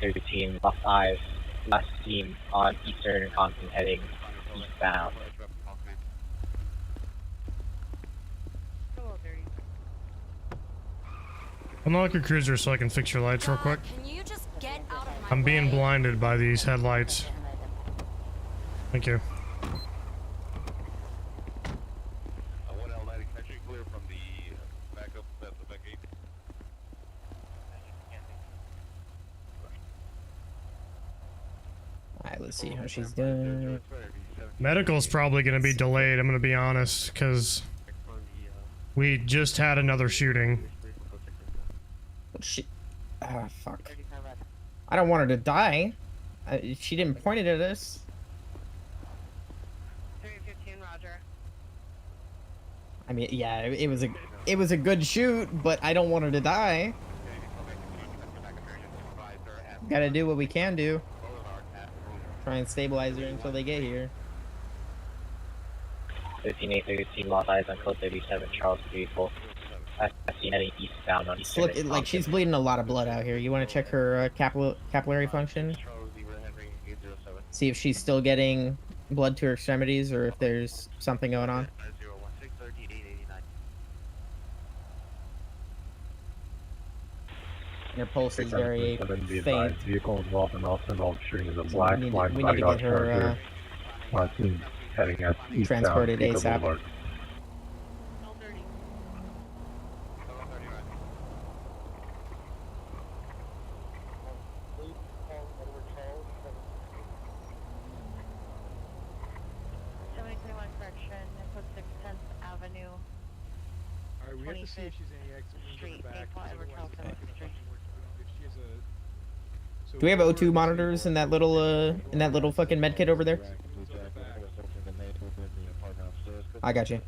13, left 5, last seen on Eastern and Compton heading eastbound. Unlock your cruiser so I can fix your lights real quick. Can you just get out of my I'm being way? blinded by these headlights. Thank you. Alright, let's see how she's doing. Medical's probably going to be delayed, I'm going to be honest, because we just had another shooting. Ah, fuck. I don't want her to die. She didn't point it at us. 315, roger. I mean, yeah, it was a good shoot, but I don't want her to die. Gotta do what we can do. Try and stabilize her until they get here. 13 lost eyes on code 37 Charles vehicle. I've seen heading eastbound on Eastern. Look, like she's bleeding a lot of blood out here. You want to check her capillary function? See if she's still getting blood to her extremities or if there's something going on. Her pulse is very faint. Vehicle involved in also shooting is a black We flag need to get her heading at eastbound transported Pico ASAP. Boulevard. Alright, we have to see if she's any exit wounds in the back. Do we have O2 monitors in that little fucking med kit over there? I got you.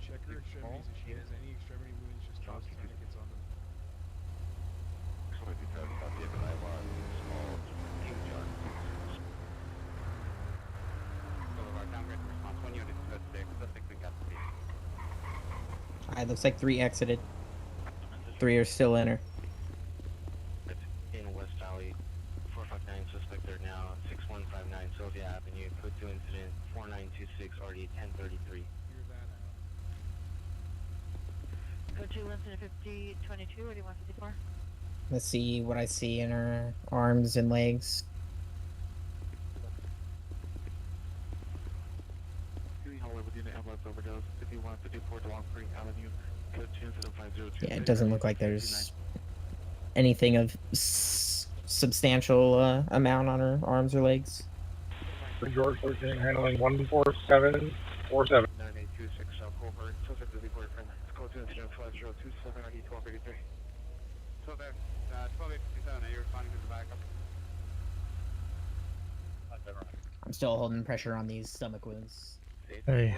Check her extremities. If she has any extremity wounds, just toss tourniquets on them. Alright, looks like 3 exited. 3 are still in her. In West Valley, 459 suspect there now, 6159 Sylvia Avenue, code 2 incident, 4926 RD 1033. Code 2 incident 5022, or do you want 54? Let's see what I see in her arms and legs. Yeah, it doesn't look like there's anything of substantial amount on her arms or legs. George 13 handling 14747. 9826 covert, suspect is reported from code 2 incident 5027 RD 1283. So there, 1287, are you responding to the backup? I'm still holding pressure on these stomach wounds. Hey.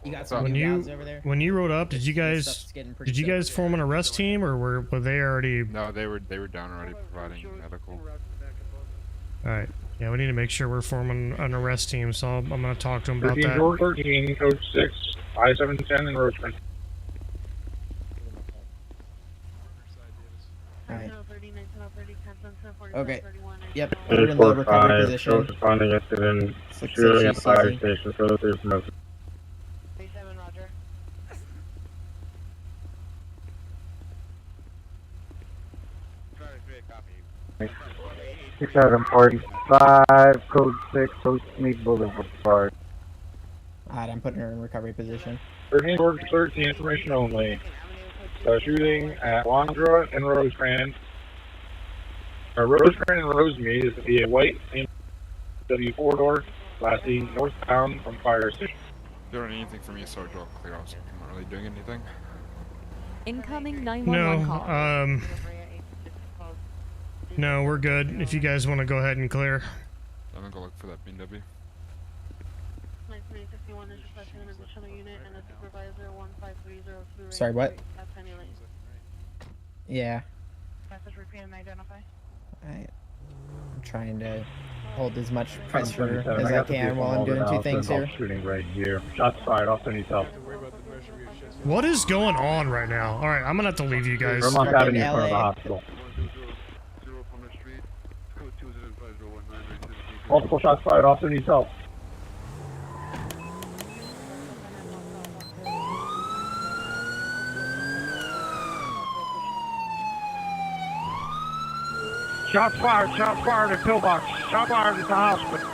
You got some new guys over there? When you rode up, did you guys form an arrest team, or were they already? No, they were down already providing medical. All right. Yeah, we need to make sure we're forming an arrest team. So I'm gonna talk to them about 13 that. George 13, code 6, I-710 in Roachman. Alright. 1930, 1930, Okay. 41. Yep. Put her in the recovery 845, position. shows responding incident, Looks like shooting at she's fire seizing. station, so there's no. 37, roger. Driver 3, copy. 6745, code 6, Coast Mead Boulevard. Alright, I'm putting her in recovery position. 13 George 13, information only. Shooting at Wandra and Rosecrans. Rosecrans and Rosemead is to be a white BMW 4-door, Class E, northbound from fire station. You don't need anything from me, Sarge. I'll clear off. I'm not really doing anything. Incoming 911 call. No, we're good. If you guys want to go ahead and clear. I'm gonna go look for that BMW. 1951 is requesting an additional unit and a supervisor 15302. Sorry, what? Yeah. Message repeat and identify. Alright. I'm trying to hold as much 1077, pressure as I got the can vehicle while I'm hauled doing out. two There's things no here. shooting right here. Shots fired. Officer needs help. What is going on right now? All right, I'm gonna have to leave you guys. Vermont Avenue in front of the LA. hospital. Multiple shots fired. Officer needs help. Shots fired at pillbox. Shots fired at the hospital.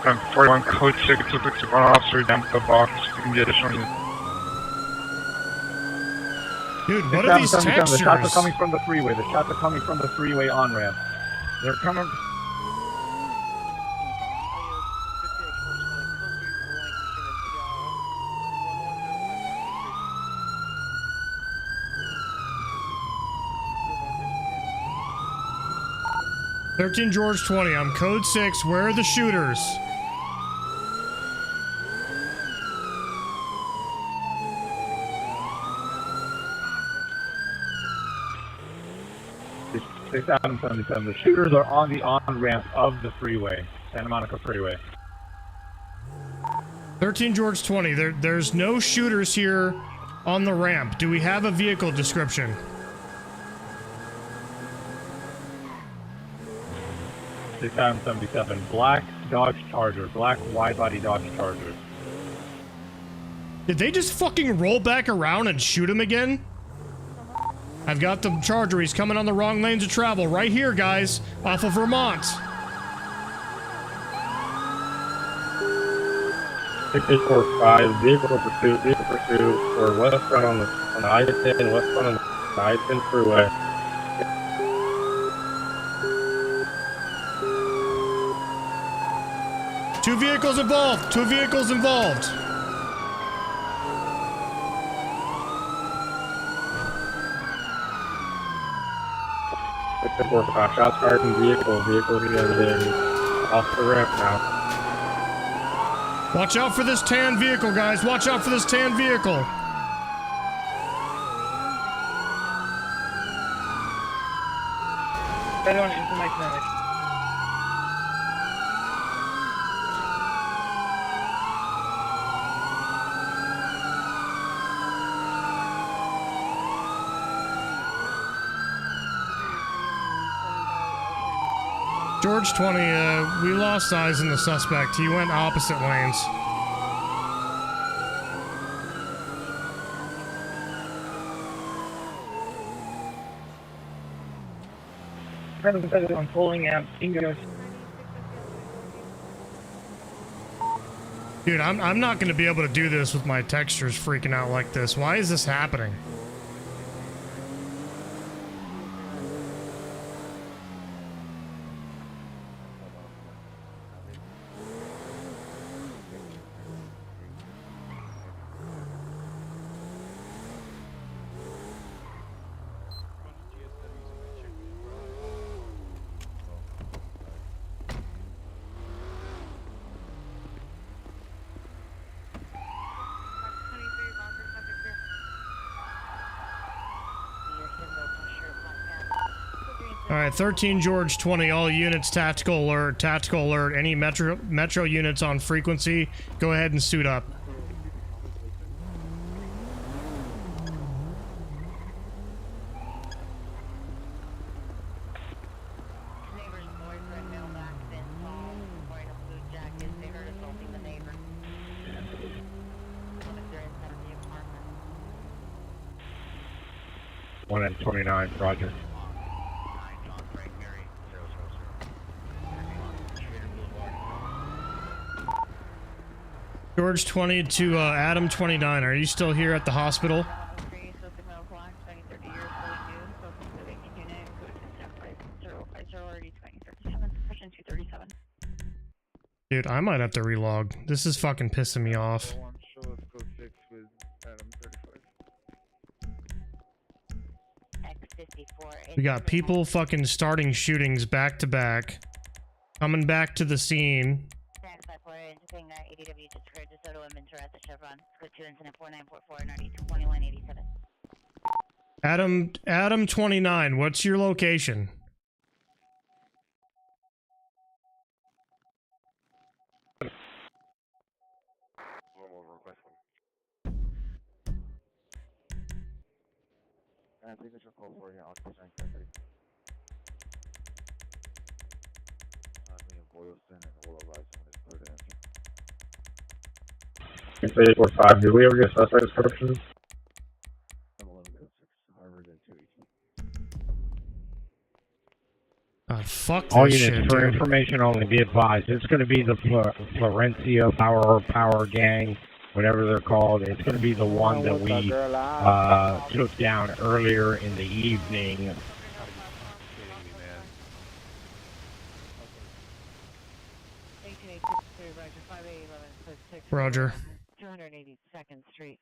I'm 41 code 6, looks like one officer down the box. You can get additional. Dude, what are these textures? The shots are coming from the freeway. The shots are coming from the freeway on ramp. They're coming. George 20. I'm code 6. Where are the shooters? It's 677. The shooters are on the on-ramp of the freeway, Santa Monica Freeway. 13 George 20. There's no shooters here on the ramp. Do we have a vehicle description? Six 77. Black Dodge Charger. Black wide-body Dodge Charger. Did they just fucking roll back around and shoot him again? I've got the Charger. He's coming on the wrong lanes of travel. Right here, guys. Off of Vermont. 6845. Vehicle pursuit. We're westbound on the I-10, westbound on the I-10 freeway. Two vehicles involved. 645. Shots fired from vehicle. Vehicle is off the ramp now. Watch out for this tan vehicle, guys. Watch out for this tan vehicle. George 20, we lost eyes on the suspect. He went opposite lanes. I'm pulling out. Dude, I'm not going to be able to do this with my textures freaking out like this. Why is this happening? Alright, 13 George 20, all units, tactical alert, any metro units on frequency, go ahead and suit up. One at 29, Roger. George 20 to Adam 29, are you still here at the hospital? Dude, I might have to relog. This is fucking pissing me off. We got people fucking starting shootings back to back. Coming back to the scene. Adam 29, what's your location? It's 845. Did we ever get suspect descriptions? Fuck All this units shit, for dude. information only, be advised. It's going to be the Florencia Power Gang, whatever they're called. It's going to be the one that we took down earlier in the evening. Roger. 282nd Street.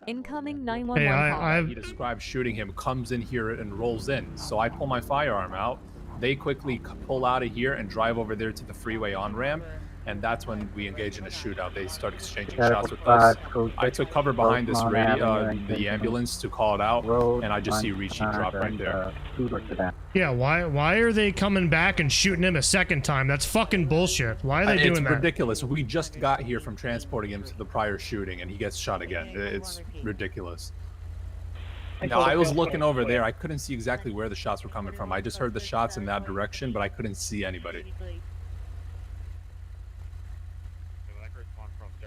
Incoming 911 call. He described shooting him, comes in here and rolls in. So I pull my firearm out. They quickly pull out of here and drive over there to the freeway on-ramp. And that's when we engage in a shootout. They start exchanging shots with us. I took cover behind this radio, the ambulance, to call it out, and I just see Ricci drop right there. Yeah, why are they coming back and shooting him a second time? That's fucking bullshit. Why are they doing that? It's ridiculous. We just got here from transporting him to the prior shooting, and he gets shot again. It's ridiculous. Now, I was looking over there. I couldn't see exactly where the shots were coming from. I just heard the shots in that direction, but I couldn't see anybody.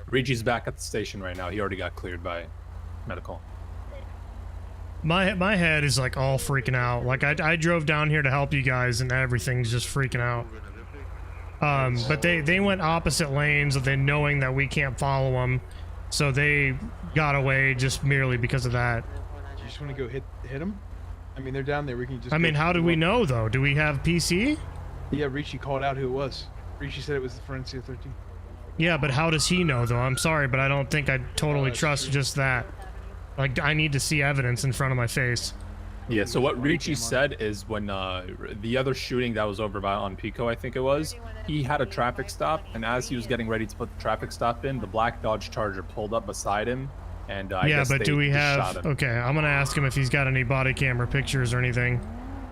Ricci's back at the station right now. He already got cleared by medical. My head is like all freaking out. Like I drove down here to help you guys and everything's just freaking out. But they went opposite lanes, they knowing that we can't follow them, so they got away just merely because of that. Do you just want to go hit them? I mean, they're down there. We can just. I mean, how do we know though? Do we have PC? Yeah, Ricci called out who it was. Ricci said it was the Florencia 13. Yeah, but how does he know though? I'm sorry, but I don't think I totally trust just that. Like, I need to see evidence in front of my face. Yeah, so what Ricci said is when the other shooting that was over by on Pico, I think it was, he had a traffic stop, and as he was getting ready to put the traffic stop in, the black Dodge Charger pulled up beside him, and I guess but they do we just have? shot him. Okay, I'm gonna ask him if he's got any body camera pictures or anything.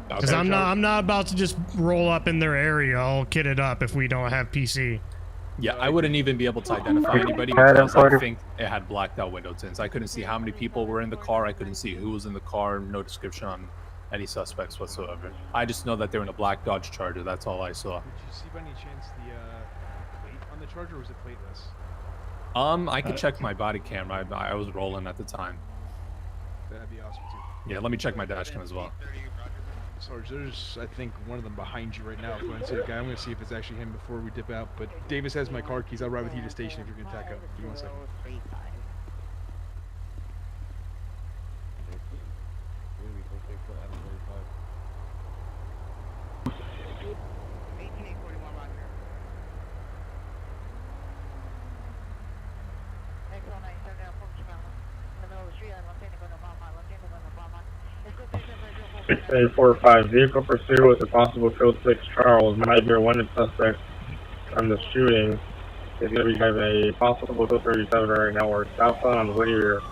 Because Okay. I'm not about to just roll up in their area all kitted up if we don't have PC. Yeah, I wouldn't even be able to identify anybody because I think it had blacked out window tints. I couldn't see how many people were in the car. I couldn't see who was in the car. No description on any suspects whatsoever. I just know that they were in a black Dodge Charger. That's all I saw. Did you see by any chance the plate on the Charger, or was it plateless? I could check my body camera. I was rolling at the time. That'd be awesome too. Yeah, let me check my dash cam as well. Sarge, there's, I think, one of them behind you right now. Go ahead and see the guy. I'm going to see if it's actually him before we dip out. But Davis has my car keys. I'll ride with you to station if you're going to tack up. Give me 1 second. It's 845. Vehicle pursuit with a possible code 6 Charles. Might be a wanted suspect from the shooting. It's going to be have a possible code 37 right now. We're southbound on Whittier.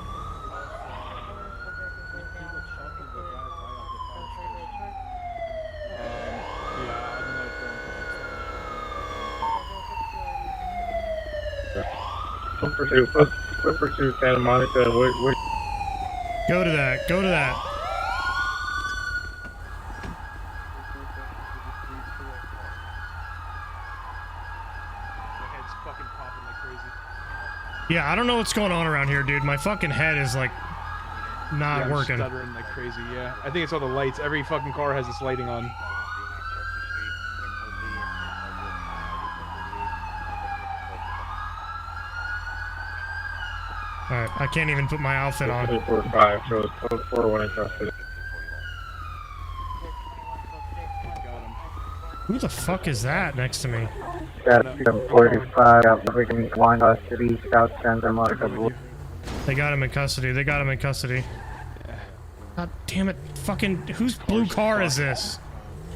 Quick pursuit, Santa Monica and Whittier. Go to that. Go to that. Yeah, I don't know what's going on around here, dude. My fucking head is like not working. Stuttering like crazy. Yeah, I think it's all the lights. Every fucking car has this lighting on. Alright, I can't even put my outfit on. 845 shows code 4 when interested. Who the fuck is that next to me? Got 45 out the freaking Wyandotte City, South Santa Monica Blue. They got him in custody. They got him in custody. God damn it. Fucking, whose blue car is this?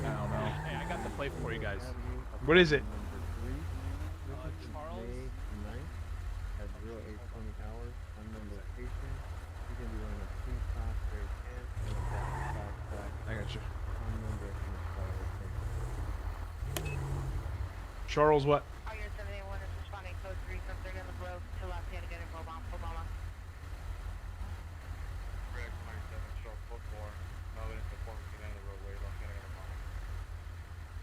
I don't know. Hey, I got the plate for you guys. What is it? I got you. Charles, what?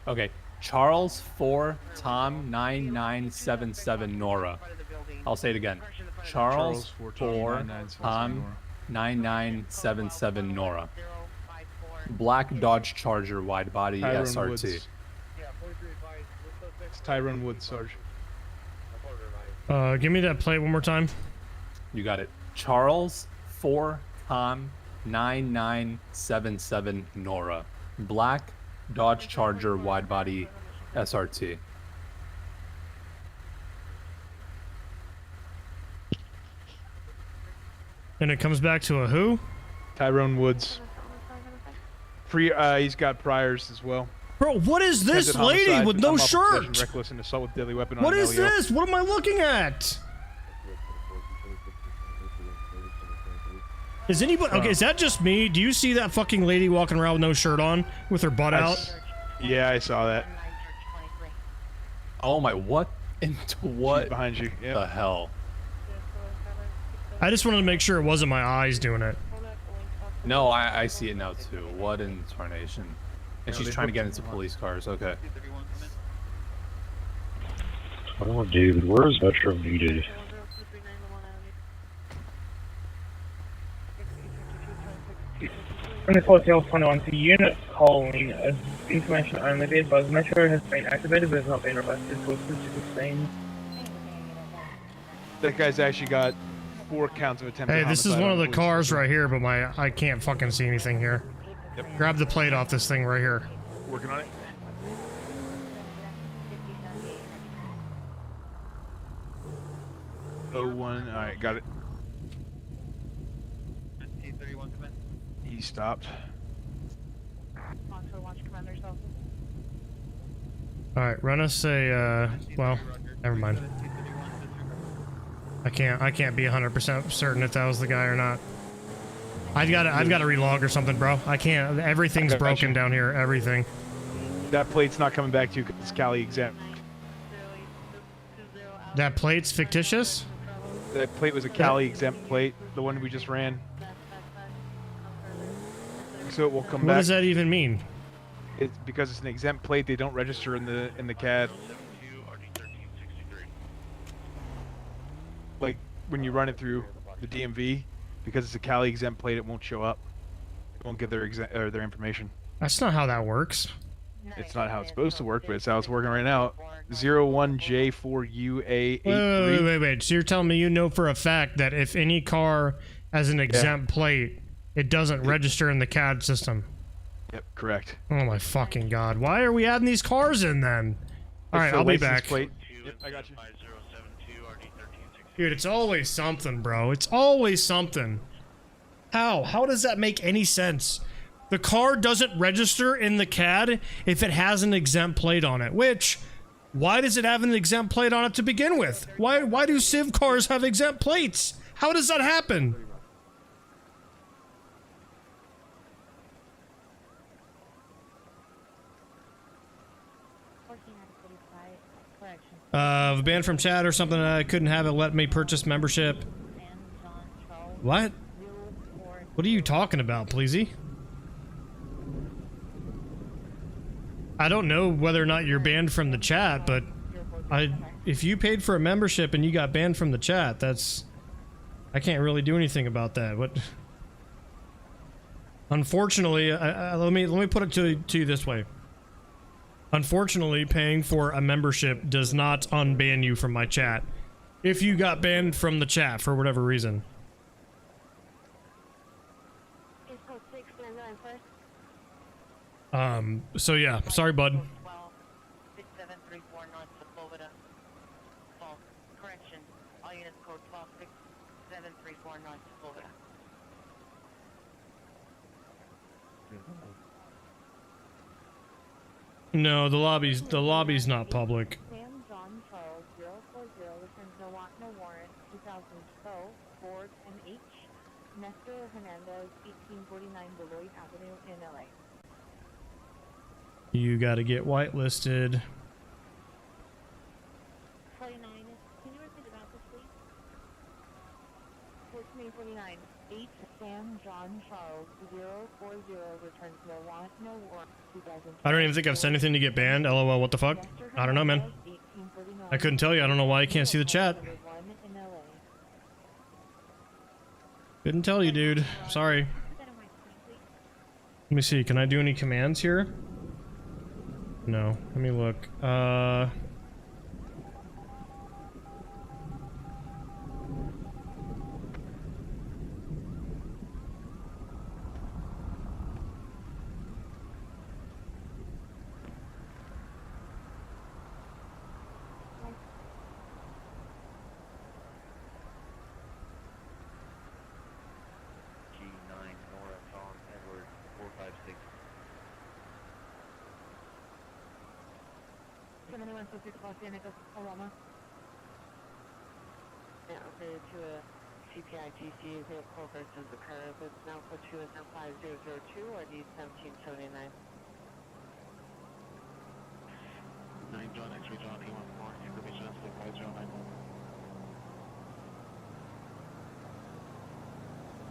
Okay, Charles 4 Tom 9977 Nora. I'll say it again. Charles 4 Tom 9977 Nora. Black Dodge Charger wide body Tyrone SRT. Woods. It's Tyrone Woods, Sarge. Give me that plate one more time. You got it. Charles 4 Tom 9977 Nora. Black Dodge Charger wide body SRT. And it comes back to a who? Tyrone Woods. He's got priors as well. Bro, what is this Attempted lady homicide, with no unlawful possession, shirt? Reckless and assault with deadly weapon on What an is LEO. this? What am I looking at? Is anybody okay? Is that just me? Do you see that fucking lady walking around with no shirt on, with her butt out? Yeah, I saw that. Oh my, what? Into what? She's behind you. Yep. The hell? I just wanted to make sure it wasn't my eyes doing it. No, I see it now too. What in tarnation? And No, she's they trying to hooked get into police cars. Okay. Oh, David, where is Metro needed? 24-21 to unit calling as information only. Be advised, Metro has been activated but has not been requested for specific scenes. That guy's actually got 4 counts of attempted Hey, this is homicide one of the police. cars right here, but I can't fucking see anything here. Yep. Grab the plate off this thing right here. Working on it. Oh, 01. All right, got it. He stopped. All right, run us a. Well, never mind. I can't be 100% certain if that was the guy or not. I've got to relog or something, bro. I can't. Everything's broken down here. Everything. That plate's not coming back to you because it's Cali exempt. That plate's fictitious? That plate was a Cali exempt plate, the one we just ran. So it will come back. What does that even mean? It's because it's an exempt plate. They don't register in the CAD. Like when you run it through the DMV, because it's a Cali exempt plate, it won't show up. It won't get their their information. That's not how that works. It's not how it's supposed to work, but it's how it's working right now. 01J4UA83. Wait. So you're telling me you know for a fact that if any car has an exempt plate, it doesn't register in the CAD system? Yep, correct. Oh my fucking god. Why are we adding these cars in then? Alright, I'll be back. Plate. Yep, I got you. Dude, it's always something, bro. It's always something. How? How does that make any sense? The car doesn't register in the CAD if it has an exempt plate on it, which, why does it have an exempt plate on it to begin with? Why do Civ cars have exempt plates? How does that happen? Banned from chat or something. I couldn't have it let me purchase membership. What? What are you talking about, Pleasy? I don't know whether or not you're banned from the chat, but if you paid for a membership and you got banned from the chat, I can't really do anything about that. What? Unfortunately, let me put it to you this way. Unfortunately, paying for a membership does not unban you from my chat. If you got banned from the chat for whatever reason. So yeah, sorry, bud. Correction. All units code 126734 North Florida. No, the lobby's not public. Sam John Charles 040 returns no want, no warrant 2012 Ford MH Nestor Hernandez 1849 Beloit Avenue in LA. You got to get whitelisted. 49. Can you repeat about this, please? 1449. 8 Sam John Charles 040 returns no want, no warrant 2012. I don't even think I've said anything to get banned. LOL, what the fuck? I don't know, man. I couldn't tell you. I don't know why you can't see the chat. Couldn't tell you, dude. Sorry. Let me see. Can I do any commands here? No. Let me look. Yeah, okay, to a CPITC vehicle versus the curve. It's now put you as now 5002 or D 1779. 9 John, X-ray John, A14, information is 5091.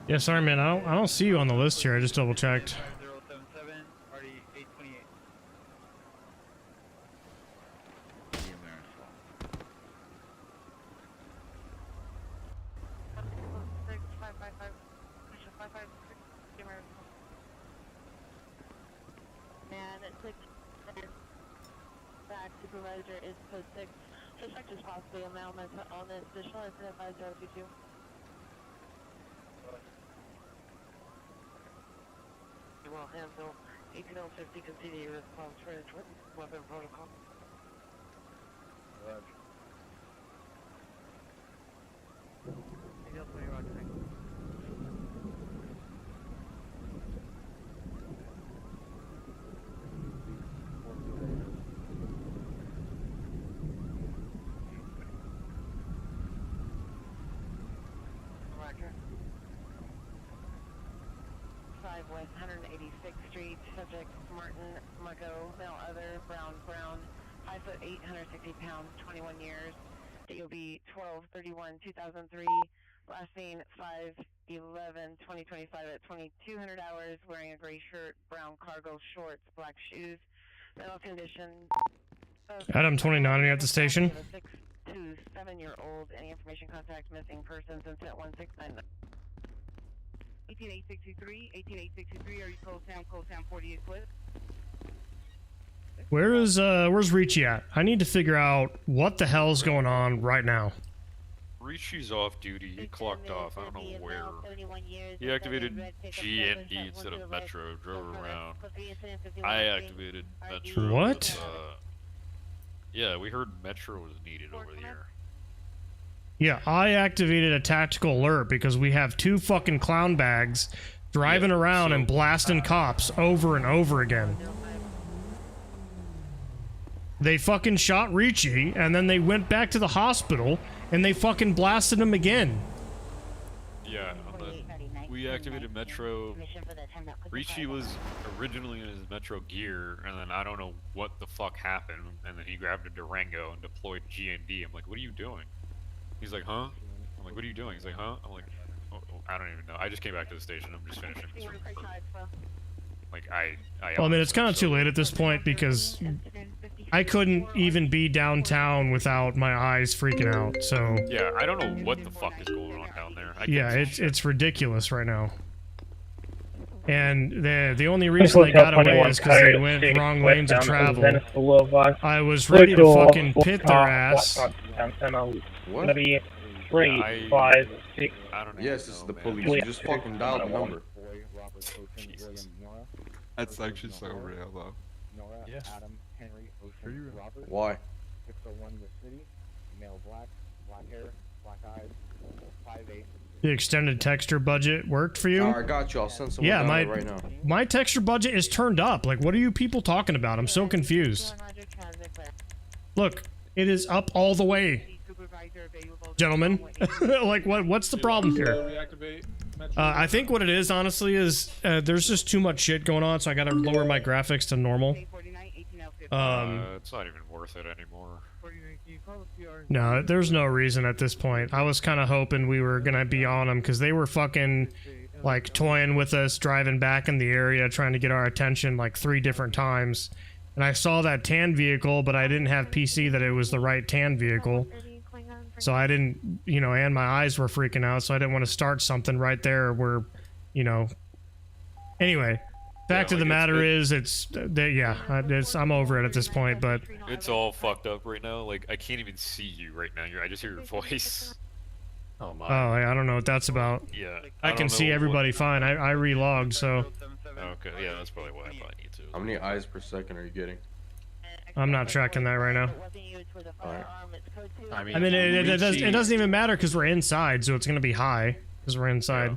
Yeah, sorry, man. I don't see you on the list here. I just double checked. 077, already 828. Man, it's like back supervisor is code 6. Suspect is possibly a male mental illness. Additional incident 5022. You will handle 18050. Continue your response for weapon protocol. Roger. Roger. 5 West 186th Street. Subject Martin Mago. Male other. Brown. 5 foot 8, 160 pounds. 21 years. DOB 12/31/2003. Last seen 5/11/2025 at 2200 hours. Wearing a gray shirt, brown cargo shorts, black shoes. Mental condition. Adam 29 at the station. 6 to 7-year-old. Any information, contact missing persons. Intent 169. 18863. 18863. Are you Cold Sam 48 split? Where's Ricci at? I need to figure out what the hell's going on right now. Ricci's off duty. He clocked off. I don't know where. He activated GND instead of Metro. Drove around. I activated Metro. What? Yeah, we heard Metro was needed over here. Yeah, I activated a tactical alert because we have two fucking clown bags driving around and blasting cops over and over again. They fucking shot Ricci, and then they went back to the hospital, and they fucking blasted him again. Yeah, we activated Metro. Ricci was originally in his Metro gear, and then I don't know what the fuck happened, and then he grabbed a Durango and deployed GND. I'm like, what are you doing? He's like, huh? I'm like, what are you doing? He's like, huh? I'm like, oh, I don't even know. I just came back to the station. I'm just finishing this. Like, Well, I mean, it's kind of too late at this point because I couldn't even be downtown without my eyes freaking out, so... Yeah, I don't know what the fuck is going on down there. Yeah, it's ridiculous right now. And the only reason they got away is because they went wrong lanes of travel. I was ready to fucking pit their ass. What? Maybe 3, 5, 6. Yes, this is the police. You just fucking dialed the number. Jesus. That's actually so real, though. Adam, Henry, Are you? Why? 601 the city, male black, black hair, black eyes, 5'8". The extended texture budget worked for you? Alright, got you. I'll send someone Yeah, down my there right now. my texture budget is turned up. Like, what are you people talking about? I'm so confused. Look, it is up all the way, gentlemen. Like, what's the problem here? Reactivate Metro. I think what it is, honestly, is there's just too much shit going on, so I gotta lower my graphics to normal. It's not even worth it anymore. No, there's no reason at this point. I was kind of hoping we were gonna be on them because they were fucking like toying with us, driving back in the area, trying to get our attention like 3 different times. And I saw that tan vehicle, but I didn't have PC that it was the right tan vehicle. So I didn't, you know, and my eyes were freaking out, so I didn't want to start something right there where, you know. Anyway, fact of the matter is, I'm over it at this point, but It's all fucked up right now. Like, I can't even see you right now. I just hear your voice. Oh my. oh, I don't know what that's about. Yeah. I can see everybody fine. I relogged, so Okay, yeah, that's probably why I probably need to. How many eyes per second are you getting? I'm not tracking that right now. Alright. I mean, it doesn't even matter because we're inside, so it's gonna be high because we're inside.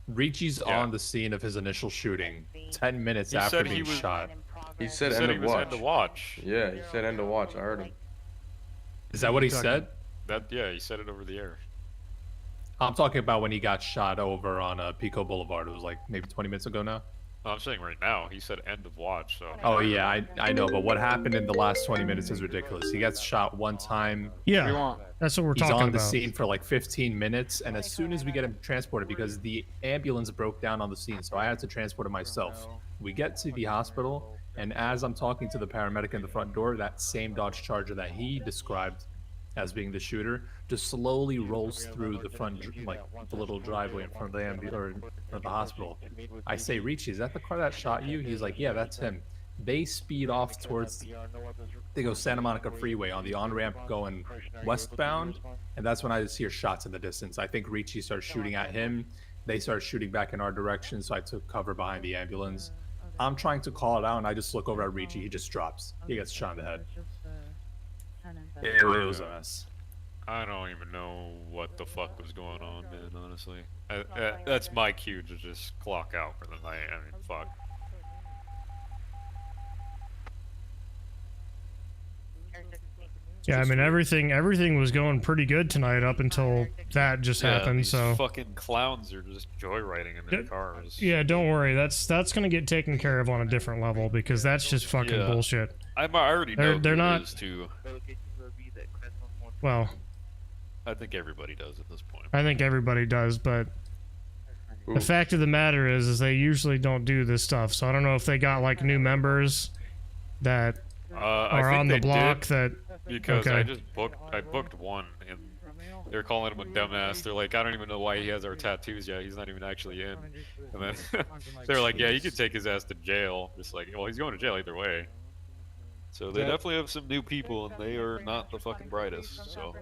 Ricci's on the scene of his initial shooting, 10 minutes after being shot. He said He end said he of was watch. end of watch. Yeah, he said end of watch. I heard him. Is that what he said? Yeah, he said it over the air. I'm talking about when he got shot over on Pico Boulevard. It was like maybe 20 minutes ago now. No, I'm saying right now. He said end of watch. So. Oh yeah, I know, but what happened in the last 20 minutes is ridiculous. He gets shot one time. Yeah, that's what we're He's talking about. on the scene for like 15 minutes, and as soon as we get him transported, because the ambulance broke down on the scene, so I had to transport him myself. We get to the hospital, and as I'm talking to the paramedic in the front door, that same Dodge Charger that he described as being the shooter just slowly rolls through the front, like the little driveway in front of the ambulance or the hospital. I say, Ricci, is that the car that shot you? He's like, yeah, that's him. They speed off towards, they go Santa Monica Freeway on the on-ramp going westbound, and that's when I just hear shots in the distance. I think Ricci starts shooting at him. They start shooting back in our direction, so I took cover behind the ambulance. I'm trying to call it out, and I just look over at Ricci. He just drops. He gets shot in the head. It was a mess. I don't even know what the fuck was going on, man, honestly. That's my cue to just clock out for the night. I mean, fuck. Yeah, I mean everything was going pretty good tonight up until that just happened. These So fucking clowns are just joyriding in their cars. yeah, don't worry. That's gonna get taken care of on a different level because that's just fucking bullshit. I already know They're who not. it is too. Well, I think everybody does at this point. I think everybody does, but the fact of the matter is they usually don't do this stuff. So I don't know if they got like new members that are on the block that. Because okay. I booked one, and they're calling him a dumbass. They're like, I don't even know why he has our tattoos yet. He's not even actually in. And then they're like, yeah, you could take his ass to jail. Just like, well, he's going to jail either way. So they definitely have some new people, and they are not the fucking brightest. So.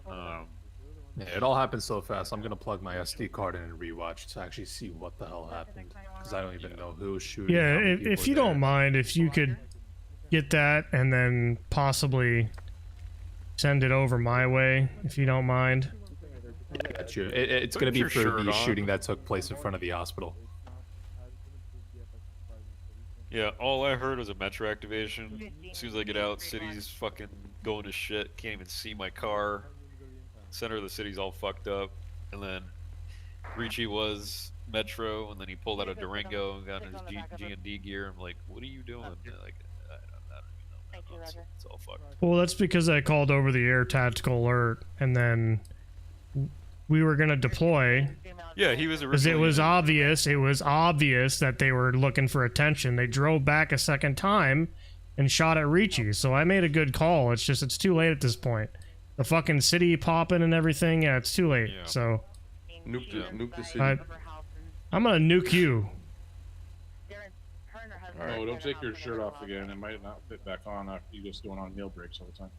Yeah, it all happened so fast. I'm gonna plug my SD card in and rewatch to actually see what the hell happened, because I don't even know who was shooting. Yeah, if you don't mind, if you could get that and then possibly send it over my way, if you don't mind. Got you. It's gonna be for the shooting that took place in front of the hospital. Yeah, all I heard was a metro activation. As soon as I get out, city's fucking going to shit. Can't even see my car. Center of the city's all fucked up. And then Ricci was metro, and then he pulled out a Durango and got in his G&D gear. I'm like, what are you doing? Like, I don't even know. It's all fucked. Well, that's because I called over the air tactical alert, and then we were gonna deploy. Yeah, he was originally. Because it was obvious that they were looking for attention. They drove back a second time and shot at Ricci. So I made a good call. It's just it's too late at this point. The fucking city popping and everything. Yeah, it's too late. Yeah. So Nuke the city. I'm gonna nuke you. Right. Oh, don't take your shirt off again. It might not fit back on after you just going on meal breaks all the time.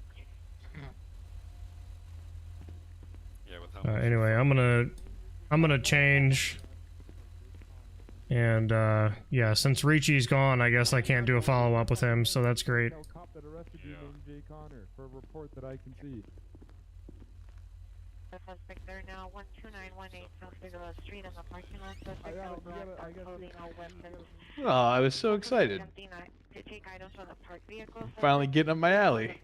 Yeah, with how Anyway, I'm gonna change. And yeah, since Ricci's gone, I guess I can't do a follow up with him. So that's great. Connor for a report that I can see. The suspect there now, 12918 South Figueroa Street in the parking lot. Suspect no blood, holding no weapons. Oh, I was so excited. To take items from the parked vehicle. Finally getting up my alley.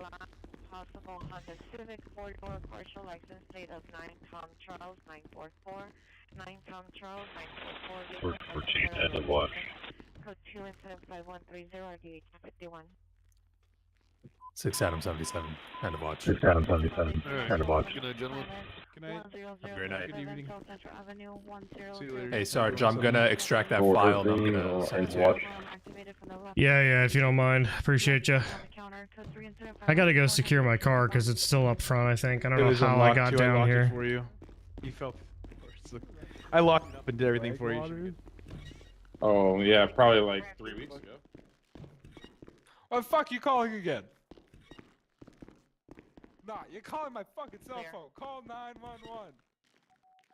Possible Honda Civic 4-door partial license plate of 9 Tom Charles 944. 9 Tom Charles 944. We're changing that to watch. Code 2 incident 5130 RDH 51. 6 Adam 77. End of watch. 6 Adam 77. End of watch. Good night, gentlemen. Good night. Have a great night. Good evening. See you later. Hey, Sarge, I'm gonna extract that file and I'm gonna send it to you. Yeah, if you don't mind. Appreciate you. I gotta go secure my car because it's still up front, I think. I don't know how I got down here. For you. You felt. I locked it up and did everything for you. Oh, yeah, probably like 3 weeks ago. Oh, fuck, you calling again? Nah, you're calling my fucking cell phone. Call 911.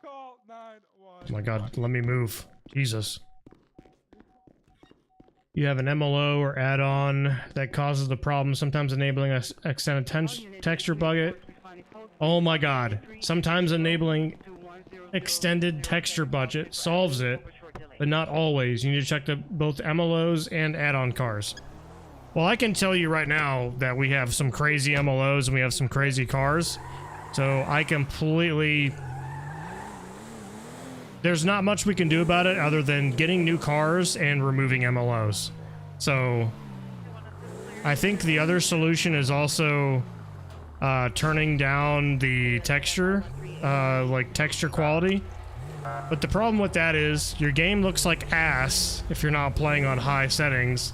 Call 911. Oh my god, let me move. Jesus. You have an MLO or add-on that causes the problem, sometimes enabling a extended texture bucket. Oh my god. Sometimes enabling extended texture budget solves it, but not always. You need to check both MLOs and add-on cars. Well, I can tell you right now that we have some crazy MLOs and we have some crazy cars. So I completely... There's not much we can do about it other than getting new cars and removing MLOs. So I think the other solution is also turning down the texture, like texture quality. But the problem with that is your game looks like ass if you're not playing on high settings.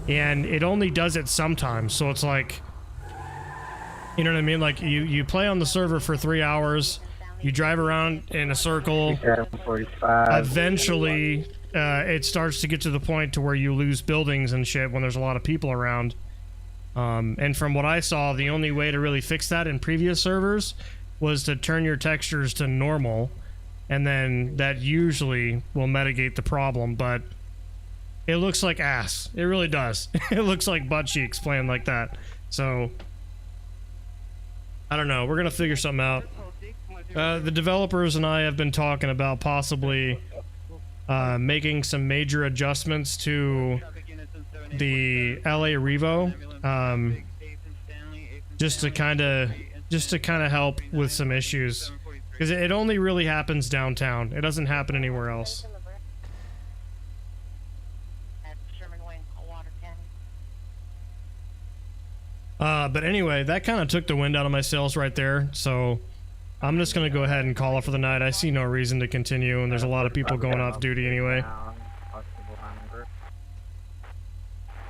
And it only does it sometimes, so it's like, you know what I mean? Like, you play on the server for 3 hours, you drive around in a circle, eventually it starts to get to the point to where you lose buildings and shit when there's a lot of people around. And from what I saw, the only way to really fix that in previous servers was to turn your textures to normal, and then that usually will mitigate the problem, but it looks like ass. It really does. It looks like butt cheeks playing like that. So, I don't know. We're going to figure something out. The developers and I have been talking about possibly making some major adjustments to the LA Revo. Just to kind of help with some issues. Because it only really happens downtown. It doesn't happen anywhere else. But anyway, that kind of took the wind out of my sails right there, so I'm just going to go ahead and call it for the night. I see no reason to continue, and there's a lot of people going off duty anyway.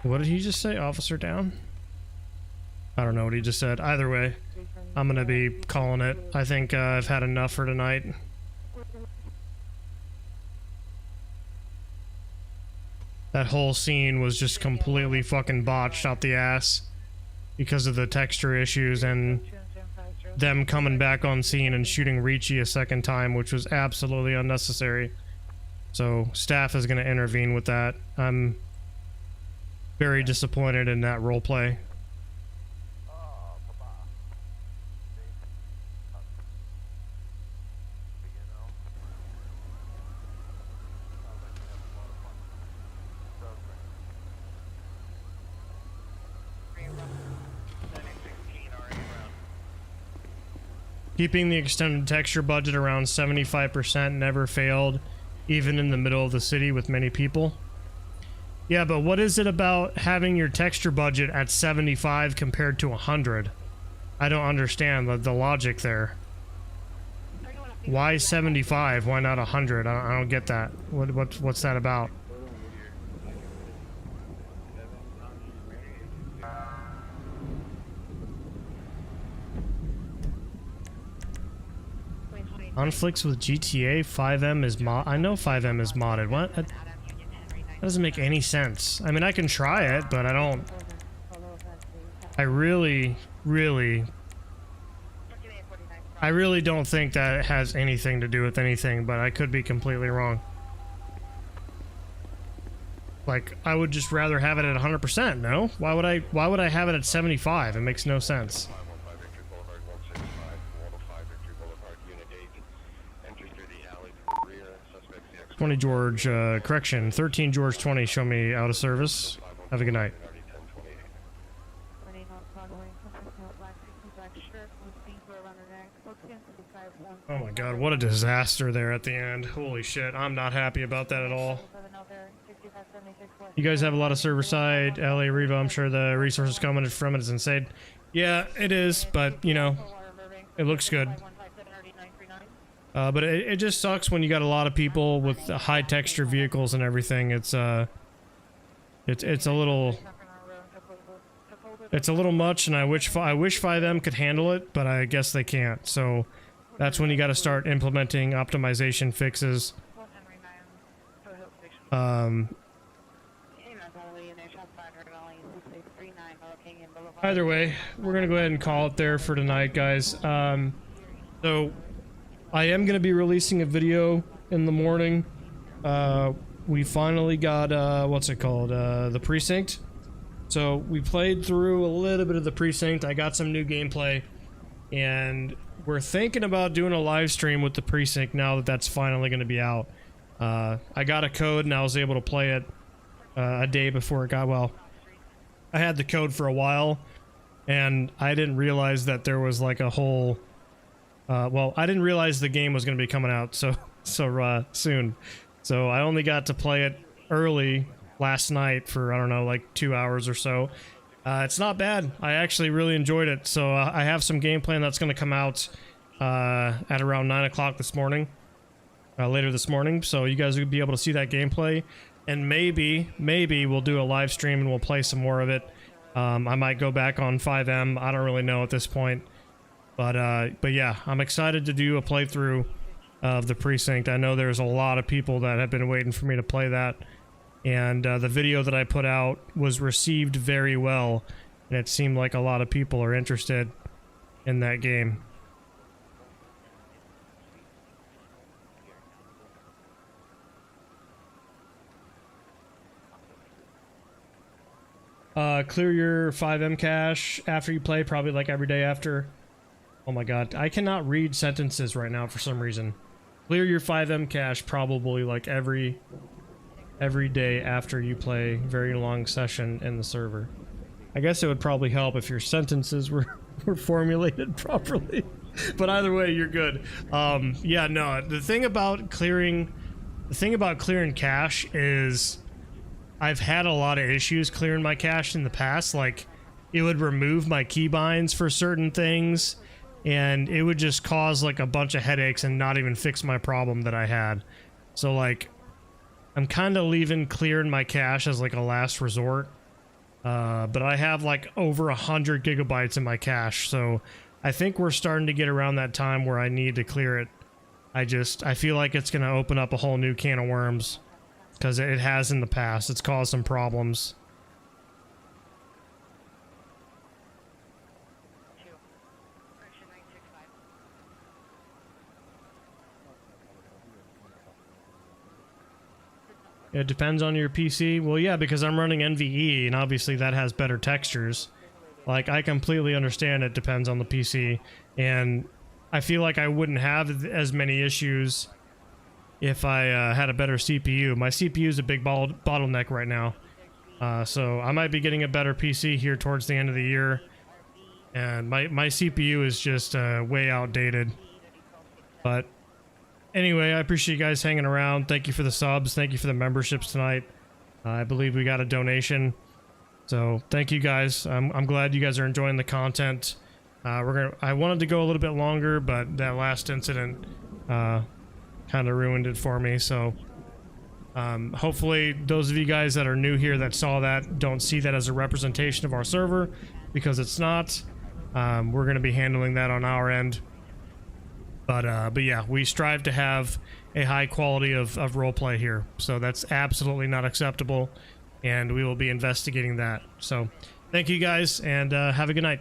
What did he just say? Officer down? I don't know what he just said. Either way, I'm going to be calling it. I think I've had enough for tonight. That whole scene was just completely fucking botched out the ass. Because of the texture issues and them coming back on scene and shooting Ricci a second time, which was absolutely unnecessary. So staff is going to intervene with that. I'm very disappointed in that roleplay. Keeping the extended texture budget around 75% never failed, even in the middle of the city with many people. Yeah, but what is it about having your texture budget at 75 compared to 100? I don't understand the logic there. Why 75? Why not 100? I don't get that. What's that about? Conflicts with GTA, 5M is mod. I know 5M is modded. What? That doesn't make any sense. I mean, I can try it, but I don't. I really don't think that it has anything to do with anything, but I could be completely wrong. Like, I would just rather have it at 100%, no? Why would I have it at 75? It makes no sense. 20 George, correction, 13 George 20, show me out of service. Have a good night. Oh my god, what a disaster there at the end. Holy shit, I'm not happy about that at all. You guys have a lot of server side, LA Revo, I'm sure the resources coming from it is insane. Yeah, it is, but, you know, it looks good. But it just sucks when you got a lot of people with high texture vehicles and everything. It's a little much, and I wish 5M could handle it, but I guess they can't. So that's when you got to start implementing optimization fixes. Either way, we're gonna go ahead and call it there for tonight, guys. So I am going to be releasing a video in the morning. We finally got, what's it called? The Precinct. So we played through a little bit of the Precinct. I got some new gameplay. And we're thinking about doing a live stream with the Precinct now that that's finally going to be out. I got a code and I was able to play it a day before it got, well, I had the code for a while. And I didn't realize that there was like a whole... well, I didn't realize the game was going to be coming out so soon. So I only got to play it early last night for, I don't know, like 2 hours or so. It's not bad. I actually really enjoyed it. So I have some gameplay that's going to come out at around 9 o'clock this morning. Later this morning. So you guys will be able to see that gameplay. And maybe we'll do a live stream and we'll play some more of it. I might go back on 5M. I don't really know at this point. But yeah, I'm excited to do a playthrough of the Precinct. I know there's a lot of people that have been waiting for me to play that. And the video that I put out was received very well. And it seemed like a lot of people are interested in that game. Clear your 5M cache after you play, probably like every day after. Oh my god, I cannot read sentences right now for some reason. Clear your 5M cache probably like every day after you play very long session in the server. I guess it would probably help if your sentences were formulated properly. But either way, you're good. Yeah, no, the thing about clearing cache is I've had a lot of issues clearing my cache in the past. Like, it would remove my keybinds for certain things, and it would just cause like a bunch of headaches and not even fix my problem that I had. So like, I'm kind of leaving clearing my cache as like a last resort. But I have like over 100 gigabytes in my cache, so I think we're starting to get around that time where I need to clear it. I feel like it's gonna open up a whole new can of worms, because it has in the past. It's caused some problems. It depends on your PC. Well, yeah, because I'm running NVE, and obviously that has better textures. Like, I completely understand it depends on the PC, and I feel like I wouldn't have as many issues if I had a better CPU. My CPU is a big bottleneck right now. So I might be getting a better PC here towards the end of the year. And my CPU is just way outdated. But anyway, I appreciate you guys hanging around. Thank you for the subs. Thank you for the memberships tonight. I believe we got a donation. So thank you guys. I'm glad you guys are enjoying the content. I wanted to go a little bit longer, but that last incident kind of ruined it for me. So hopefully those of you guys that are new here that saw that don't see that as a representation of our server, because it's not. We're going to be handling that on our end. But yeah, we strive to have a high quality of roleplay here. So that's absolutely not acceptable, and we will be investigating that. So thank you guys, and have a good night.